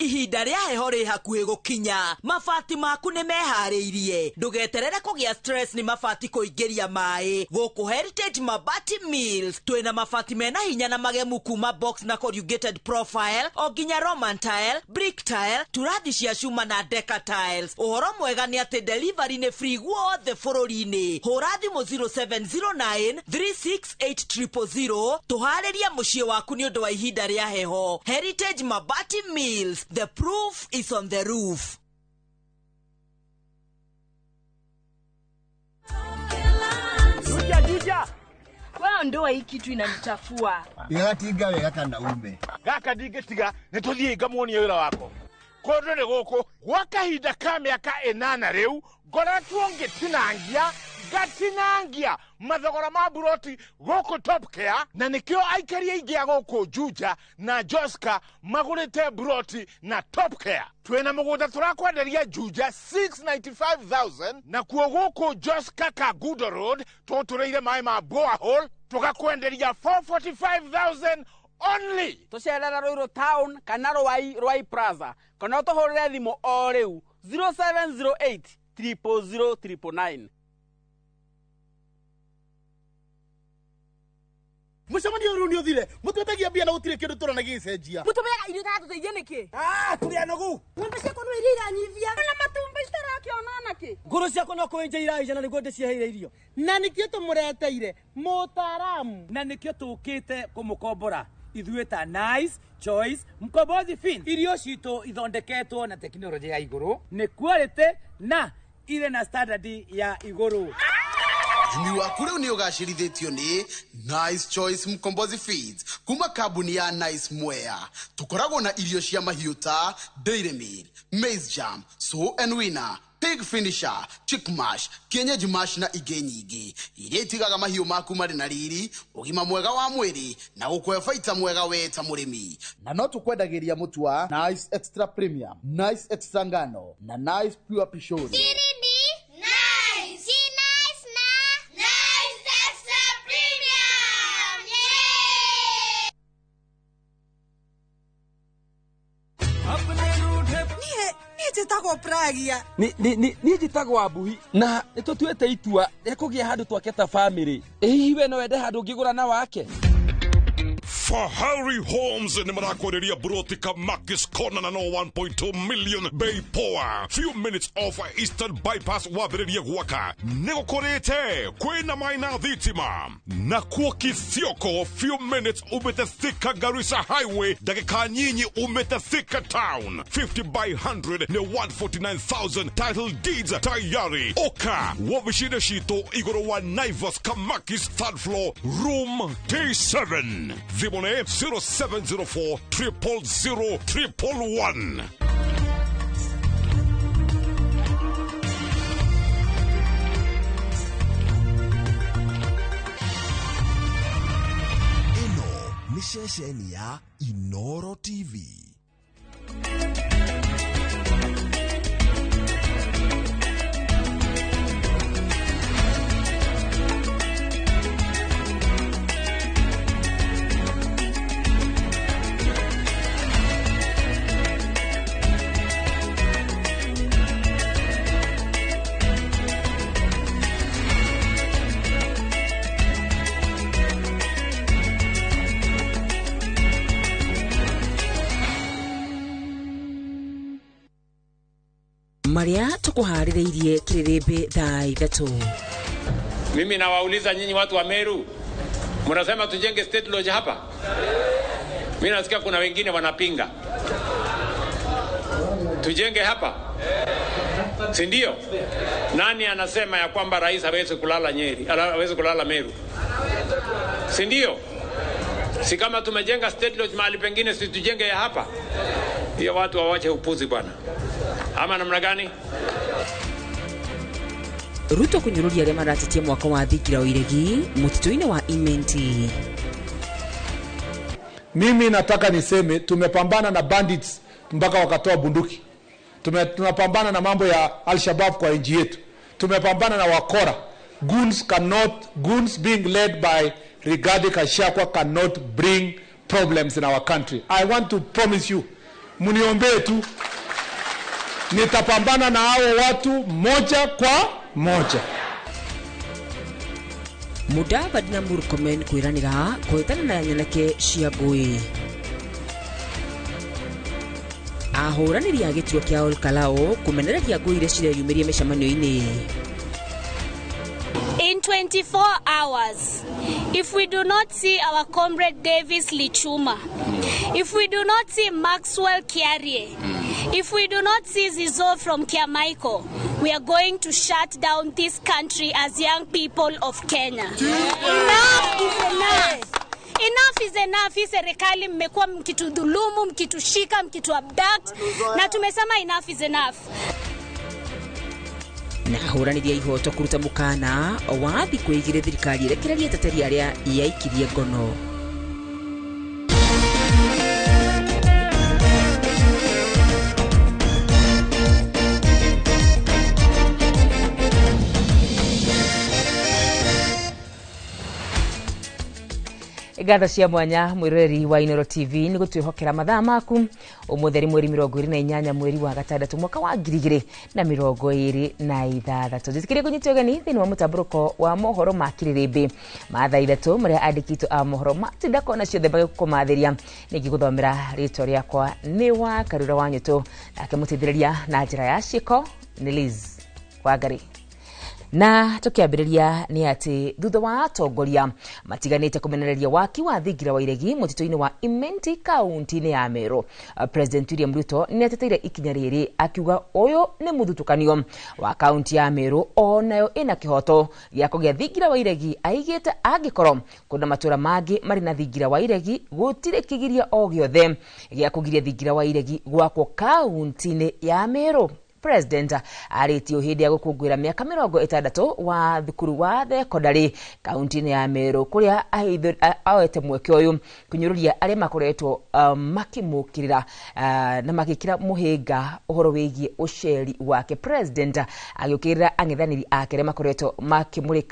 Speaker 24: ihinda ria heho ri hakuhi gukinya mabati maku ni mehariirie ndugeterere kugia stress ni mabati kuingiria mai guku Heritage Mabati Mills twina mabati mena hinya na magemu kuma box na corrugated profile o nginya Roman tile brick tile turathi cia cuma na deca tiles uhoro mwega ni ati delivery ni free guothe bururi-ini hura thimu 0709 368 tuhariria mucii waku ni undu wa ihinda ria heho Heritage Mabati Mills. The proof is on the roof.
Speaker 16: Juja. Wewe ndo hii kitu inanichafua.
Speaker 17: Igatiga wega kana ume.
Speaker 18: Gaka ndigitiga nituthie ngamuonia wira wako. Kondo ni guku gwa kahinda ka miaka 8 riu ngoretwo ngatinangia mathogora ma buroti guku Top Care na nikio aikaria ingia guku Juja na Joska magurite buroti na Top Care. Twena mugunda turakwenderia Juja 695,000 na kuo guku Joska Kagudo Road tutureire mai ma borehole tukakwenderia 445,000 only.
Speaker 3: Tucerera Ruiru Town kana Rwai Plaza kana tuhurire thimu o riu 0708 00009.
Speaker 4: Mucemania uru ni uthire mutwetagia bia na gutire kindu turona gicenjia
Speaker 16: mutumeaga irio ta tuteithie niki
Speaker 4: turi anogu
Speaker 16: ngombe ciako no iria iranyivia na matumba itarakionana ki
Speaker 4: nguru ciako no kuinja iraija na niguo ndicieheire irio na nikio tumureteire mutaramu na nikio tukite kumukombora
Speaker 5: ithuĩ ta Nice Choice Mkombozi Fins. Irio citũ ithondeketwo na tekinoronjĩ ya igũrũ, nĩ quality na ile na standard ya igũrũ.
Speaker 6: Ni wa kule uniogashirithitio ni Nice Choice Mkombozi Feeds kuma kabuni ya Nice Mwea. Tukoragwo na irio cia mahiũ ta Dairy Meal, Maize Jam, So and Winner, Pig Finisher, Chick Mash, Kienyeji Mash na ingĩ nyingĩ. Iria itigaga mahiũ maku marĩ na riri, ũgima mwega wa mwĩrĩ na gũkũhe baita mwega we ta mũrĩmi.
Speaker 7: Na no tukwendagĩria mũtu wa Nice Extra Premium, Nice Extra Ngano na Nice Pure Pishori.
Speaker 8: Njĩtagwo Pragia.
Speaker 25: Niĩ njĩtagwo Abuhi na nĩtũtuĩte itua rĩa kũgĩa handũ twake ta family. Hihi we no wende handũ ũngĩgũra na wake?
Speaker 26: Fahari Homes ni marakwereria Broti Kamakis Corner na no 1.2 million Bay Power. Few minutes off Eastern Bypass wabireria gwaka. Negokorete kwena maina dhitima. Na kuo Kithioko few minutes umete Thika Garissa Highway dakika nyinyi umete Thika Town. 50 by 100 ne 149,000 title deeds tayari. Oka wabishide shito igoro wa Naivas Kamakis third floor room T7. Vibone 0704 000 111.
Speaker 22: Ino ni shesheni ya Inoro TV.
Speaker 11: Maria tukuhaririirie kirerebe thaa 3.
Speaker 12: Mimi nawauliza nyinyi watu wa Meru, mnasema tujenge state lodge hapa? Mimi nasikia kuna wengine wanapinga. Tujenge hapa? Si ndio? Nani anasema ya kwamba rais hawezi kulala Nyeri, hawezi kulala Meru? Si ndio? Si kama tumejenga state lodge mahali pengine, si tujenge ya hapa? Hiyo watu wawache upuzi bwana. Ama namna gani?
Speaker 11: Ruto kunyururia arĩa maratitie mwaka wa thigira oiregi mutito-inĩ wa Imenti.
Speaker 13: Mimi nataka niseme tumepambana na bandits mpaka wakatoa bunduki. Tunapambana na mambo ya Al-Shabaab kwa nchi yetu. Tumepambana na wakora. Goons being led by Rigathi Gachagua cannot bring problems in our country. I want to promise you, muniombee tu, nitapambana na hao watu moja kwa moja.
Speaker 11: Mudavadi na Murkomen kwiranira kwetana na nyanake cia ngui. Ahoraniri ya gĩtuo kĩa Olkalao kumenereria ngui iria cireyumirie mĩcemanio-inĩ.
Speaker 14: In 24 hours, if we do not see our comrade Davis Lichuma, if we do not see Maxwell Kiarie, if we do not see Zizo from Kiamaiko, we are going to shut down this country as young people of Kenya. Enough is enough. Enough is enough. Hii serikali mmekuwa mkitudhulumu, mkitushika, mkituabduct, na tumesema enough is enough.
Speaker 11: Na ahoraniri ihoto kuruta mukana wathi kwigire thirikari irekererie teteri aria yaikirie ngono. Gatha cia mwanya mwiroreri wa Inoro TV ni gutwihokera mathaa maku umutheri mweri 28 mweri wa gatandatu mwaka wa 2026 jitikirie kunyitio gani thini wa mutamburuko wa mohoro ma kiriribi mathaa 3 maria andikito a mohoro matinda kona ciothe bagikumatheria ningi guthomera ritwa riakwa ni wa Karura Wanyuto akimutithiriria na njira ya ciko ni Liz Wangari. Na tukiambiriria ni ati thutha wa atongoria matiganite kumenereria waki wa thingira wa iregi mutito-ini wa Imenti kaunti-ini ya Meru, President William Ruto ni ateteire ikinya riri akiuga uyu ni muthutukanio wa kaunti ya Meru onayo ina kihoto gya kugia thingira wa iregi, aigite angikoro kuna matura mangi mari na thingira wa iregi gutire kigiria o giothe gya kugiria thingira wa iregi gwako kaunti-ini ya Meru. President aritio hindi ya gukungwira miaka 60 wa thukuru wa thekondarĩ kaunti-ini ya Meru kuria aoete mweke uyu kunyururia aria makoretwo makimukirira na magikira muhinga uhoro wigie uceri wake. President agiukirira ang'ethaniri ake aria makoretwo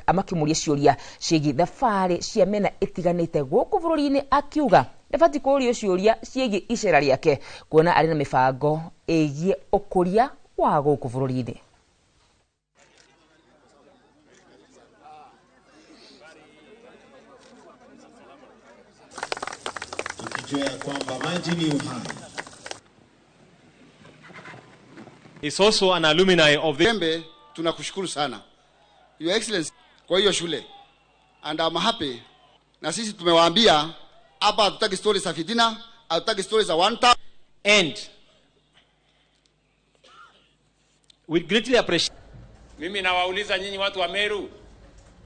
Speaker 11: makimuria ciuria ciigi thabari cia mena itiganite guku bururi-ini, akiuga ndabati kuria ciuria ciigi icera riake kuona ari na mibango igie ukuria wa guku bururi-ini.
Speaker 9: Tukijua kwamba maji ni uhai.
Speaker 15: Is also an alumni of the
Speaker 19: Tembe. Tunakushukuru sana Your Excellency kwa hiyo shule, and I'm happy. Na sisi tumewaambia hapa hatutaki stories za fitina, hatutaki stories za one time.
Speaker 15: And we greatly appreciate.
Speaker 12: Mimi nawauliza nyinyi watu wa Meru,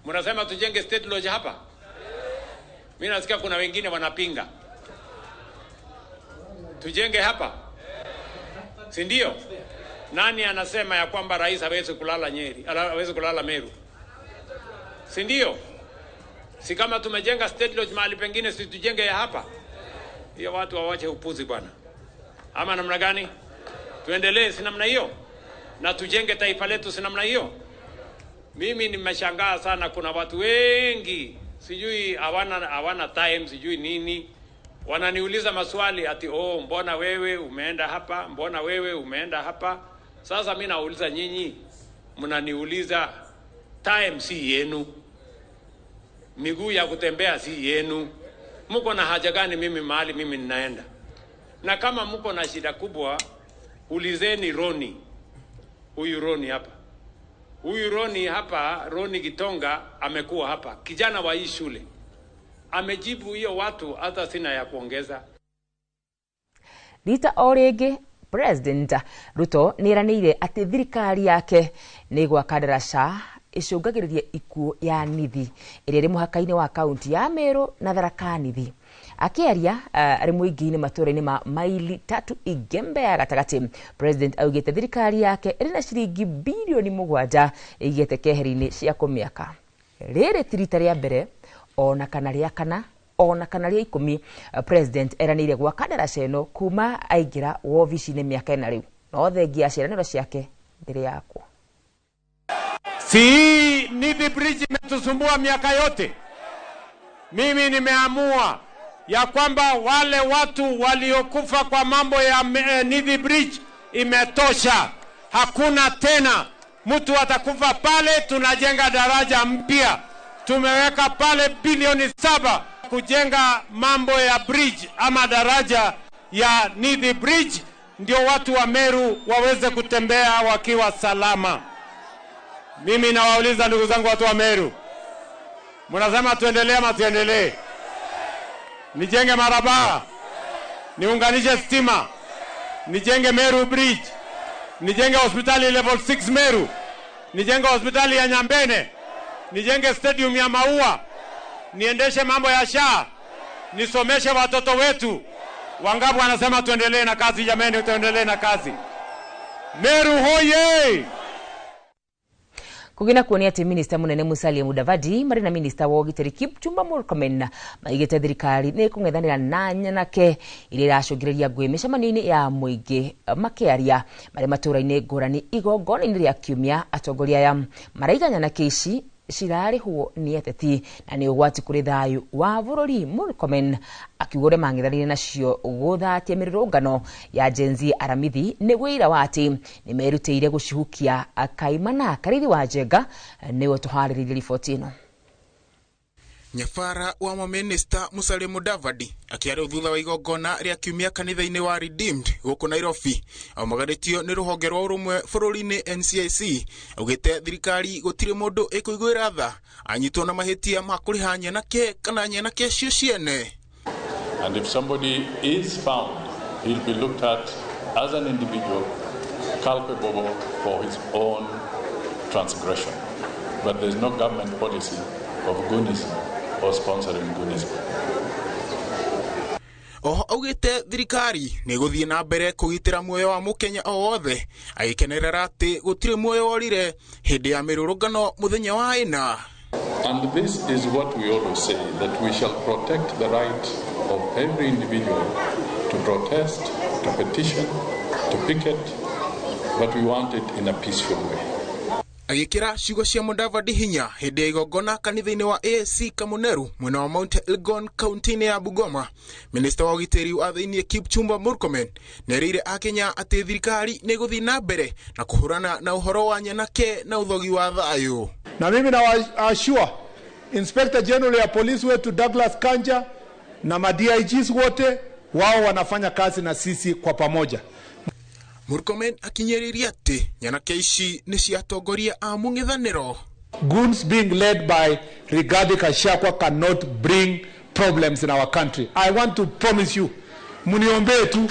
Speaker 12: mnasema tujenge state lodge hapa? Mimi nasikia kuna wengine wanapinga. Tujenge hapa? Si ndio? Nani anasema ya kwamba rais hawezi kulala Nyeri, hawezi kulala Meru? Si ndio? Si kama tumejenga state lodge mahali pengine, si tujenge ya hapa? Hiyo watu wawache upuzi bwana. Ama namna gani? Tuendelee si namna hiyo? Na tujenge taifa letu si namna hiyo? Mimi nimeshangaa sana, kuna watu wengi sijui hawana time sijui nini, wananiuliza maswali ati mbona wewe umeenda hapa, mbona wewe umeenda hapa. Sasa mimi nauliza nyinyi, mnaniuliza, time si yenu, miguu ya kutembea si yenu, mko na haja gani mimi mahali mimi ninaenda? Na kama mko na shida kubwa, ulizeni Roni. Huyu Roni hapa, Roni Gitonga amekuwa hapa, kijana wa hii shule, amejibu hiyo watu, hata sina ya kuongeza.
Speaker 11: Rita orege President Ruto niranire ati thirikari yake ni gwaka ndaraca icungagiriria ikuo ya nithi iria iri muhaka-ini wa kaunti ya Meru na Tharaka Nithi. Akiaria ari muingi-ini matura-ini ma maili 3 igembe ya gatagati, President augite thirikari yake iri na ciringi bilioni 7 igete keheri-ini cia kumiaka. Riri tirita ria mbere ona kana ria kana ona kana ria 10 President eranire gwaka ndaraca ino kuma aingira wobici-ini miaka ina riu, no thengia ciaraniro ciake ndiri yakwo.
Speaker 15: Si Nithi Bridge imetusumbua miaka yote. Mimi nimeamua ya kwamba wale watu waliokufa kwa mambo ya Nithi Bridge imetosha. Hakuna tena mtu atakufa pale. Tunajenga daraja mpya, tumeweka pale bilioni 7 kujenga mambo ya bridge ama daraja ya Nithi Bridge, ndio watu wa Meru waweze kutembea wakiwa salama. Mimi nawauliza ndugu zangu watu wa Meru, mnasema tuendelee ama tuendelee? Nijenge barabara, niunganishe stima, nijenge Meru Bridge, nijenge hospitali level 6 Meru, nijenge hospitali ya Nyambene, nijenge stadium ya Maua, niendeshe mambo ya SHA, nisomeshe watoto wetu. Wangapi wanasema tuendelee na kazi? Jameni, tuendelee na kazi. Meru hoye!
Speaker 11: Kugina kuonia ati Minister Munene Musalia Mudavadi mari na Minister wa Ugiteri Kipchumba Murkomen maigite thirikari ni kung'ethanira na nyanake iria iracũngĩrĩria ngũĩ mĩcemanio-inĩ ya mũingĩ makiaria marĩ matũra-inĩ ngũrani igongona-inĩ rĩa kiumia. Atongoria aya maraiga nyanake ici cirarĩhwo nĩ ateti na nĩ ũgwati kũrĩ thayũ wa bũrũri. Murkomen akiuga ũrĩa mang'ethanĩire nacio gũthatia mĩrũrũngano ya Gen Z aramithi nĩ wĩira wa atĩ nĩ merutĩire gũcihukia. Kaimana Karithi wa Njenga nĩwe tũharĩrĩirie riboti ĩno.
Speaker 1: Nyabara wa maminista Musalia Mudavadi akiaria thutha wa igongona ria kiumia kanitha-ini wa Redeemed guku Nairobi aumagarĩtio nĩ rũhonge rwa ũrũmwe bũrũri-inĩ NCIC augĩte thirikari gũtirĩ mũndũ ĩkũiguĩra tha anyitwo na mahĩtia ma kũrĩha nyanake kana nyanake cio ciene.
Speaker 2: And if somebody is found, he'll be looked at as an individual culpable for his own transgression. But there's no government policy of goonism or sponsoring goonism.
Speaker 1: Augĩte thirikari nĩ gũthiĩ na mbere kũgitĩra muoyo wa Mũkenya o wothe agĩkenerera atĩ gũtirĩ muoyo worire hĩndĩ ya mĩrũrũngano mũthenya wa ĩna.
Speaker 2: And this is what we always say, that we shall protect the right of every individual to protest, to petition, to picket, but we want it in a peaceful way.
Speaker 1: Agĩkĩra ciugo cia Mudavadi hinya hĩndĩ ya igongona kanitha-inĩ wa AAC Kamuneru mwena wa Mount Elgon kaunti-inĩ ya Bungoma, minista wa ũgitĩri wa thĩinĩ Kipchumba Murkomen nĩerĩire Akenya atĩ thirikari nĩ gũthiĩ na mbere na kũhũrana na ũhoro wa nyanake na ũthogi wa thayũ.
Speaker 13: Na mimi na assure Inspector General ya Police wetu Douglas Kanja na ma-DIGs wote wao wanafanya kazi na sisi kwa pamoja.
Speaker 1: Murkomen akinyeriria atĩ nyanake ici nĩ cia atongoria a mũng'ethanĩro.
Speaker 13: Goons being led by Rigathi Gachagua cannot bring problems in our country. I want to promise you, muniombee tu,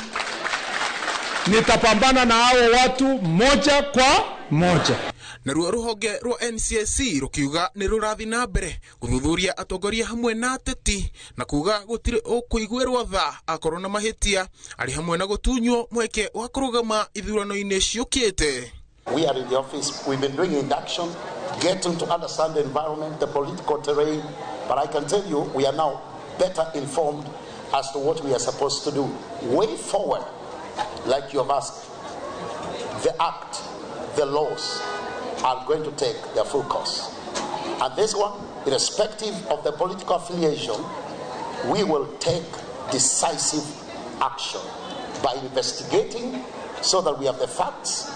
Speaker 13: nitapambana na hao watu moja kwa moja.
Speaker 1: Naruo rũhonge rwa NCIC rukiuga nĩ rũrathi na mbere gũthuthuria atongoria hamwe na ateti na kuga gũtirĩ ũkũiguĩrwo tha akorwo na mahĩtia arĩ hamwe na gũtunywo mweke wa kũrũgama ithurano-inĩ ciũkĩte.
Speaker 10: We are in the office, we've been doing induction, getting to understand the environment, the political terrain, but I can tell you we are now better informed as to what we are supposed to do. Way forward, like you have asked, the act, the laws are going to take their full course. And this one, irrespective of the political affiliation, we will take decisive action by investigating so that we have the facts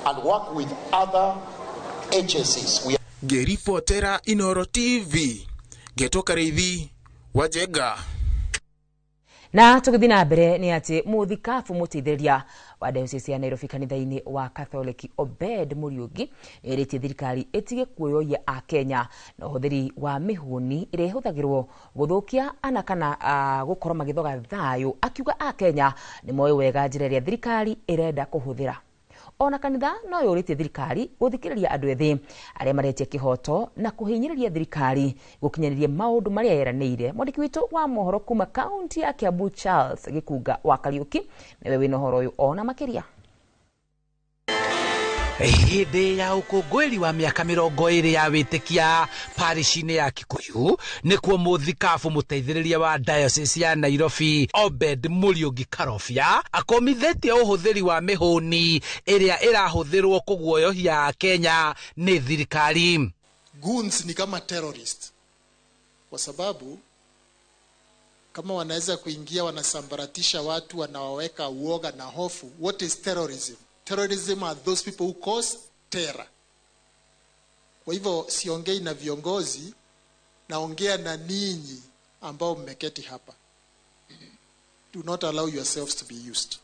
Speaker 10: and work with other agencies.
Speaker 1: Ngĩribotera Inooro TV, Getoka Reithi, Wajega.
Speaker 11: Na tũgĩthiĩ na mbere nĩ atĩ mũthikabu mũteithĩrĩria wa Diocese ya Nairobi kanitha-inĩ wa Katholiki Obed Muriugi nĩerĩtie thirikari ĩtige kuoyoia Akenya na ũhũthĩri wa mĩhũni ĩrĩa ĩhũthagĩrwo gũthũkia ana kana gũkorwo magĩthoga thayũ, akiuga Akenya nĩ moĩ wega njĩra ĩrĩa thirikari ĩrenda kũhũthĩra. Ona kanitha no yũrĩtie thirikari gũthikĩrĩria andũ ethĩ arĩa maretia kĩhoto na kũhinyĩrĩria thirikari gũkinyanĩria maũndũ marĩa yeranĩire. Mwandĩki witũ wa mohoro kuma kaunti ya Kiambu Charles Gĩkunga wa Kariuki nĩwe wĩna ũhoro ũyũ ona makĩria.
Speaker 20: Hĩndĩ ya ũkũngũĩri wa mĩaka 20 ya wĩtĩkia parish-inĩ ya Kikuyu nĩkuo mũthikabu mũteithĩrĩria wa Diocese ya Nairobi Obed Muriugi Karofia akomithĩtie ũhũthĩri wa mĩhũni ĩrĩa ĩrahũthĩrwo kũguoyohia Kenya nĩ thirikari.
Speaker 21: Goons ni kama terrorist, kwa sababu kama wanaweza kuingia wanasambaratisha watu, wanawaweka uoga na hofu. What is terrorism? Terrorism are those people who cause terror. Kwa hivyo siongei na viongozi, naongea na ninyi ambao mmeketi hapa. Do not allow yourselves to be used.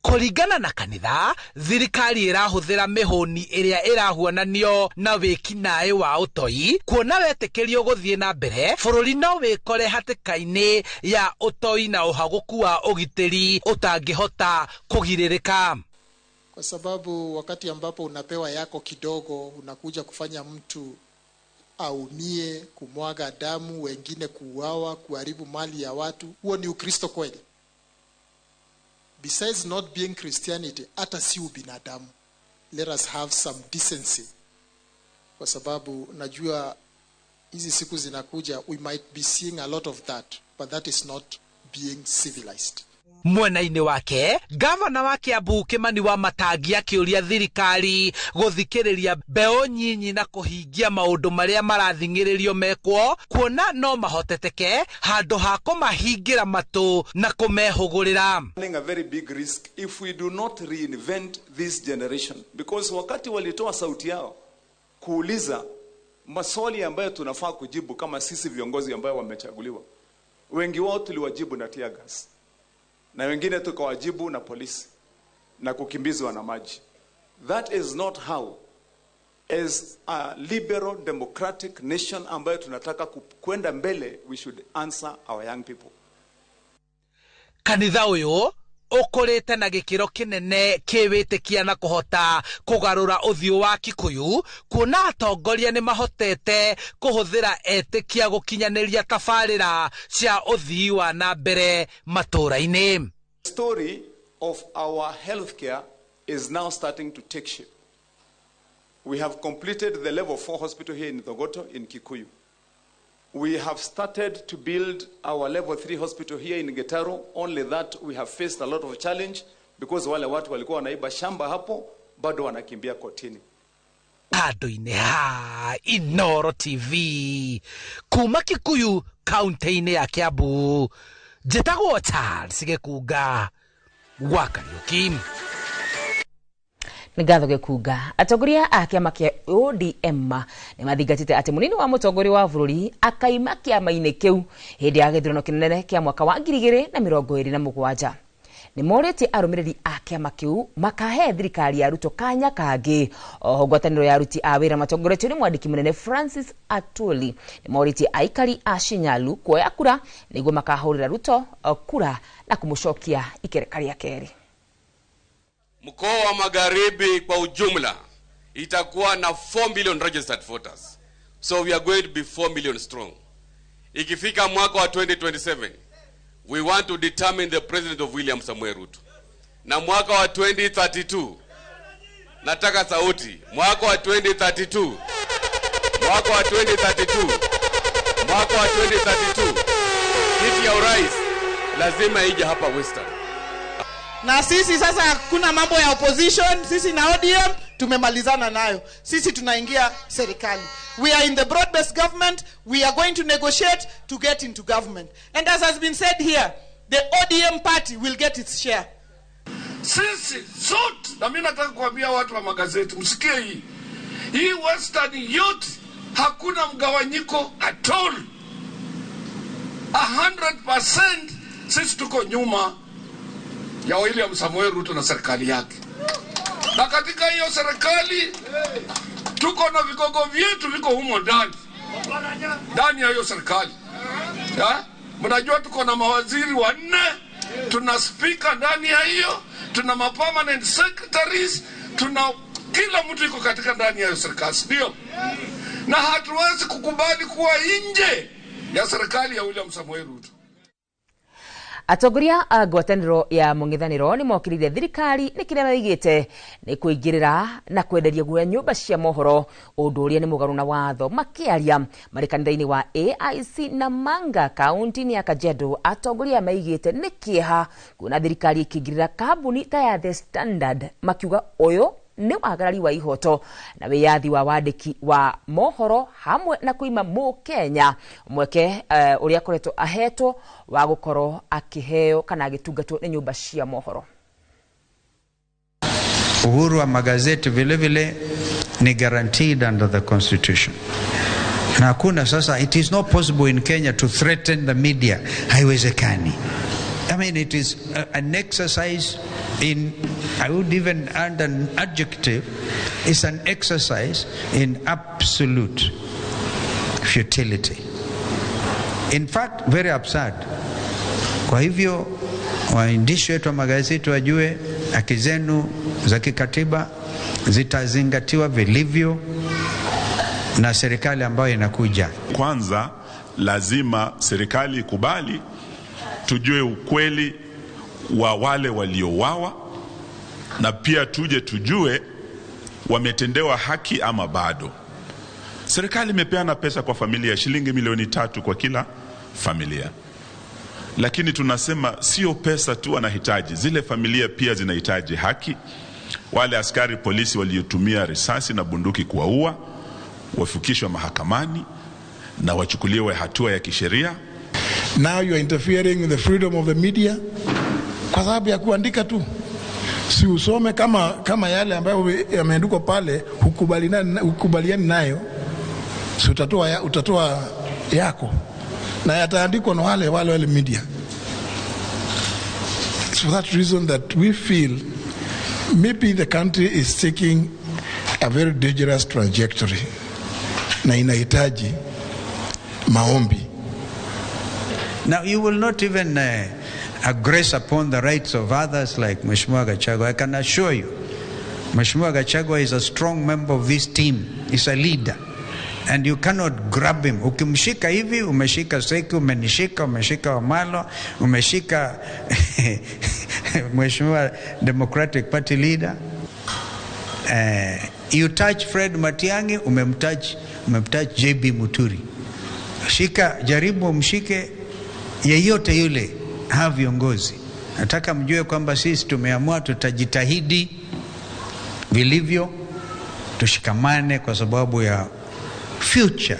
Speaker 20: Kũringana na kanitha, thirikari ĩrahũthĩra mĩhũni ĩrĩa ĩrahuananio na wĩkinaĩ wa ũtoi, kuona wetĩkĩrio gũthiĩ na mbere, bũrũri no wĩkore hatĩka-inĩ ya ũtoi na ũhagũku wa ũgitĩri ũtangĩhota kũgirĩrĩka.
Speaker 21: Kwa sababu wakati ambapo unapewa yako kidogo, unakuja kufanya mtu aumie, kumwaga damu, wengine kuuawa, kuharibu mali ya watu, huo ni Ukristo kweli? Besides not being Christianity, hata si ubinadamu. Let us have some decency. Kwa sababu najua hizi siku zinakuja, we might be seeing a lot of that, but that is not being civilized.
Speaker 20: Mwena-inĩ wake, gavana wa Kiambu Kimani Wamatangi akĩũria thirikari gũthikĩrĩria mbeũ nyinyi na kũhingia maũndũ marĩa marathingĩrĩrio mekwo, kuona no mahoteteke handũ ha kũmahingĩra matũ na kũmehũgũrĩra.
Speaker 23: A very big risk if we do not reinvent this generation, because wakati walitoa sauti yao kuuliza maswali ambayo tunafaa kujibu kama sisi viongozi ambao wamechaguliwa. Wengi wao tuliwajibu na tear gas, na wengine tukawajibu na polisi na kukimbizwa na maji. That is not how, as a liberal democratic nation ambayo tunataka kwenda mbele, we should answer our young people.
Speaker 20: Kanitha uyu ukurite na gikiro kinene kiwitikia na kuhota kugarura uthio wa Kikuyu, kuona atongoria ni mahotete kuhuthira etikia gukinyaniria tabarira cia uthii wa na mbere matura-ini.
Speaker 23: The story of our healthcare is now starting to take shape. We have completed the level 4 hospital here in Thogoto in Kikuyu. We have started to build our level 3 hospital here in Getaru. Only that we have faced a lot of challenge because wale watu walikuwa wanaiba shamba hapo bado wanakimbia kotini.
Speaker 20: Andu-ini ha Inoro TV kuma Kikuyu kaunti-ini ya Kiambu, njĩtagwo Charles Gĩkunga gwa Kariuki.
Speaker 11: Ngatho Gĩkunga. Atongoria a kĩama kĩa ODM nĩ mathingatĩte atĩ mũnini wa mũtongoria wa bũrũri akaima kĩama-inĩ kĩu hĩndĩ ya gĩthurano kĩnene kĩa mwaka wa 2027. Nĩ morĩtie arũmĩrĩri a kĩama kĩu makahe thirikari ya Ruto kanya kangĩ. Oho ngwatanĩro ya aruti a wĩra matongoretio nĩ mwandĩki mũnene Francis Atwoli nĩ morĩtie aikari a Shinyalu kuoya kura nĩguo makahũrĩra Ruto kura na kũmũcokia ikereka rĩa kerĩ.
Speaker 3: Mkoa wa Magharibi kwa ujumla itakuwa na 4 million registered voters. So we are going to be 4 million strong. Ikifika mwaka wa 2027, we want to determine the president of William Samuel Ruto. Na mwaka wa 2032, nataka sauti. Mwaka wa 2032, mwaka wa 2032, mwaka wa 2032, kiti ya urais lazima ije hapa Western.
Speaker 4: Na sisi sasa hakuna mambo ya opposition, sisi na ODM tumemalizana nayo. Sisi tunaingia serikali. We are in the broad-based government. We are going to negotiate to get into government. And as has been said here, the ODM party will get its share.
Speaker 16: Sisi sote, na mimi nataka kuambia watu wa magazeti msikie hii. Hii Western yote hakuna mgawanyiko at all. 100% sisi tuko nyuma ya William Samuel Ruto na serikali yake. Na katika hiyo serikali tuko na vigogo vyetu viko humo ndani ya hiyo serikali. Mnajua tuko na mawaziri 4, tuna speaker ndani ya hiyo, tuna permanent secretaries, tuna kila mtu iko katika ndani ya hiyo serikali, ndio? Na hatuwezi kukubali kuwa nje ya serikali ya William Samuel Ruto.
Speaker 11: Atongoria a ngwatanĩro ya mũng'ethanĩro nĩ mokĩrĩire thirikari nĩ kĩrĩa maigĩte nĩ kũingĩrĩra na kwenderia guoya nyũmba cia mohoro, ũndũ ũrĩa nĩ mũgarũ na watho. Makĩaria marĩ kanitha-inĩ wa AIC na Manga kaunti-inĩ ya Kajiado, atongoria maigĩte nĩ kĩeha kuona thirikari ĩkĩingĩrĩra kambuni ta ya The Standard, makiuga ũyũ nĩ wagarari wa ihoto na wĩyathi wa wandĩki wa mohoro hamwe na kuima Mũkenya mweke ũrĩa akoretwo ahetwo wa gũkorwo akĩheo kana agĩtungatwo nĩ nyũmba cia mohoro.
Speaker 17: Uhuru wa magazeti vile vile ni guaranteed under the constitution. Na hakuna sasa, it is not possible in Kenya to threaten the media. Haiwezekani. I mean, it is an exercise in, I would even add an adjective, it's an exercise in absolute futility. In fact, very absurd. Kwa hivyo, waandishi wetu wa magazeti wajue haki zenu za kikatiba zitazingatiwa vilivyo na serikali ambayo inakuja.
Speaker 18: Kwanza, lazima serikali ikubali tujue ukweli wa wale waliowawa, na pia tujue wametendewa haki ama bado. Serikali imepeana pesa kwa familia, shilingi milioni 3 kwa kila familia. Lakini tunasema sio pesa tu wanahitaji, zile familia pia zinahitaji haki. Wale askari polisi waliotumia risasi na bunduki kuwaua wafikishwe mahakamani na wachukuliwe hatua ya kisheria.
Speaker 24: Now you are interfering with the freedom of the media kwa sababu ya kuandika tu. Si usome kama yale ambayo yameandikwa pale hukubaliani nayo. si utatoa yako na yataandikwa na wale media. It's for that reason that we feel maybe the country is taking a very dangerous trajectory na inahitaji maombi.
Speaker 17: Now you will not even aggress upon the rights of others like Mheshimiwa Gachagua. I can assure you, Mheshimiwa Gachagua is a strong member of this team. He's a leader. And you cannot grab him. Ukimshika hivi, umeshika Seki, umeshika Wamalo, umeshika Mheshimiwa Democratic Party leader. You touch Fred Matiang'i, umemtouch JB Muturi. Jaribu mshike yeyote yule hawa viongozi. Nataka mjue kwamba sisi tumeamua tutajitahidi vilivyo, tushikamane kwa sababu ya future.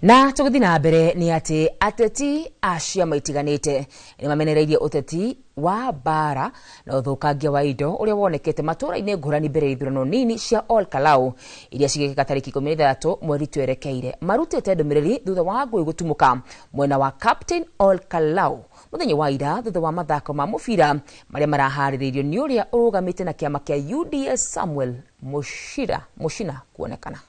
Speaker 11: Na tugithi na mbere ni ati ateti acia maitiganite ni mamenereirie uteti wa bara na uthukangia wa indo uria wonekete matura-ini ngurani mbere ithurano nini cia Ol Kalou iria cigikika tariki 13 mweri twerekeire. Marutite ndumiriri thutha wa ngui gutumuka mwena wa Captain Ol Kalou muthenya wa ira thutha wa mathako ma mubira maria marahaririirio ni uria urugamite na kiama kia UDS Samuel Mushina kuonekana.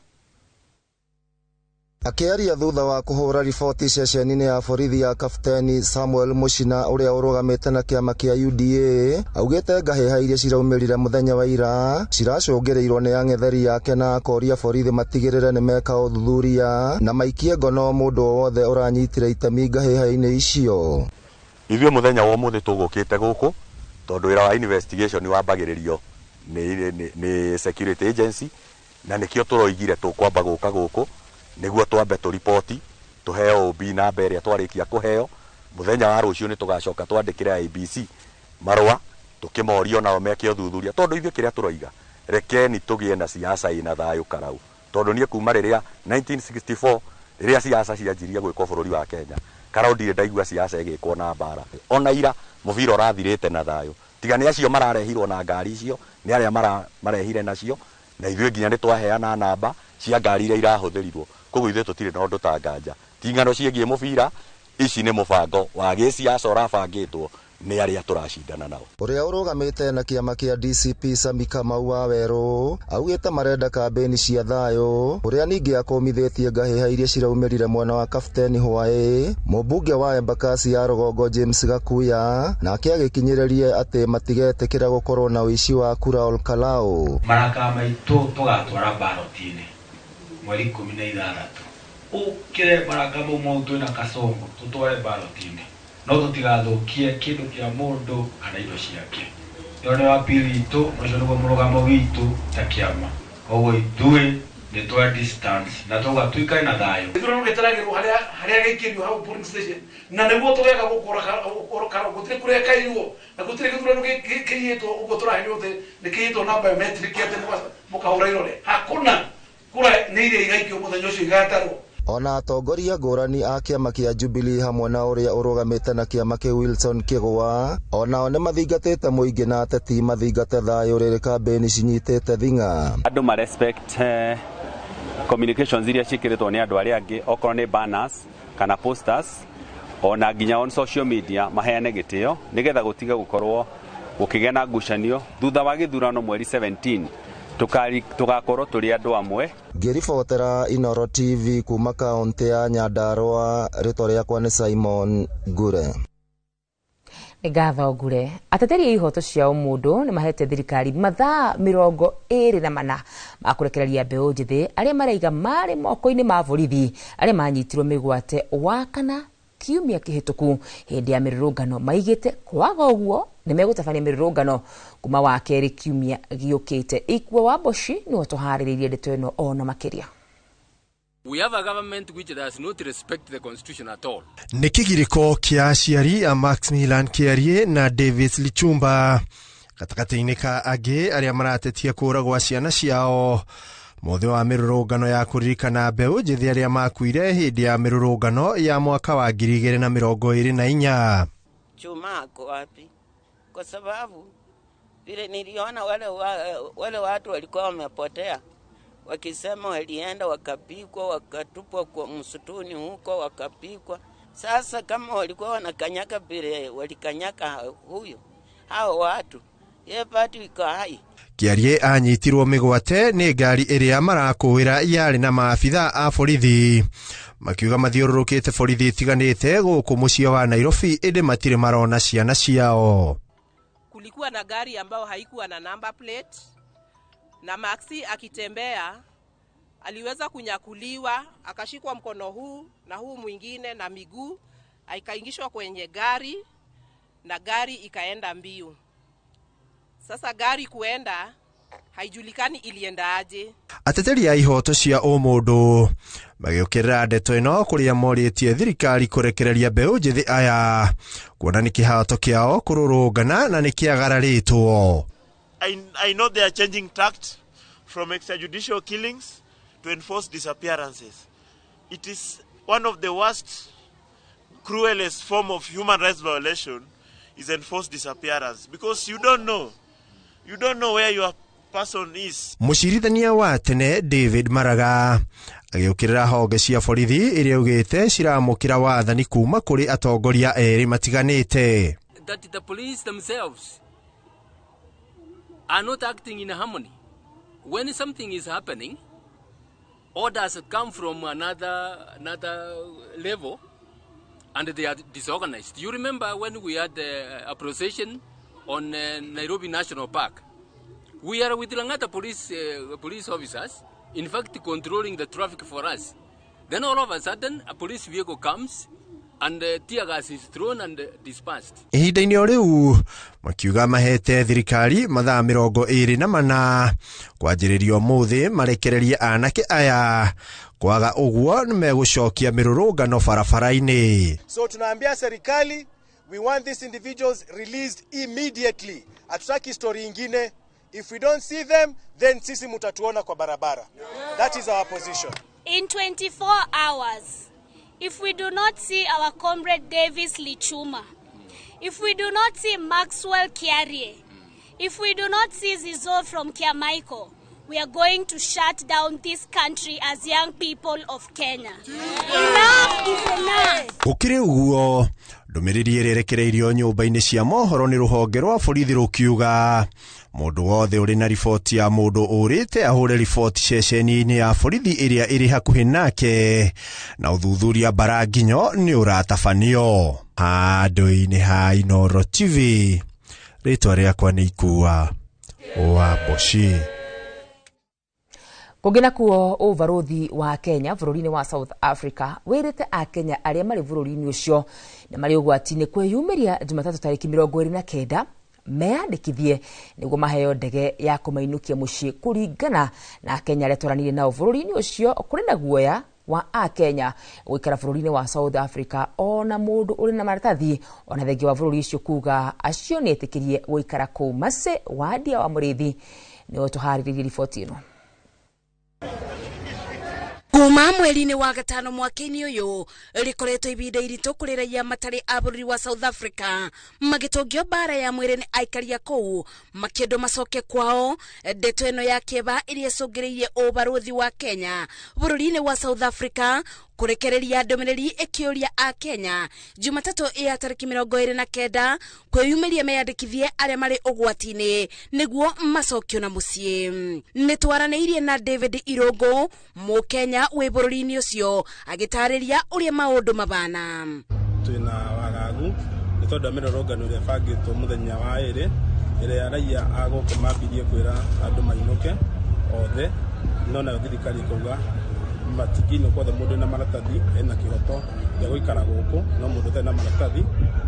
Speaker 5: Akiaria thutha wa kuhura riboti ceceni-ini ya borithi ya Kapteni Samuel Mushina uria urugamite na kiama kia UDA augite ngahiha iria ciraumirire muthenya wa ira ciracungirirwo ni ang'etheri yake na akoria borithi matigirire ni meka uthuthuria na maikie ngono mundu wothe uranyitire itemi ngahiha-ini icio.
Speaker 6: Ithuĩ muthenya wa umuthi tugukite guku tondu wira wa investigation wambagiririo ni security agency na nikio turoigire tukwamba guka guku niguo twambe tu report tuheo OB na mbere twarikia kuheo muthenya wa rucio ni tugacoka twandikire ABC marwa tukimorio nao meke uthuthuria tondu ithuĩ kiria turoiga rekeni tugie na siasa ina thayu Karau tondu nie kuma riria 1964 riria siasa cianjirie gwikwo bururi wa Kenya Karau ndire ndaigua siasa igikwo na mbara ona ira muvira urathirite na thayu tiga ni acio mararehirwo na ngari icio ni aria marehire nacio na ithuĩ nginya ni twaheana namba cia ngari iria irahuthirirwo koguo ithuĩ tutire na undu ta nganja tingano ciĩgie mubira ici ni mubango wa gĩsiasa ũrabangĩtwo nĩ arĩa turacindana nao.
Speaker 5: Uria urugamite na kiama kia DCP Sami Kamau wa Weru augite marenda kambeni cia thayu uria ningi akomithitie ngahiha iria ciraumirire mwena wa Kapteni Hwaĩ mubunge wa Embakasi ya Rugongo James Gakuya na akiagikinyiririe ati matigetikira gukorwo na uici wa kura Ol Kalou.
Speaker 7: Maraka maitu tugatwara balotini mweri 16 ukire baraka mundu na kasongo tutware balotini no tutigathukie kindu kia mundu kana indo ciake yone wa pili itu ucio niguo murugamo witu ta kiama koguo ithuĩ ni twa distance na tugatuika na thayu ithurano gitaragirwo haria gikirio hau polling station na niguo tugeka gukora gutire kureka irio na gutire githurano gikiyitwo uguo turahenyo the nikiyitwo na biometric ate mukahura irore hakuna kura ni iria igaikio muthenya ucio igatarwo.
Speaker 5: Ona atongoria ngũrani a kiama kia Jubilee hamwe na uria urugamite na kiama kia Wilson Kigwa onao ni mathingatite muingi na ateti mathingate thayu riri kambeni cinyitite thinga.
Speaker 8: Andu ma respect communications iria cikiritwo ni andu aria angi okorwo ni banners kana posters ona nginya on social media maheane gitio nigetha gutiga gukorwo gukigea na ngucanio thutha wa githurano mweri 17 tugakorwo turi andu amwe.
Speaker 5: Ngiribotera Inoro TV kuma kaunti ya Nyandarua rĩtwa rĩakwa nĩ Simon Ngure.
Speaker 11: Ngatho Ngure. Ateteri ihoto cia mundu ni mahete thirikari mathaa 24 ma kurekereria mbeũ njithi aria maraiga mari moko-ini ma borithi aria manyitirwo migwate wa kana kiumia kihituku hindi ya mirurungano maigite kwaga uguo ni megutabania mirurungano kuma wa keri kiumia giukite. Ikwa wa Boshi no tuhariririe ndeto ino ona makiria.
Speaker 25: We have a government which does not respect the constitution at all.
Speaker 26: Nikigiriko kia aciari a Maximilian Kiarie na Davis Lichumba katakati-ini ka age aria maratetia kuragwo ciana ciao mothe wa mirurungano ya kuririkana mbeũ njithi aria makuire hindi ya mirurungano ya mwaka wa 2024.
Speaker 27: Chuma ako wapi? Kwa sababu vile niliona wale watu walikuwa wamepotea wakisema walienda wakapikwa, wakatupwa kwa msituni huko wakapikwa. Sasa kama walikuwa wanakanyaka vile walikanyaka huyo hao watu, ye bado iko hai.
Speaker 26: Kiarie anyitirwo migwate ni ngari iria marakuwira yari na maabitha a borithi makiuga mathiururukite borithi itiganite guku mucie wa Nairobi indi matire marona ciana ciao.
Speaker 2: Kulikuwa na gari ambao haikuwa na number plate na Maxi akitembea aliweza kunyakuliwa, akashikwa mkono huu na huu mwingine na miguu, akaingishwa kwenye gari na gari ikaenda mbio. Sasa gari kuenda haijulikani ilienda aje. Ateteri
Speaker 26: ya ihoto cia umundu magiukirira ndeto ino kuria moritie thirikari kurekereria mbeu njithi aya kuona ni kihato kiao kururungana na ni kiagararitwo.
Speaker 9: I know they are changing tact from extrajudicial killings to enforced disappearances. It is one of the worst, cruelest form of human rights violation is enforced disappearance because you don't know where your person is.
Speaker 26: Mucirithania wa tene David Maraga agiukirira honge cia borithi iria ugite ciramukira wathani kuma kuri atongoria eri matiganite.
Speaker 25: That the police themselves are not acting in harmony. When something is happening, orders come from another level and they are disorganized. You remember when we had a procession on Nairobi National Park? We are with Langata police officers, in fact controlling the traffic for us. Then all of a sudden a police vehicle comes and tear gas is thrown and dispersed.
Speaker 26: Ihinda-ini o riu makiuga mahete thirikari mathaa 24 kwanjiririo muthi marekererie anake aya kwaga uguo nimegucokia mirurungano barabara-ini.
Speaker 12: So tunaambia serikali, we want these individuals released immediately. Hatutaki story ingine. If we don't see them, then sisi mutatuona kwa barabara. That is our position.
Speaker 14: In 24 hours, if we do not see our comrade Davis Lichuma, if we do not see Maxwell Kiarie, if we do not see Zizo from Kiamaiko, we are going to shut down this country as young people of Kenya. Enough is enough.
Speaker 26: Gukiri uguo ndumiriri irerekereirio nyumba-ini cia mohoro ni ruhonge rwa borithi rukiuga mundu wothe uri na riboti ya mundu urite ahure riboti ceceni-ini ya borithi iria iri hakuhi nake na uthuthuria baranginyo ni uratabanio. Handu-ini ha Inooro TV, ritwa riakwa ni Ikua wa Boshi.
Speaker 11: Kugina kuo uvaruthi wa Kenya bururi-ini wa South Africa wirite a Kenya aria mari bururi-ini ucio na mari ugwati-ini kwiyumiria Jumatatu tariki 29 meyandikithie niguo maheo ndege ya kumainukia mucii kuringana na Kenya aria twaranire nao bururi-ini ucio. Kuri na guoya wa a Kenya gwikara bururi-ini wa South Africa ona mundu uri na maratathi ona thengi wa bururi ucio kuga acio ni etikirie gwikara kuu. Mase wa Ndia wa Murithi ni tuhariririe riboti ino.
Speaker 15: Kuma mweri-ini wa gatano mwaka-ini uyu rikoretwo ibinda iritu kuri raia matari a bururi wa South Africa magitongio bara ya mwiri ni aikaria kuu makiendo macoke kwao. Ndeto ino ya kieba iria icungireirie ubaruthi wa Kenya bururi-ini wa South Africa kurekereria ndomereri ikiuria a Kenya Jumatatu ya tariki 29 kwiyumiria meyandikithie aria mari ugwati-ini niguo macokio na mucii. Nitwaraniirie na David Irogo mu Kenya we bururi-ini ucio agitariria uria maundu mabana.
Speaker 19: Twina wagagu ni tondu mirorongano ria bangitwo muthenya wa iri iria raia aguko mambirie kwira andu mainuke othe no na thirikari kuga matigino kwa mundu na maratathi ena kihoto ya guikara guku no mundu tena maratathi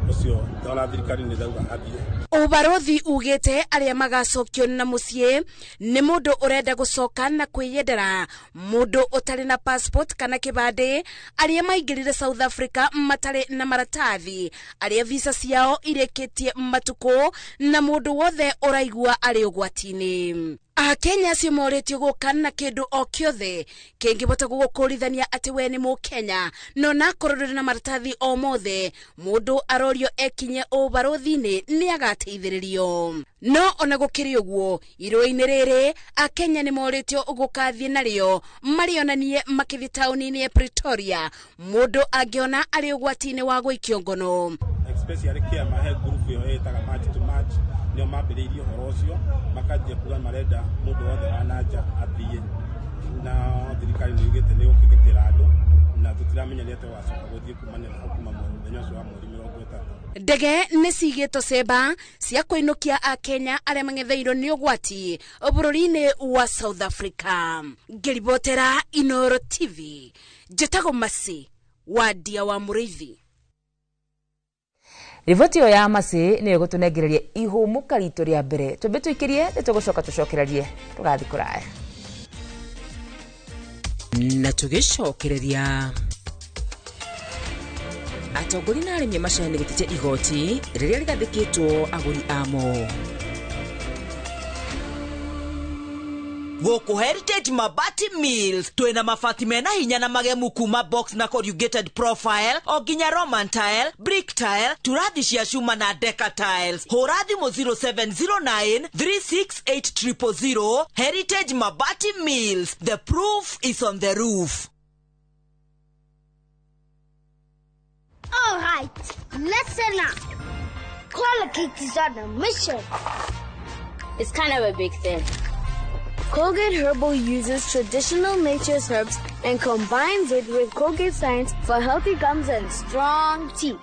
Speaker 19: ucio ndona thirikari ni thauga athie.
Speaker 15: Ubaruthi ugite aria magacokio na mucii ni mundu urenda gucoka na kwiyendera, mundu utari na passport kana kibande, aria maingirire South Africa matari na maratathi, aria visa ciao ireketie matuko na mundu wothe uraigua ari ugwati-ini. Akenya acio moretio gukana kindu o kiothe kingibota gugukurithania ati we ni Mukenya no nakororera na maratathi o mothe mundu arorio ekinye ubarothini ni agateithiririo no ona gukiri uguo iroini riri Akenya ni moretio gukathie nario marionanie makithi tauni-ini ya Pretoria mundu angiona ari ugwati-ini wa gwikio ngono
Speaker 19: especially kia mahe group yo etaga match to match nio mambiriirio horo ucio makajia kuga marenda mundu wothe wanaja athie na thirikari ni igite ni ukigitira andu na tutiramenya ni ate wacoka guthie kumanira hukuma muthenya ucio wa mweri 30
Speaker 15: ndege ni cigitwo cemba cia kuinukia Akenya aria mangetheirwo ni ugwati bururi-ini wa South Africa. Ngiribotera Inooro TV njetago Masi wadia wa Muriithi.
Speaker 11: Riboti ya Masi ni gutunengereria ihumuka rito ria mbere tumbe tuikirie nitugucoka tucokererie tugathi kuraya na tugicokereria atongori na arimi macani gutitia igoti riria rigathikitwo aguri amo
Speaker 1: Goko Heritage Mabati Mills twena mafati mena hinya na magemu kuma box na corrugated profile oginya Roman tile, brick tile, turadi cia shuma na deca tiles. Horadi mo 0709 368 Heritage Mabati Mills. The proof is on the roof.
Speaker 10: All right, listen up. Colgate is on a mission. It's kind of a big thing. Colgate Herbal uses traditional nature's herbs and combines it with Colgate Science for healthy gums and strong teeth.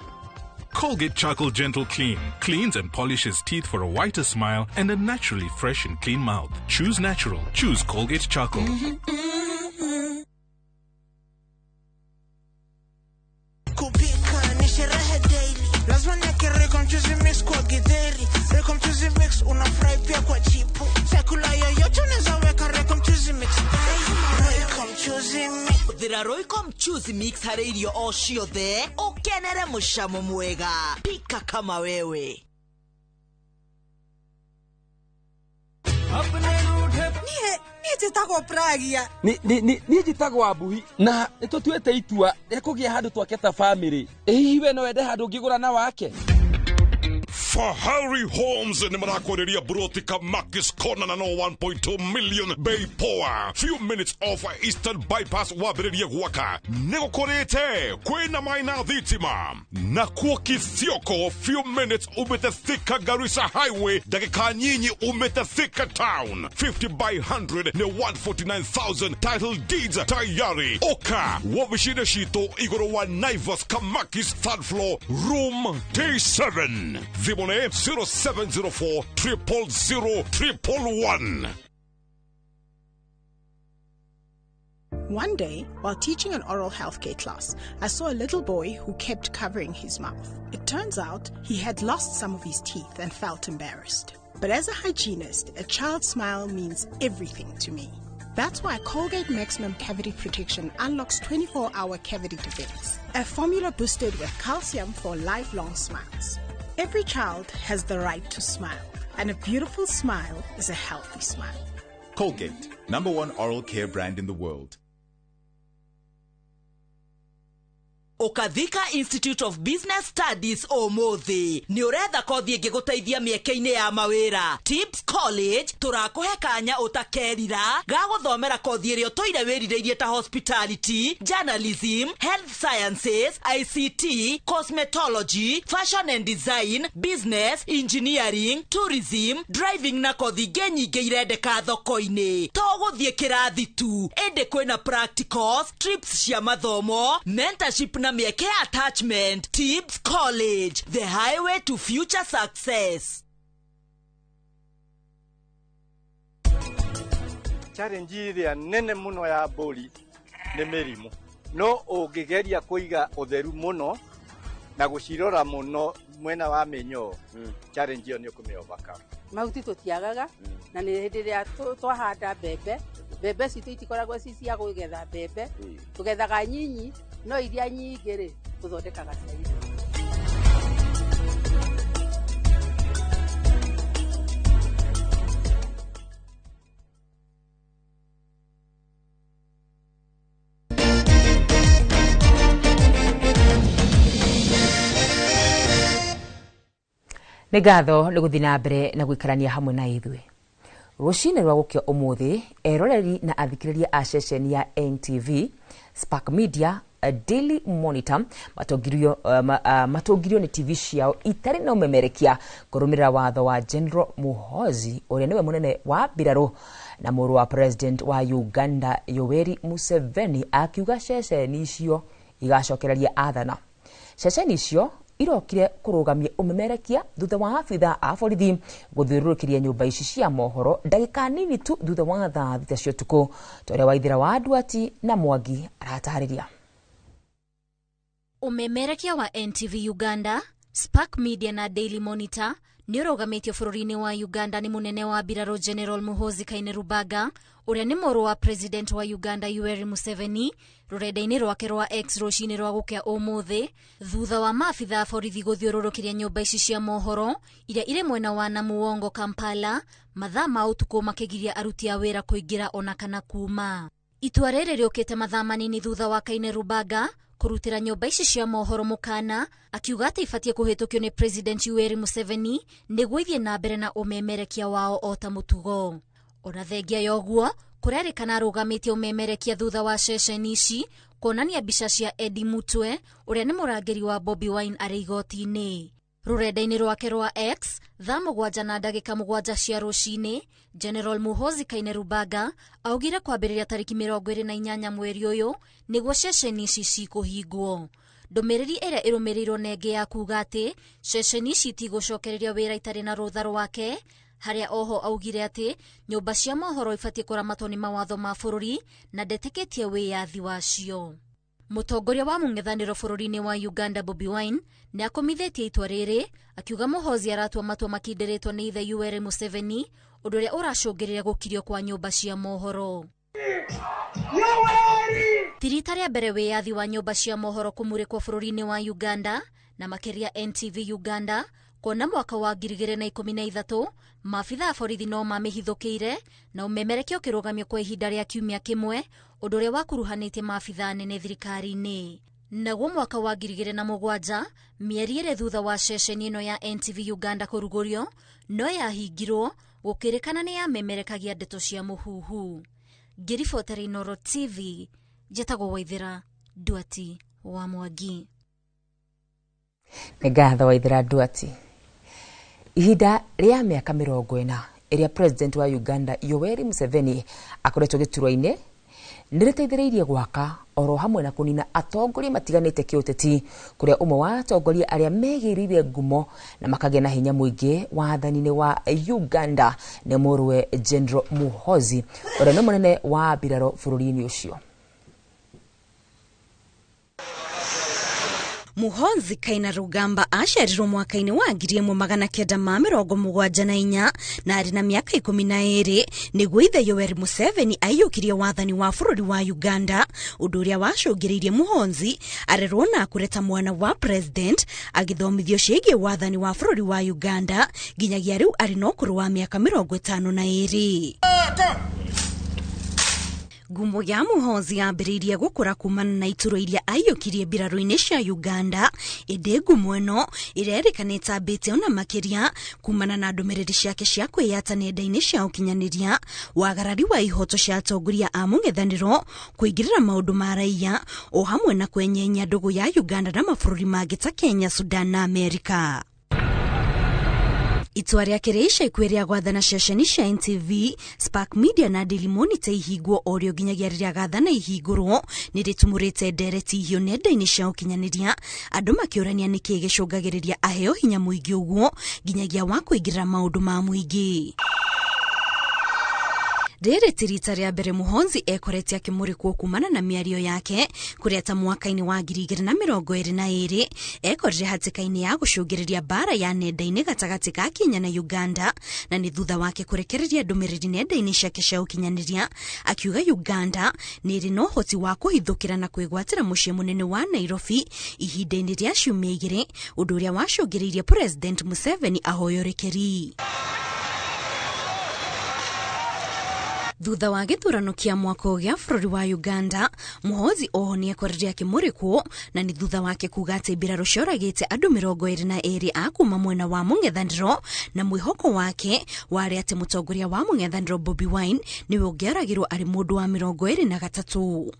Speaker 13: Colgate Charcoal Gentle Clean cleans and polishes teeth for a whiter smile and a naturally fresh and clean mouth. Choose natural. Choose Colgate Charcoal.
Speaker 1: Roycom Choose Mix hari irio o ciothe ukenere mucamo mwega pika kama wewe
Speaker 20: Niĩ njĩtagwo Pragia.
Speaker 21: Niĩ njĩtagwo Abuhi na nĩtũtuĩte itua rĩa kũgĩa handũ twake ta family. Hihi we no wende handũ ũngĩgũra na wake?
Speaker 22: Fahari Homes ni marakoreria Brotika Makis Corner na no 1.2 million Bay Power. Few minutes off Eastern Bypass wabireria gwaka. Negokorete kwena maina dhitima. Na kuo Kithioko few minutes umete Thika Garissa Highway dakika nyinyi umete Thika Town. 50 by 100 ne 149,000 title deeds tayari. Oka wabishine shito igoro wa Naivas Kamakis third floor room T7. Vimone 0704 000 111.
Speaker 23: One day, while teaching an oral healthcare class, I saw a little boy who kept covering his mouth. It turns out he had lost some of his teeth and felt embarrassed. But as a hygienist, a child's smile means everything to me. That's why Colgate Maximum Cavity Protection unlocks 24-hour cavity defense, a formula boosted with calcium for lifelong smiles. Every child has the right to smile, and a beautiful smile is a healthy smile.
Speaker 28: Colgate, #1 oral care brand in the world.
Speaker 1: Okathika Institute of Business Studies Omothi ni uretha kothi ingiguteithia mieke-ini ya mawira. Tips College turakuhe kanya utakerira ga guthomera kothi iria toire wirireirie ta hospitality, journalism, health sciences, ICT, cosmetology, fashion and design, business, engineering, tourism, driving na kothi inge nyingi irendeka thoko-ini. To guthie kirathi tu, ende kwina practicals, trips cia mathomo, mentorship na mieke attachment. Tips College, the highway to future success.
Speaker 29: Challenge iria nene muno ya mburi ni mirimu, no ungigeria kuiga utheru muno na gucirora muno mwena wa minyoo, challenge iyo ni ukumiovercome.
Speaker 30: Mahuti tutiagaga na ni hindi ria twahanda mbembe citu itikoragwo ci cia kugetha mbembe, tugethaga nyinyi no iria nyingi ri tuthondekaga cairi.
Speaker 11: nĩ ngatho nĩ gũthiĩ na mbere na gũikarania hamwe na ithuĩ. Rũcinĩ rwa gũkĩa ũmũthĩ, eroreri na athikĩrĩria a ceceni ya NTV, Spark Media, Daily Monitor matongirio nĩ TV ciao itarĩ na ũmemerekia kũrũmĩrĩra watho wa General Muhoozi ũrĩa nĩwe mũnene wa mbirarũ na mũrũ wa president wa Uganda Yoweri Museveni, akiuga ceceni icio igacokereria athana. Ceceni icio irokire kũrũgamia ũmemerekia thutha wa abitha a borithi gũthiũrũrũkĩria nyũmba ici cia mohoro ndagĩka nini tu thutha wa thaa thita cia ũtukũ. Tũrĩa Waithĩra wa Nduati na Mwangi aratarĩria.
Speaker 3: Umemerekia wa NTV Uganda, Spark Media na Daily Monitor nĩ ũrũgamĩtio bũrũri-inĩ wa Uganda nĩ mũnene wa mbirarũ General Muhoozi Kainerugaba ũrĩa nĩ mũrũ wa president wa Uganda Yoweri Museveni rũrenda-inĩ rwake rwa X rũcinĩ rwa gũkĩa ũmũthĩ thutha wa maabitha a borithi gũthiũrũrũkĩria nyũmba ici cia mohoro iria irĩ mwena wa Namuwongo, Kampala mathaa ma ũtukũ makĩgiria aruti a wĩra kũingĩra ona kana kuma. Itua rĩrĩ rĩũkĩte mathaa manini thutha wa Kainerugaba kurutira nyũmba ici cia mohoro mukana akiuga atĩ ibatie kuhĩtũkio nĩ president Yoweri Museveni nĩguo ithiĩ na mbere na umemerekia wao o ta mũtugo. Ona thengia yoguo kũrerĩkana arũgamĩtie umemerekia thutha wa ceceni ici kuonania mbica cia Eddie Mutwe ũrĩa nĩ mũrangĩri wa Bobi Wine arĩ igoti-inĩ. Rũrenda-inĩ rwake rwa X thaa 7:07 cia rũcinĩ, General Muhoozi Kainerugaba augire kwambĩrĩria tarĩki 28 mweri ũyũ nĩguo ceceni ici cikũhingwo. Ndũmĩrĩri ĩrĩa ĩrũmĩrĩirwo nenge ya kuga atĩ ceceni ici itigũcokereria wĩra itarĩ na rũtha rwake, harĩa oho augire atĩ nyũmba cia mohoro ibatie kũramatwo nĩ mawatho ma bũrũri na ndetĩkĩtie wĩyathi wacio. Mũtongoria wa mũng'ethanĩro bũrũri-inĩ wa Uganda Bobi Wine nĩ akomithĩtie itua rĩrĩ akiuga Muhoozi aratua matua makindĩrĩtwo nĩ ithe Yoweri Museveni ũndũ ũrĩa ũracũngĩrĩria gũkirio kwa nyũmba cia mohoro. Tirita rĩa mbere wĩyathi wa nyũmba cia mohoro kũmũrĩkwo bũrũri-inĩ wa Uganda na makĩria NTV Uganda kuona mwaka wa 2013 maabitha a borithi no mamĩhithũkĩire na umemerekia ũkĩrũgamio kwa ihinda rĩa kiumia kĩmwe ũndũ ũrĩa wakuruhanĩtie maabitha nene thirikari-inĩ. Naguo mwaka wa 2007 mĩeri ĩrĩ thutha wa ceceni ĩno ya NTV Uganda kũrugũrio no yahingirwo gũkĩrĩkana nĩ yamemerekagia ndeto cia mũhuhu. Ngĩribotera Inooro TV, njĩtagwo Waithĩra Nduati wa Mwangi.
Speaker 11: Nĩ ngatho Waithĩra Nduati. Ihinda rĩa mĩaka 40 ĩrĩa president wa Uganda Yoweri Museveni akoretwo gĩturwa-inĩ nĩ rĩteithĩrĩirie gwaka oro hamwe na kũnina atongoria matiganĩte kĩũteti kũrĩa ũmwe wa atongoria arĩa megĩrĩire ngumo na makagĩa na hinya mũingĩ wathani-inĩ wa Uganda nĩ mũrũwe General Muhoozi ũrĩa nĩ mũnene wa mbirarũ bũrũri-inĩ ũcio.
Speaker 15: Muhoozi Kainerugaba aciarirwo mwaka-inĩ wa 1974 na arĩ na mĩaka 12 nĩguo ithe Yoweri Museveni aiyũkirie wathani wa bũrũri wa Uganda, ũndũ ũrĩa wacũngĩrĩirie Muhoozi arerwo na akũre ta mwana wa president agĩthomithio ciĩgiĩ wathani wa bũrũri wa Uganda nginyagia rĩu arĩ na ũkũrũ wa mĩaka 52. Ngumo ya Muhoozi yambĩrĩirie gũkũra kumana na ituro iria aiyũkirie mbirarũ-inĩ cia Uganda, ĩndĩ ngumo ĩno ĩrerĩkanĩte ambĩte ona makĩria kumana na ndũmĩrĩri ciake cia kwĩyata nenda-inĩ cia ũkinyanĩria, wagarari wa ihoto cia atongoria a mũng'ethanĩro, kũingĩrĩra maũndũ ma raia o hamwe na kwenyenya ndũgũ ya Uganda na mabũrũri mangĩ ta Kenya, Sudan na Amerika. Itua rĩake rĩa ica ikuhĩ rĩa gwathana ceceni cia NTV, Spark Media na Daily Monitor ihingwo o rĩo nginyagia rĩrĩa gathana ihingũrwo nĩ rĩtumũrĩte ndereti ihio nenda-inĩ cia ũkinyanĩria, andũ makĩũrania nĩkĩĩ gĩcũngagĩrĩria aheo hinya mũingĩ ũguo nginyagia wa kũingĩrĩra maũndũ ma mũingĩ. Rĩrĩ ti rita rĩa mbere Muhoozi ekorete akĩmũrĩkwo kumana na mĩario yake kũrĩa ta mwaka-inĩ wa 2022 ekorire hatĩka-inĩ ya gũcũngĩrĩria mbara ya nenda-inĩ gatagatĩ ka Kenya na Uganda, na nĩ thutha wake kũrekereria ndũmĩrĩri nenda-inĩ ciake cia ũkinyanĩria akiuga Uganda nĩ ĩrĩ na ũhoti wa kũhithũkĩra na kwĩgwatĩra mũciĩ mũnene wa Nairobi ihinda-inĩ rĩa ciumia 2, ũndũ ũrĩa wacũngĩrĩirie president Museveni ahoyo rekeri. Thutha wa gĩthurano kĩa mwaka gĩa bũrũri wa Uganda, Muhoozi oho nĩekũrĩrĩria kĩmũrĩkwo na nĩ thutha wake kuga atĩ mbirarũ cioragĩte andũ 22 a kuma mwena wa mũng'ethanĩro, na mwĩhoko wake warĩ atĩ mũtongoria wa mũng'ethanĩro Bobi Wine nĩwe ũngĩaragĩrwo arĩ mũndũ wa 23.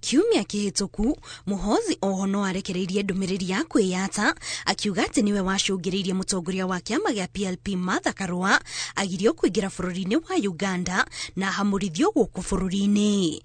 Speaker 15: Kiumia kĩhĩtũku, Muhoozi oho no arekereirie ndũmĩrĩri ya kwĩyata akiuga atĩ nĩwe wacũngĩrĩirie mũtongoria wa kĩama gĩa PLP Martha Karua agirio kũingĩra bũrũri-inĩ wa Uganda na hamũrithio gũkũ bũrũri-inĩ.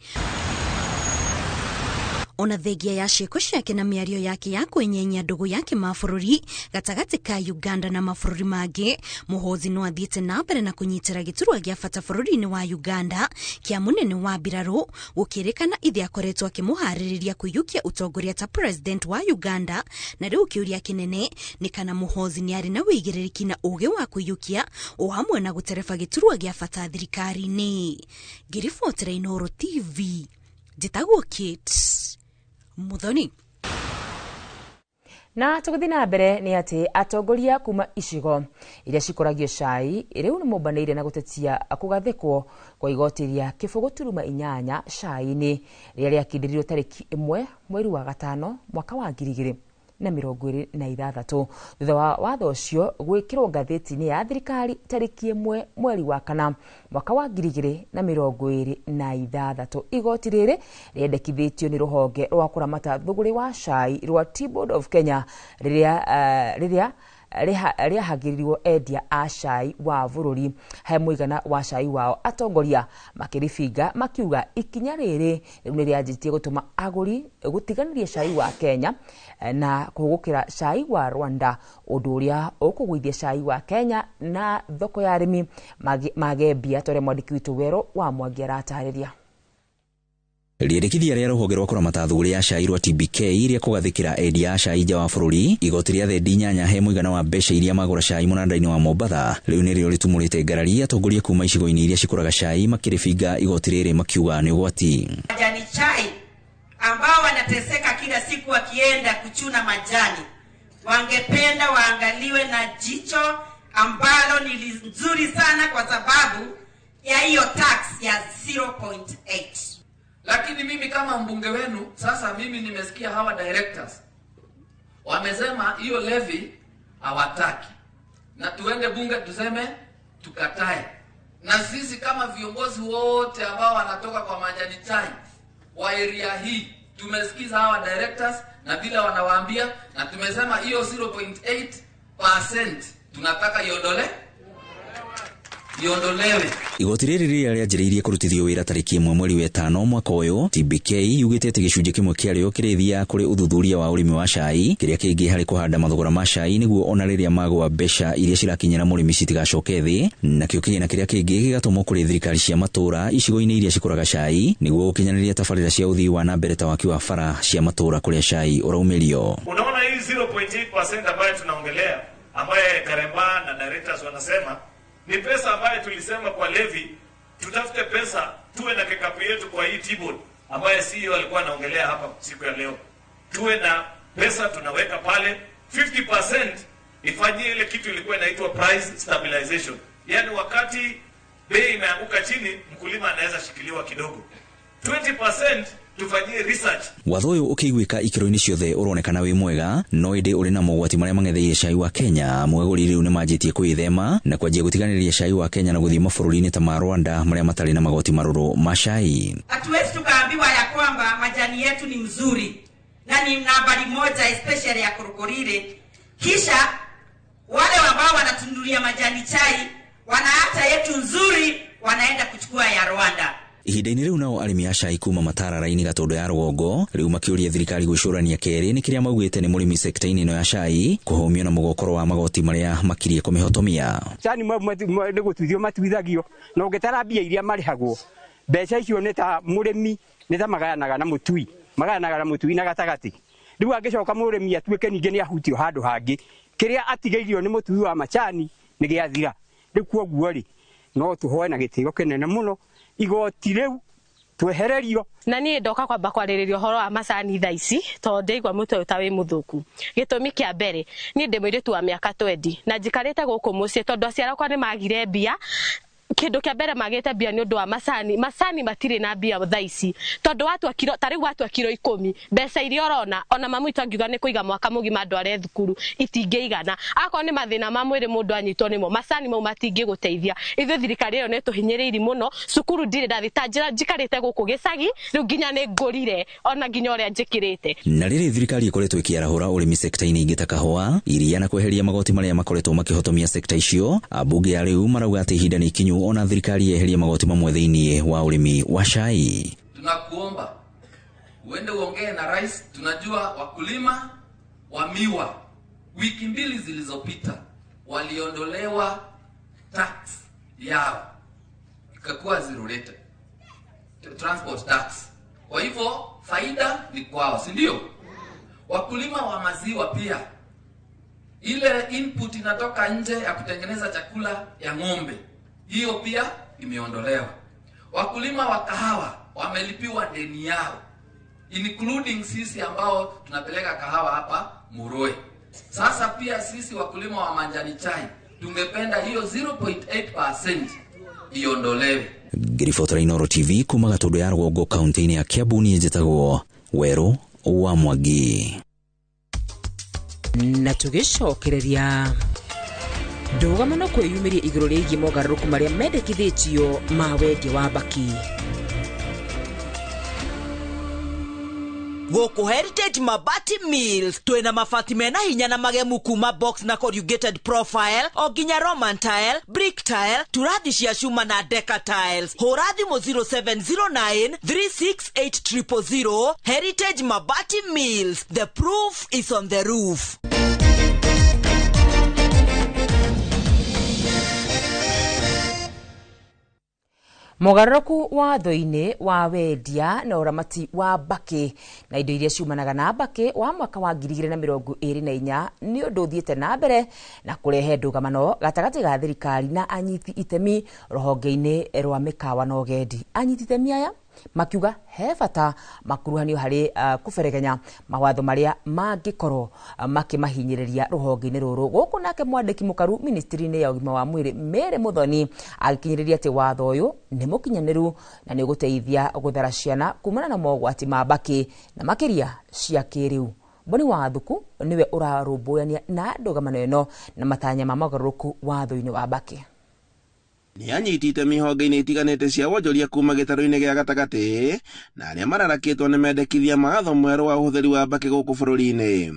Speaker 15: Ona thengia ya ciĩko ciake na mĩario yake ya kwĩnyenya ndũgũ yake mabũrũri gatagatĩ ka Uganda na mabũrũri mangĩ, Muhoozi no athiĩte na mbere na kũnyitĩra gĩturwa gĩa bata bũrũri-inĩ wa Uganda kĩa mũnene wa mbirarũ, gũkĩrĩkana ithe akoretwo akĩmũharĩrĩria kũiyũkia ũtongoria ta president wa Uganda, na rĩu kĩũria kĩnene nĩ kana Muhoozi nĩ arĩ na wĩigĩrĩrĩki na ũũgĩ wa kũiyũkia o hamwe na gũtereba gĩturwa gĩa bata thirikari-inĩ. Ngĩribotera Inooro TV, njĩtagwo Kate Muthoni.
Speaker 11: Na tũgũthiĩ na mbere nĩ atĩ atongoria kuma icigo iria cikũragio cai rĩu nĩ mombanĩire na gũtetia kũgathĩkwo kwa igoti rĩa kĩbũgũ turuma 8 cai-inĩ rĩrĩa rĩakindĩrirwo tarĩki 1 mweri wa gatano mwaka wa 2026 thutha wa watho ũcio gwĩkĩrwo ngathĩti-inĩ ya thirikari tarĩki 1 mweri wa kana mwaka wa 2026. Igoti rĩrĩ rĩendekithĩtio nĩ rũhonge rwa kũramata thũgũrĩ wa cai rwa Tea Board of Kenya rĩrĩa rĩahagĩrirwo endia a cai wa bũrũri he mũigana wa cai wao. Atongoria makĩribinga makiuga ikinya rĩrĩ rĩu nĩ rĩanjĩtie gũtũma agũri gũtiganĩria cai wa Kenya na kũgũkĩra cai wa Rwanda, ũndũ ũrĩa ũkũgũithia cai wa Kenya na thoko ya arĩmi mage mbia, tore mwandĩki witũ Wero wa Mwangi aratarĩria.
Speaker 4: Rĩendekithia rĩa rũhonge rwa kũramata thũgũrĩ ya cai rwa TBK rĩa kũgathĩkĩra endia a cai nja wa bũrũri igoti rĩa thendi 8 he mũigana wa mbeca iria magũra cai mũnanda-inĩ wa Mombatha rĩu nĩrĩo rĩtumũrĩte ngarari atongoria kuma icigo-inĩ iria cikũraga cai makĩrĩbinga igoti rĩrĩ makiuga nĩ ũgwati.
Speaker 5: Majani chai ambao wanateseka kila siku wakienda kuchuna majani wangependa waangaliwe na jicho ambalo ni nzuri sana kwa sababu ya hiyo tax ya 0.8.
Speaker 6: Lakini mimi kama mbunge wenu sasa, mimi nimesikia hawa directors wamesema hiyo levy hawataki, na tuende bunge tuseme tukatae. Na sisi kama viongozi wote ambao wanatoka kwa majani chai wa area hii tumesikiza hawa directors na bila wanawaambia, na tumesema hiyo 0.8% tunataka iondolewe.
Speaker 4: Igoti rĩrĩ rĩrĩa rĩanjĩrĩirie kũrutithio wĩra tarĩki 1 mweri wa 5 mwaka ũyũ, TBK yugĩte atĩ gĩcunjĩ kĩmwe kĩarĩo kĩrĩthia kũrĩ ũthuthuria wa ũrĩmi wa cai, kĩrĩa kĩngĩ harĩ kũhanda mathogora ma cai nĩguo ona rĩrĩa magwa mbeca iria cirakinyĩra mũrĩmi citigacoke thĩ, nakĩo kĩgĩna kĩrĩa kĩngĩ gĩgatũmwo kũrĩ thirikari cia matũra icigo-inĩ iria cikũraga cai nĩguo gũkinyanĩria tabarĩra cia ũthii wa na mbere ta waki wa bara cia matũra kũrĩa cai ũraumĩrio.
Speaker 9: Unaona hii 0.8% ambayo tunaongelea, ambaye Karemba na directors wanasema ni pesa ambayo tulisema kwa levy tutafute pesa tuwe na kikapu yetu kwa hii Tea Board ambaye CEO alikuwa anaongelea hapa siku ya leo. Tuwe na pesa tunaweka pale 50% ifanyie ile kitu ilikuwa inaitwa price stabilization. Yaani wakati bei imeanguka chini mkulima anaweza shikiliwa kidogo. 20% tufanyie research.
Speaker 4: Watho ũyũ ũkĩiguĩka ikĩro-inĩ ciothe ũronekana wĩ mwega, no ĩndĩ ũrĩ na mogwati marĩa mang'etheire cai wa Kenya. Mwegũri rĩu nĩ manjĩtie kwĩthema na kwanjia gũtiganĩria cai wa Kenya na gũthiĩ mabũrũri-inĩ ta ma Rwanda marĩa matarĩ na magoti marũrũ ma cai.
Speaker 5: Hatuwezi tukaambiwa ya kwamba majani yetu ni mzuri na ni nambari 1 especially ya Korokorire, kisha wale ambao wanatunulia majani chai wanaacha yetu nzuri wanaenda kuchukua ya Rwanda.
Speaker 4: Ihinda-inĩ rĩu nao arĩmi a cai kuma Matarara-inĩ Gatũndũ ya rũgongo rĩu makĩũria thirikari gwĩcũrania kerĩ nĩ kĩrĩa maugĩte nĩ mũrĩmi sekta-inĩ ĩno ya cai kũhũmio na mũgokoro wa magoti marĩa makirie kũmĩhotomia.
Speaker 7: Cani nĩ gũtuithio matuithagio na ũngĩtara mbia iria marĩhagwo mbeca icio nĩ ta mũrĩmi nĩ ta magayanaga na mũtui na gatagatĩ. Rĩu angĩcoka mũrĩmi atuĩke ningĩ nĩ ahutio handũ hangĩ, kĩrĩa atigĩirio nĩ mũtui wa macani nĩ gĩathira. Rĩu kwoguo rĩ no tũhoe na gĩtĩo kĩnene mũno igoti rĩu twehererio.
Speaker 8: Na niĩ ndoka kwamba kwarĩrĩria ũhoro wa macani thaa ici tondũ ndaigua mũtwe ũta wĩ mũthũku. Gĩtũmi kĩa mbere niĩ ndĩ mũirĩtu wa mĩaka 20 na njikarĩte gũkũ mũciĩ tondũ aciari akwa nĩ magire mbia kindu kia mbere magete bia ni undu wa macani matire na bia thaici tondu watu akiro tari watu akiro 10 mbeca iria orona ona mamu itangiuga ni kuiga mwaka mugima andu are thukuru itingeigana akon ni mathina ma mwiri mundu anyitwo nimo macani mau matingi guteithia ithu thirikari iyo netuhinyiriiri muno cukuru ndire ndathita njikarite guku gicagi riu nginya ni ngurire ona nginya uria njikirite
Speaker 4: na riri thirikari ikoretwo ikiarahura urimi sekta-ini ingi ta kahua iria na kweheria magoti maria makoretwo makihotomia sekta icio abunge ya riu marauga ati ihinda ni ikinyu ona thirikari yeheria magoti mamwe thiini wa urimi wa cai.
Speaker 6: Tunakuomba uende uongee na rais. Tunajua wakulima wa miwa wiki 2 zilizopita waliondolewa tax yao ikakuwa zero rate transport tax. Kwa hivyo faida ni kwao, si ndio? Wakulima wa maziwa pia ile input inatoka nje ya kutengeneza chakula ya ng'ombe, hiyo pia imeondolewa. Wakulima wa kahawa wamelipiwa deni yao, including sisi ambao tunapeleka kahawa hapa Muroe. Sasa pia sisi wakulima wa majani chai tungependa hiyo 0.8% iondolewe.
Speaker 4: Ngiribotera Inooro TV kuma Gatundu ya Rũgongo kaunti-inĩ ya Kiambu niĩ njĩtagwo Werũ wa Mwangi.
Speaker 11: Na tugicokereria ndũgamano kwĩyumĩria igũrũ rĩgiĩ mogarũrũku marĩa mendekithĩtio ma wendia wa mbaki.
Speaker 1: Gũkũ Heritage Mabati Mills twina mabati mena hinya na magemu kuma box na corrugated profile o nginya Roman tile, brick tile, turathi cia cuma na deca tiles. Hũra thimũ 0709 368 000. Heritage Mabati Mills, the proof is on the roof.
Speaker 11: Mogarũrũku watho-inĩ wa wendia na ũramati wa mbaki na indo iria ciumanaga na mbaki wa mwaka wa 2024 nĩ ũndũ ũthiĩte na mbere na kũrehe ndũgamano gatagatĩ ga thirikari na anyiti itemi rũhonge-inĩ rwa mĩkawa na ũgendi. Anyiti itemi aya makiuga he bata makuruhanio harĩ kũberegenya mawatho marĩa mangĩkorwo makimahinyĩrĩria rũhonge-inĩ rũrũ. Gũkũ nake mwandĩki mũkaru ministry-inĩ ya ũgima wa mwĩrĩ Mary Muthoni agĩkinyĩrĩria atĩ watho ũyũ nĩ mũkinyanĩru na nĩ ũgũteithia gũthara ciana kumana na mogwati ma mbaki na makĩria cia kĩrĩu. Boni wa Thuku niwe ũrarũmbũyania na ndũgamano ĩno na matanya ma mogarũrũku watho-inĩ wa mbaki.
Speaker 2: Ni anyitite mihonge-inĩ itiganĩte cia wonjoria kuma gĩtarũ-inĩ gĩa gatagatĩ na arĩa mararakĩtwo nĩ mendekithia mawatho mwerũ wa ũhũthĩri wa mbaki gũkũ bũrũri-inĩ.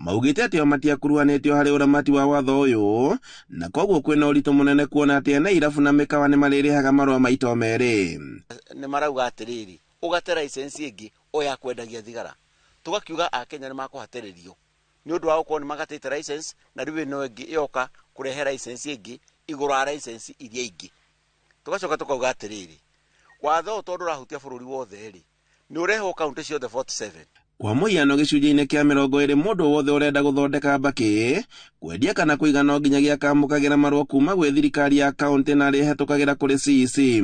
Speaker 2: Maugĩte atĩ o matiakuruhanĩtio harĩ ũramati wa watho ũyũ na koguo kwĩna ũritũ mũnene kuona atĩ ene irabu na mĩkawa nĩ marĩrĩhaga marũa maita merĩ.
Speaker 12: Nĩ marauga atĩrĩrĩ, ũgate license ĩngĩ o ya kwendagia thigara. Tugakiuga Akenya nĩ makũhatĩrĩrio nĩ ũndũ wa gũkorwo nĩ magatĩte license na rĩu ĩno ĩngĩ yoka kũrehe license ĩngĩ igũrũ wa license iria ingĩ. Tugacoka tukauga atĩrĩrĩ, watho tondũ ũrahutia bũrũri wothe rĩ nĩ ũreho kaunti ciothe 47.
Speaker 2: Kwa mũhiano gĩcunjĩ-inĩ kĩa 20 mũndũ wothe ũrenda gũthondeka mbaki kwendia kana kũiga no nginyagia akamũkagĩra marũa kuma gwĩ thirikari ya kaunti na rĩhetũkagĩra kũrĩ CEC.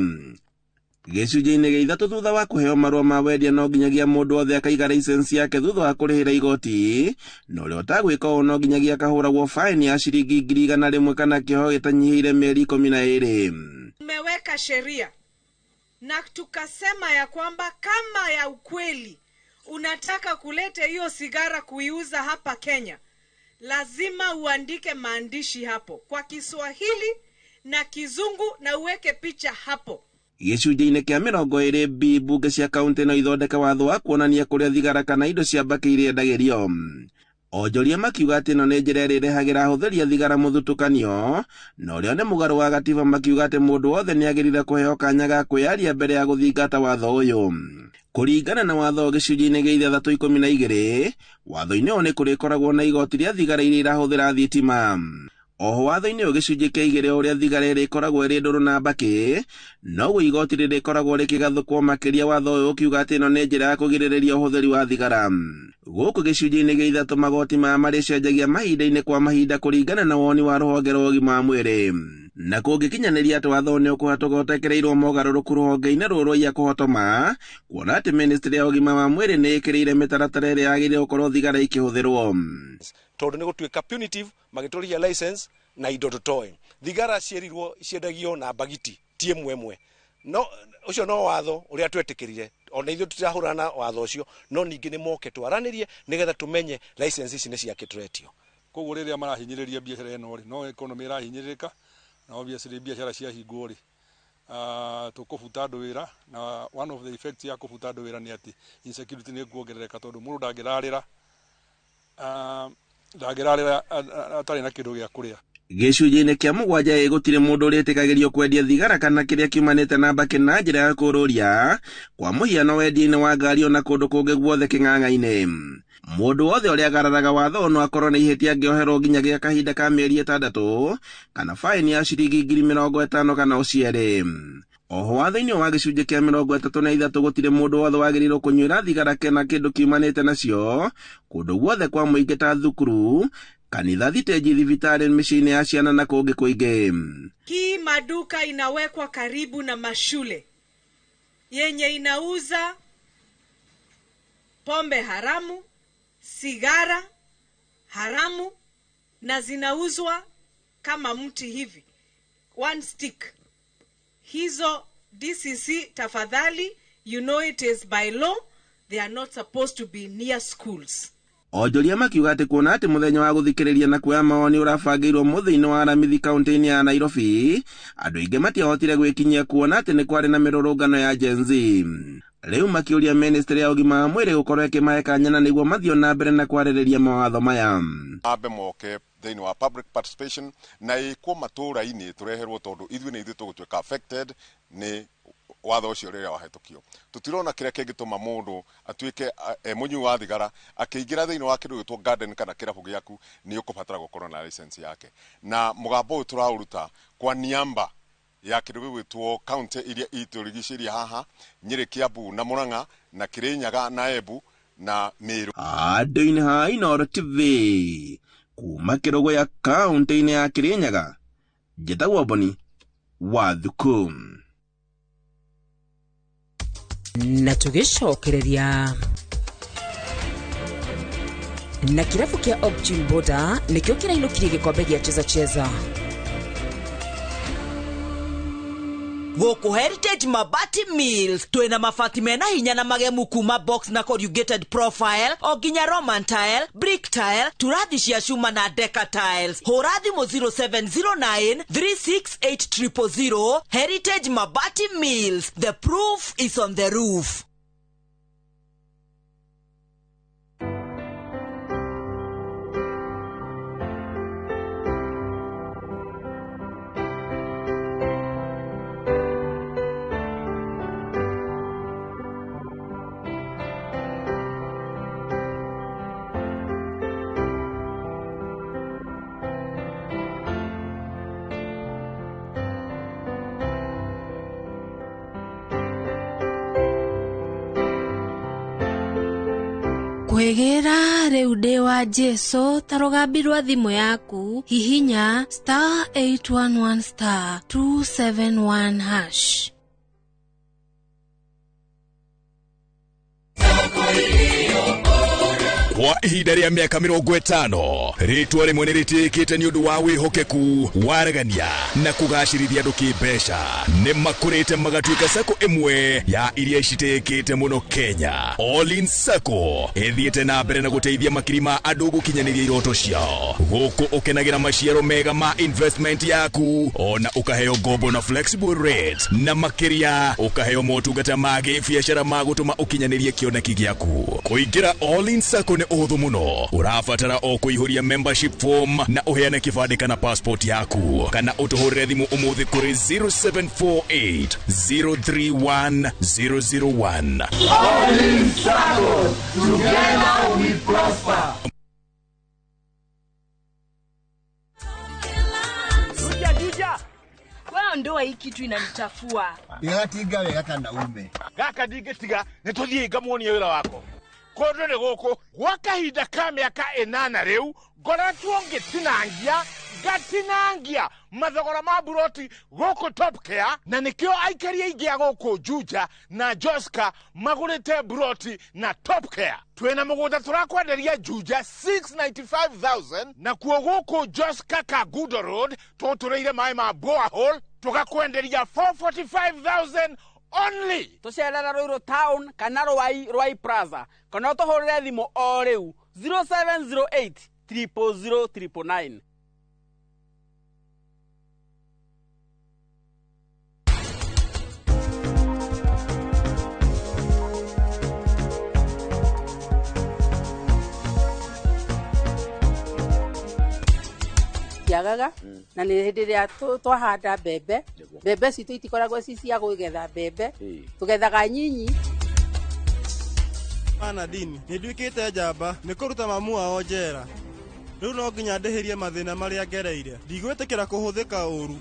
Speaker 2: Gĩcunjĩ-inĩ gĩa 3 thutha wa kũheo marũa ma wendia no nginyagia mũndũ wothe akaiga license yake thutha wa kũrĩhĩra igoti, na ũrĩa ũtagwĩka ũũ no nginyagia akahũragwo fine ya ciringi 100 kana kĩoho gĩtanyihĩire mĩeri 12.
Speaker 20: Tumeweka sheria na tukasema ya kwamba kama ya ukweli unataka kuleta hiyo sigara kuiuza hapa Kenya, lazima uandike maandishi hapo kwa Kiswahili na Kizungu na uweke picha hapo.
Speaker 2: Gĩcunjĩ-inĩ kĩa 20 B bunge cia kaunti no ithondeka watho wa kuonania kũrĩa thigara kana indo cia mbaki irĩendagĩrio. Onjoria makiuga atĩ ĩno nĩ njĩra ĩrĩa ĩrehagĩra ahũthĩri a thigara mũthutũkanio, na ũrĩa nĩ mũgarũ wa gatiba makiuga atĩ mũndũ wothe nĩ agĩrĩire kũheo kanya ga kwĩyaria mbere ya gũthingata watho ũyũ. Kũringana na watho gĩcunjĩ-inĩ gĩa 312, watho-inĩ ũyũ nĩ kũrĩkoragwo na igoti rĩa thigara iria irahũthĩra thitima. Oho watho-inĩ ũyũ gĩcunjĩ kĩa 2 ũrĩa thigara ĩrĩkoragwo ĩrĩ ndũrũ na mbaki, noguo igoti rĩrĩkoragwo rĩkĩgathũkwo makĩria. Watho ũyũ ũkiuga atĩ ĩno nĩ njĩra ya kũgirĩrĩria ũhũthĩri wa thigara. Gũkũ gĩcunjĩ-inĩ gĩa 3 magoti maya marĩcenjagia mahinda-inĩ kwa mahinda kũringana na woni wa rũhonge rwa ũgima wa mwĩrĩ. Na kũngĩkinyanĩria atĩ watho nĩ ũkũhatũka ũtekereirwo mogarũrũku rũhonge-inĩ rũrũ ya kũhotoma, kuona atĩ ministry ya ũgima wa mwĩrĩ nĩ ĩkĩrĩire mĩtaratara ĩrĩa yagĩrĩire gũkorwo thigara ikĩhũthĩrwo.
Speaker 14: Tondũ nĩ gũtuĩka punitive magĩtũrĩhia license na indo tũtoe. Thigara cierirwo ciendagio na bagiti tie mwemwe no ucio no watho uria twetikirire ona ithu tutirahurana watho ucio no ningi ni moke twaranirie nigetha tumenye licenses ni cia kitretio
Speaker 21: koguo riria marahinyiriria biashara eno no economy irahinyirika na obviously biashara cia hingwo ri tukubuta andu wira na one of the effects ya kubuta andu wira ni ati insecurity ni kuongerereka tondu mundu ndangirarira atari na kindu gia kuria
Speaker 2: gicunjĩ-inĩ kĩa mũgwanja gũtirĩ mũndũ ũrĩtĩkagĩrio kwendia thigara kana kĩrĩa kiumanĩte na mbakĩ na njĩra ya kũrũria kwa mũhiano wendia-inĩ wa ngari ona kũndũ kũngĩ guothe kĩng'ang'a-inĩ. Mũndũ wothe ũrĩa agararaga watho no akorwo na ihĩtia angĩoherwo nginyagia kahinda ka mĩeri 6 kana faini ya ciringi 50,000 kana ũciere. Oho watho-inĩ wa gĩcunjĩ kĩa 33 gũtirĩ mũndũ wothe wagĩrĩirwo kũnyuĩra thigara kana kĩndũ kiumanĩte nacio kũndũ guothe kwa mũingĩ ta thukuru, kanitha, thitenji, thibitarĩ, mĩciĩ-inĩ ya ciana na kũngĩ kũingĩ.
Speaker 20: Hii maduka inawekwa karibu na mashule yenye inauza pombe haramu, sigara haramu, na zinauzwa kama mti hivi, 1 stick. Hizo DCC tafadhali, you know it is by law, they are not supposed to be near schools.
Speaker 2: Onjoria makiuga atĩ kuona atĩ mũthenya wa gũthikĩrĩria na kuoya mawoni ũrabangĩirwo mũthĩ-inĩ wa Aramithi kaunti-inĩ ya Nairobi, andũ aingĩ matiahotire gwĩkinyia kuona atĩ nĩ kwarĩ na mĩrũrũngano ya Gen Z. Rĩu makĩũria ministry ya ũgima wa mwĩrĩ gũkorwo ĩkĩmahe kanya nĩguo mathiĩ na mbere na kwarĩrĩria mawatho maya.
Speaker 10: Ambe moke thĩinĩ wa public participation na ĩkwo matũũra-inĩ tũreherwo tondu ithuĩ nĩ ithuĩ tũgũtuĩka affected nĩ watho ucio rĩrĩa wahetũkio. Tutirona kĩrĩa kĩngĩtũma mũndũ atuĩke mũnyui wa thigara akĩingĩra thĩinĩ wa kĩndũ gĩtwo garden kana kĩrabu gĩaku nĩ ũkũbatara gũkorwo na license yake. Na mũgambo ũyũ tũraũruta kwa niamba ya kĩndũ gĩgwĩtwo county iria itũrigicĩirie haha, Nyĩrĩ, Kiambu na Murang'a na Kirinyaga na Embu na Meru.
Speaker 2: Andũ-inĩ ha Inooro TV kuma Kĩrũgũ ya kaunti-inĩ ya Kirinyaga, njĩtagwo Boni wa Thuku.
Speaker 11: Na tugicokereria na kirabu kia Optim Boda nikio kirainukirie gikombe gia cheza
Speaker 1: Gũkũ Heritage Mabati Mills twĩna mabati mena hinya na magemu kuma box na corrugated profile o nginya Roman tile, brick tile, turathi cia cuma na Deca tiles. Hũra thimũ 0709 368 000. Heritage Mabati Mills, the proof is on the roof.
Speaker 13: Kwegera reude wa Jesu tarogambirwa thimu yaku hihinya *811 *271#.
Speaker 22: Kwa ihinda rĩa mĩaka 50 rĩtwa rĩmwe nĩrĩtĩkĩte nĩ ũndũ wa wĩhokeku, waragania na kũgacĩrithia andũ kĩmbeca. Nĩ makũrĩte magatuĩka sako ĩmwe ya iria citĩkĩte mũno Kenya. All In Sacco ĩthiĩte na mbere na gũteithia makiri ma andũ gũkinyanĩria iroto ciao. Gũkũ ũkenagĩra maciaro mega ma investment yaku, ona ũkaheo ngombo na flexible rate, na makĩria ũkaheo motungata ma gĩbiacara ma gũtũma ũkinyanĩrie kĩoneki gĩaku. Kũingĩra All In Sacco nĩ ũhũthũ mũno. Ũrabatara o kũihũria membership form na ũheane kĩbandĩ kana passport yaku, kana ũtũhũrĩre thimũ ũmũthĩ kũrĩ 0748 031 001.
Speaker 16: All In Sacco, together we prosper.
Speaker 17: Ndoa hii kitu inanichafua.
Speaker 16: Igatiga wega kana ume.
Speaker 18: Gaka ndigetiga nituthiĩ ngamuonie wĩra wako. Kondo nĩ gũkũ gwa kahinda ka mĩaka 8 rĩu ngoretwo ngatinangia mathogora ma buroti gũkũ Top Care, na nĩkĩo aikari aingĩ a gũkũ Juja na Joska magũrĩte buroti na Top Care. Twĩna mũgũnda tũrakwenderia Juja 695,000 na kuo gũkũ Joska Kagudo Road tũtũrĩire maĩ ma borehole tugakwenderia 445,000 only.
Speaker 3: Tucerera Ruiru town kana Rwai Plaza kana tuhurire thimu o riu 0708 000 999.
Speaker 19: Yagaga na nä hä ndä ä rä a twahanda mbembe citå itikoragwo ci cia gå getha mbembe tå gethaga nyinyi
Speaker 23: ana dini nä nduä te njamba nä kå ruta mamu wao njera rä u no nginya ndä hä rie mathä na marä a ngereire ndigwä tä kä ra kå hå thä ka å ru.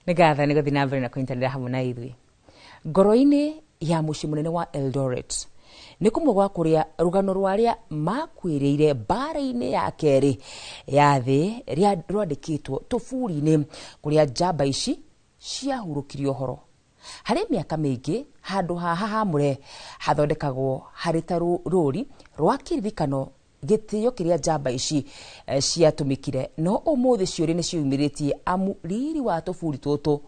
Speaker 11: Nigatha nä gå thiä na mbere na kå nyitanä hamwe na ithuä ngoro-inä ya må ciä må nene wa Eldoret nä kå mwe gwa kå rä a rå rwa arä a makuä rä ire mbara-inä ya kerä ya thä rä a rwandä kä two tå buri-inä kå rä a njamba ici ciahurå kirio horo harä mä aka mä ingä handå haha hamå hathondekagwo harä ta rå ri rwa kä ririkano gĩtĩo kĩrĩa njamba ici ciatũmĩkire no ũmũthĩ ciũria nĩ ciumĩrĩtie amu riri wa tũburi tũtũ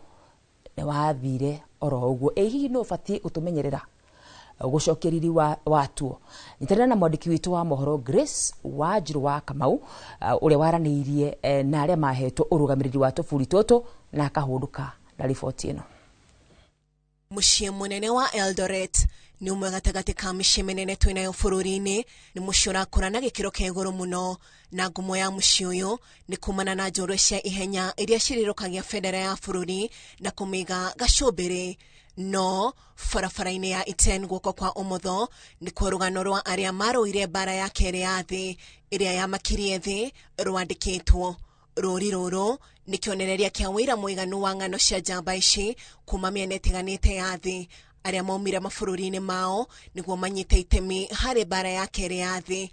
Speaker 11: nĩ wathire oro ũguo hihi no ũbatiĩ gũtũmenyerera gũcokia riri watuo. Nyitanĩra na mwandĩki witũ wa mohoro Grace Wanjirũ wa Kamau ũrĩa waranĩirie na arĩa mahetwo ũrũgamĩrĩri wa tũburi tũtũ na akahũndũka na riboti ĩno.
Speaker 24: Mũciĩ mũnene wa Eldoret nĩ ũmwe gatagatĩ ka mĩciĩ mĩnene twĩnayo bũrũri-inĩ, nĩ mũciĩ ũrakũra na gĩkĩro kĩa igũrũ mũno, na ngumo ya mũciĩ ũyũ nĩ kumana na njorua cia ihenya iria cirirũkagia bendera ya bũrũri na kũmĩiga gacũmbĩrĩ. No barabara-inĩ ya Iten guoko kwa ũmotho nĩkuo rũgano rwa arĩa marũire mbara ya kerĩ ya thĩ ĩrĩa yamakirie thĩ rwandĩkĩtwo. Rũri rũrũ nĩ kĩonereria kĩa wĩra mũiganu wa ng'ano cia njamba ici kuma mĩena ĩtiganĩte ya thĩ arĩa maumire mabũrũri-inĩ mao nĩguo manyite itemi harĩ mbara ya kerĩ ya thĩ.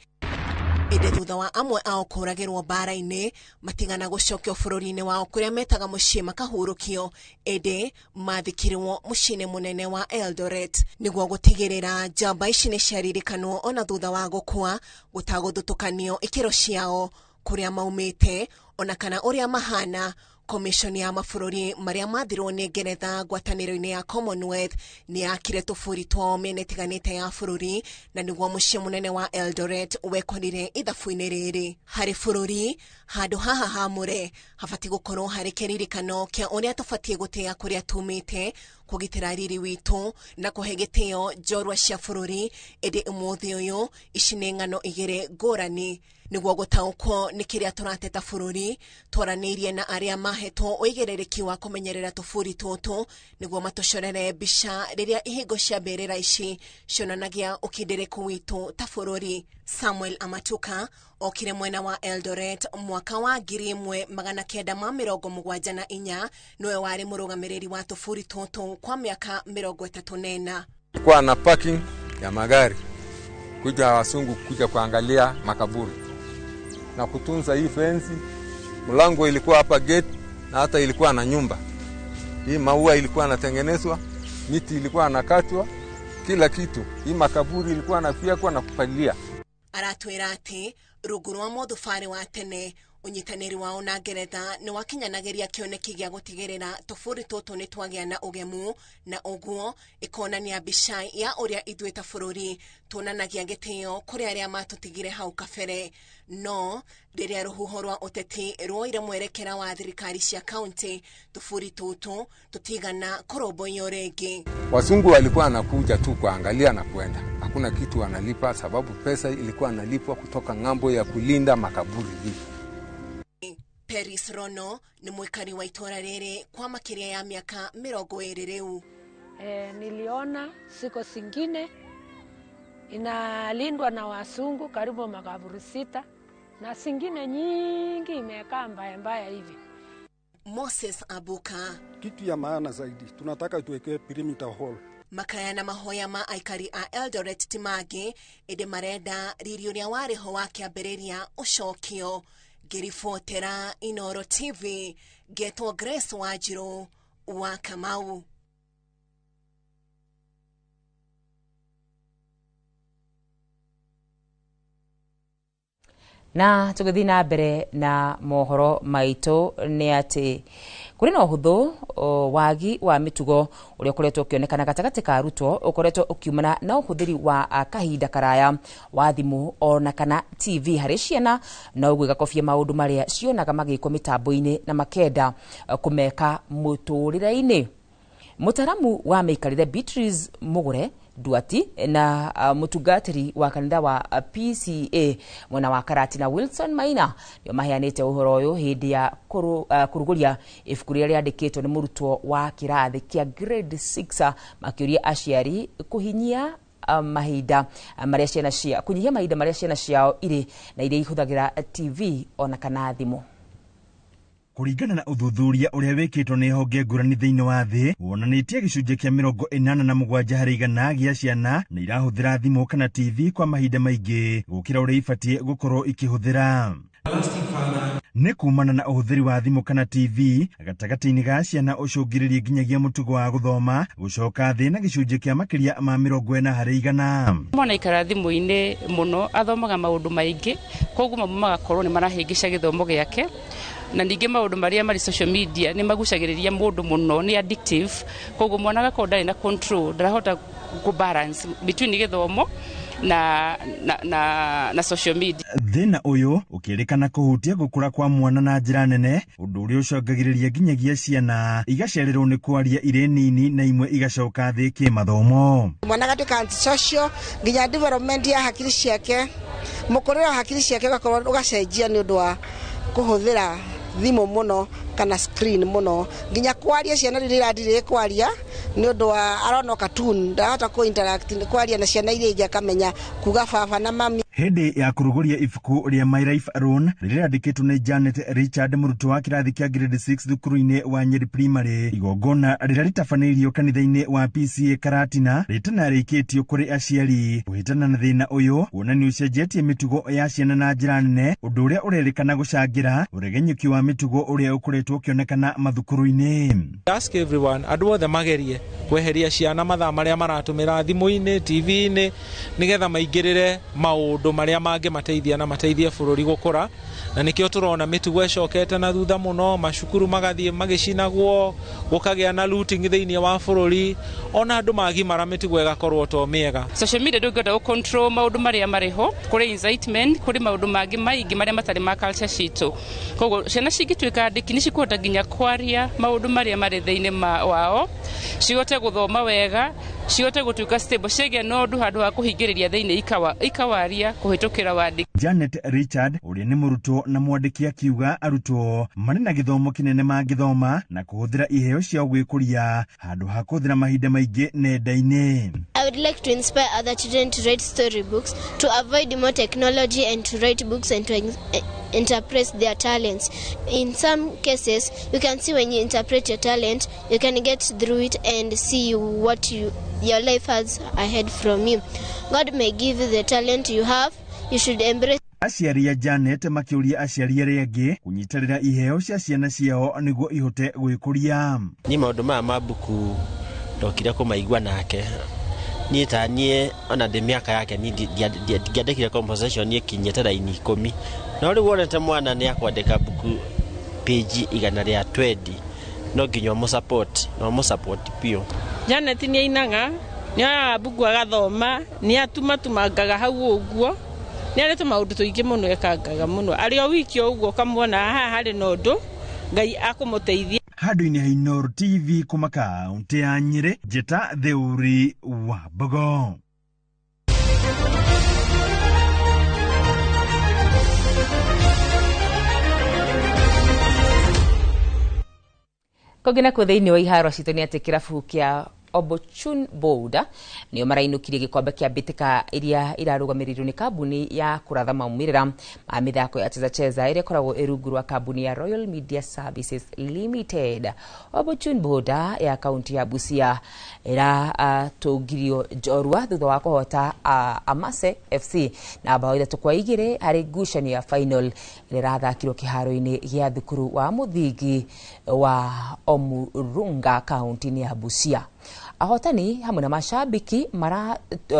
Speaker 24: Ĩndĩ thutha wa amwe ao kũragĩrwo mbara-inĩ matigana gũcokio bũrũri-inĩ wao kũrĩa metaga mũciĩ makahurũkio, ĩndĩ mathikirwo mũciĩ-inĩ mũnene wa Eldoret nĩguo gũtigĩrĩra njamba ici nĩ ciaririkanwo ona thutha wa gũkua gũtagũthutũkanio ikĩro ciao, kũrĩa maumĩte ona kana ũrĩa mahana. Komishoni ya mabũrũri marĩa mathirwo nĩ Ngeretha ngwatanĩro-inĩ ya Commonwealth nĩ yakire tũburi twao mĩena ĩtiganĩte ya bũrũri na nĩguo mũciĩ mũnene wa Eldoret wekorire ithabu-inĩ rĩrĩ. Harĩ bũrũri handũ haha hamũre habatiĩ gũkorwo harĩ kĩririkano kĩa ũrĩa tũbatiĩ gũtĩa kũrĩa tumĩte, kũgitĩra riri witũ na kũhe gĩtĩo njorua cia bũrũri. Ĩndĩ ũmũthĩ ũyũ ici nĩ ng'ano igĩrĩ ngũrani. Nĩguo gũtaũkwo nĩ kĩrĩa tũrateta bũrũri, twaranĩirie na arĩa mahetwo ũigĩrĩrĩki wa kũmenyerera tũburi tũtũ nĩguo matũcorere mbica rĩrĩa ihingo cia mbĩrĩra ici cionanagia ũkindĩrĩku witũ ta bũrũri. Samuel Amatuka okire mwena wa Eldoret mwaka wa 1974 niwe warĩ mũrũgamĩrĩri wa tũburi tũtũ kwa mĩaka 34.
Speaker 25: Kulikuwa na parking ya magari kuja wasungu kuja kuangalia makaburi na kutunza hii fensi. Mlango ilikuwa hapa gate na hata ilikuwa na nyumba. Hii maua ilikuwa inatengenezwa, miti ilikuwa inakatwa, kila kitu. Hii makaburi ilikuwa inafyekwa na kupalilia.
Speaker 24: Aratwĩra atĩ rungu rwa mũthũbari wa tene ũnyitanĩri wao na Ngeretha nĩ wakinyanagĩria kĩoneki gĩa gũtigĩrĩra tũburi tũtũ nĩ twagĩa na ũgemu, na ũguo ĩkonania mbica ya ũrĩa ithuĩ ta bũrũri tuonanagia gĩtĩo kũrĩ arĩa matũtigire hau kabere. No rĩrĩa rũhuho rwa ũteti rwoire mwerekera wa thirikari cia kaunti, tũburi tũtũ tũtigana kũrũmbũiyo rĩngĩ.
Speaker 25: Wasungu walikuwa wanakuja tu kuangalia na kwenda, hakuna kitu wanalipa, sababu pesa ilikuwa analipwa kutoka ng'ambo ya kulinda makaburi hii.
Speaker 24: Peris Rono ni mwikari wa itũra rĩrĩ kwa makĩria ya miaka 20 rĩu.
Speaker 26: Niliona siku zingine inalindwa na wasungu karibu makaburi 6 na zingine nyingi imekaa mbaya hivi.
Speaker 24: Moses Abuka:
Speaker 27: kitu ya maana zaidi tunataka tuweke perimeter wall
Speaker 24: makaya na mahoya ma aikari a Eldoret timage ende marenda riri uria wariho wa kiambiriria ucokio. Ngiribotera Inooro TV, getwo Grace Wanjiru wa Kamau.
Speaker 11: Na tugithi na mbere na mohoro maito ni ati kuri na uhuthu wagi wa mitugo uria ukoretwo ukionekana gatagati ka arutwo ukoretwo ukiumana na uhuthiri wa kahinda karaya wa thimu ona kana TV hari ciana na ugwe gakofia maundu maria cionaga magiko mitambo-ini na makenda kumeka muturire-ini. Mutaramu wa meikarire Beatrice Mugure Duati na mutungatiri wa kanitha wa PCA mwana wa Karati na Wilson Maina ndio maheanite uhoro uyu hindi ya kuruguria ibuku ria riandikitwo ni murutwo wa kirathi kia grade 6 makiuria aciari kuhinyia mahinda maria ciana cia kunyihia mahinda maria ciana ciao iri na iria ihuthagira TV ona kana thimu.
Speaker 5: Kuringana na uthuthuria uria wikitwo ni honge ngurani thiini wa thi wonanitie gicunje kia 87 harĩ igana gia ciana na irahuthira thimu kana TV kwa mahinda maingi gukira uria ibatie gukorwo ikihuthira. Ni kumana na uhuthiri wa thimu kana TV gatagati-ini ga ciana ucungiririe nginyagia mutugo wa guthoma gucoka thi na gicunje kia makiria ma 40 harĩ igana.
Speaker 6: Mwana ikara thimu-ini muno athomaga maundu maingi koguo magakorwo ni marahingisha githomo giake na ninge maundu maria mari social media ni magucagiriria mundu muno ni addictive koguo mwana gako ndari na control ndarahota ku balance between githomo na social media.
Speaker 5: Thina uyu ukirikana kuhutia gukura kwa mwana na njira nene undu uria ucongagiriria nginyagia ciana igacererwo ni kwaria ire nini na imwe igacoka thi kimathomo.
Speaker 7: Mwana gatuika antisocial nginya development ya hakiri ciake mukurira hakiri ciake gakorwo ugacenjia ni undu wa kuhuthira thimu muno kana screen muno nginya kwaria ciana riri ndire kwaria ni undu wa arona cartoon ndahota ku interact kwaria na ciana iria ingi kamenya kuga baba na mami.
Speaker 5: Hindi ya kuruguria ibuku ria My Life Alone riri andikitwo ni Janet Richard murutwo wa kirathi kia grade 6 thukuru-ini wa Nyeri Primary. Igongona rira ritabanĩirio kanitha-ini wa PCA Karatina ritana rikitio kuri aciari kuhitana na thina uyu wonani ucenjetie mitugo ya ciana na njira nene undu uria urerikana gucangira uregenyuki wa mitugo uria ukoretwo ukionekana mathukuru-ini.
Speaker 8: Ask everyone andu othe magerie kweheria ciana mathaa maria maratumira thimu-ini TV-ini nigetha maingirire maundu maria mange mateithia na mateithia bururi gukura na nikio turona mitugo icokete na thutha muno macukuru magathie magicinagwo gukagia na looting thiini wa bururi ona andu magimara mitugo igakorwo to miega.
Speaker 6: Social media ndungenda ku control maundu maria mariho kuri incitement kuri maundu mangi maingi maria matari ma culture citu koguo ciana cingituika ndiki ni cikuhota nginya kwaria maundu maria mari thiini wao cigote guthoma wega cigote gutuika stable ciege no ndu handu ha kuhingiriria thiini ikawaria kuhitukira wandi.
Speaker 5: Janet Richard uria ni murutwo na mwandiki akiuga arutwo mari na githomo kinene mangithoma na kuhuthira iheo cia gwikuria handu ha kuhuthira mahinda maingi nenda-ini.
Speaker 9: I would like to inspire other children to write storybooks, to avoid more technology and to write books and to interpret their talents. In some cases, you can see when you interpret your talent, you can get through it and see what your life has ahead from you. God may give you the talent you have. You should embrace.
Speaker 5: Aciari ya Janet makiuria aciari aria angi kunyitarira iheo cia ciana ciao niguo ihote gwikuria.
Speaker 15: Ni maundu ma mabuku ndokire kumaigua nake ni tanie ona de miaka yake ni ndiandikire composition ni kinyete raini 10 na uri wonete mwana ni akwandika buku page igana ria 20 no nginya mo support pio.
Speaker 26: Janet ni ainaga ni buku agathoma ni atumaga hau uguo ni areto maundu tuingi muno ekangaga muno ari o wiki uguo kamwona haha hari nondu Ngai akumuteithia.
Speaker 5: Handu-ini ha Inooro TV kuma kaunti ya Nyeri, Njeta Theuri wa Mbogo.
Speaker 11: Kogina ku thiini wa iharo citu ni ati kirabu kia Obochun Boda nio marainukirie gikombe kia bitika iria irarugamirirwo ni kambuni ya kuratha maumirira ma mithako ya cheza iria koragwo irungu rwa kambuni ya Royal Media Services Limited. Obochun Boda ya kaunti ya Busia ira tugirio jorua thutha wa kuhota Amase FC na bao 3-2 hari ngucanio ya final irathakirwo kiharo-ini gia thukuru wa muthingi wa Omurunga kaunti ya Busia. Ahotani hamwe na mashabiki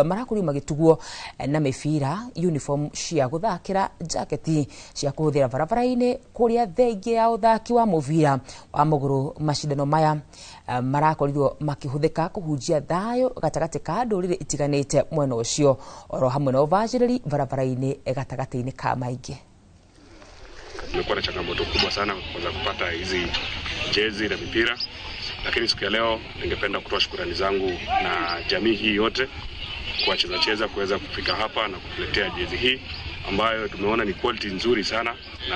Speaker 11: marakuri magituguo na mifira uniform cia guthakira jaketi cia kuhuthira barabara-ini kuria thenge ya uthaki wa muvira wa muguru. Mashindano maya marakorirwo makihuthika kuhunjia thayo gatagati ka ndurire itiganite mwena ucio oro hamwe na uvajiriri barabara-ini gatagati-ini ka maingi.
Speaker 4: Tumekuwa na changamoto kubwa sana kwa kupata hizi jezi na mipira, lakini siku ya leo ningependa kutoa shukrani zangu na jamii hii yote kwa cheza kuweza kufika hapa na kutuletea jezi hii ambayo tumeona ni quality nzuri sana na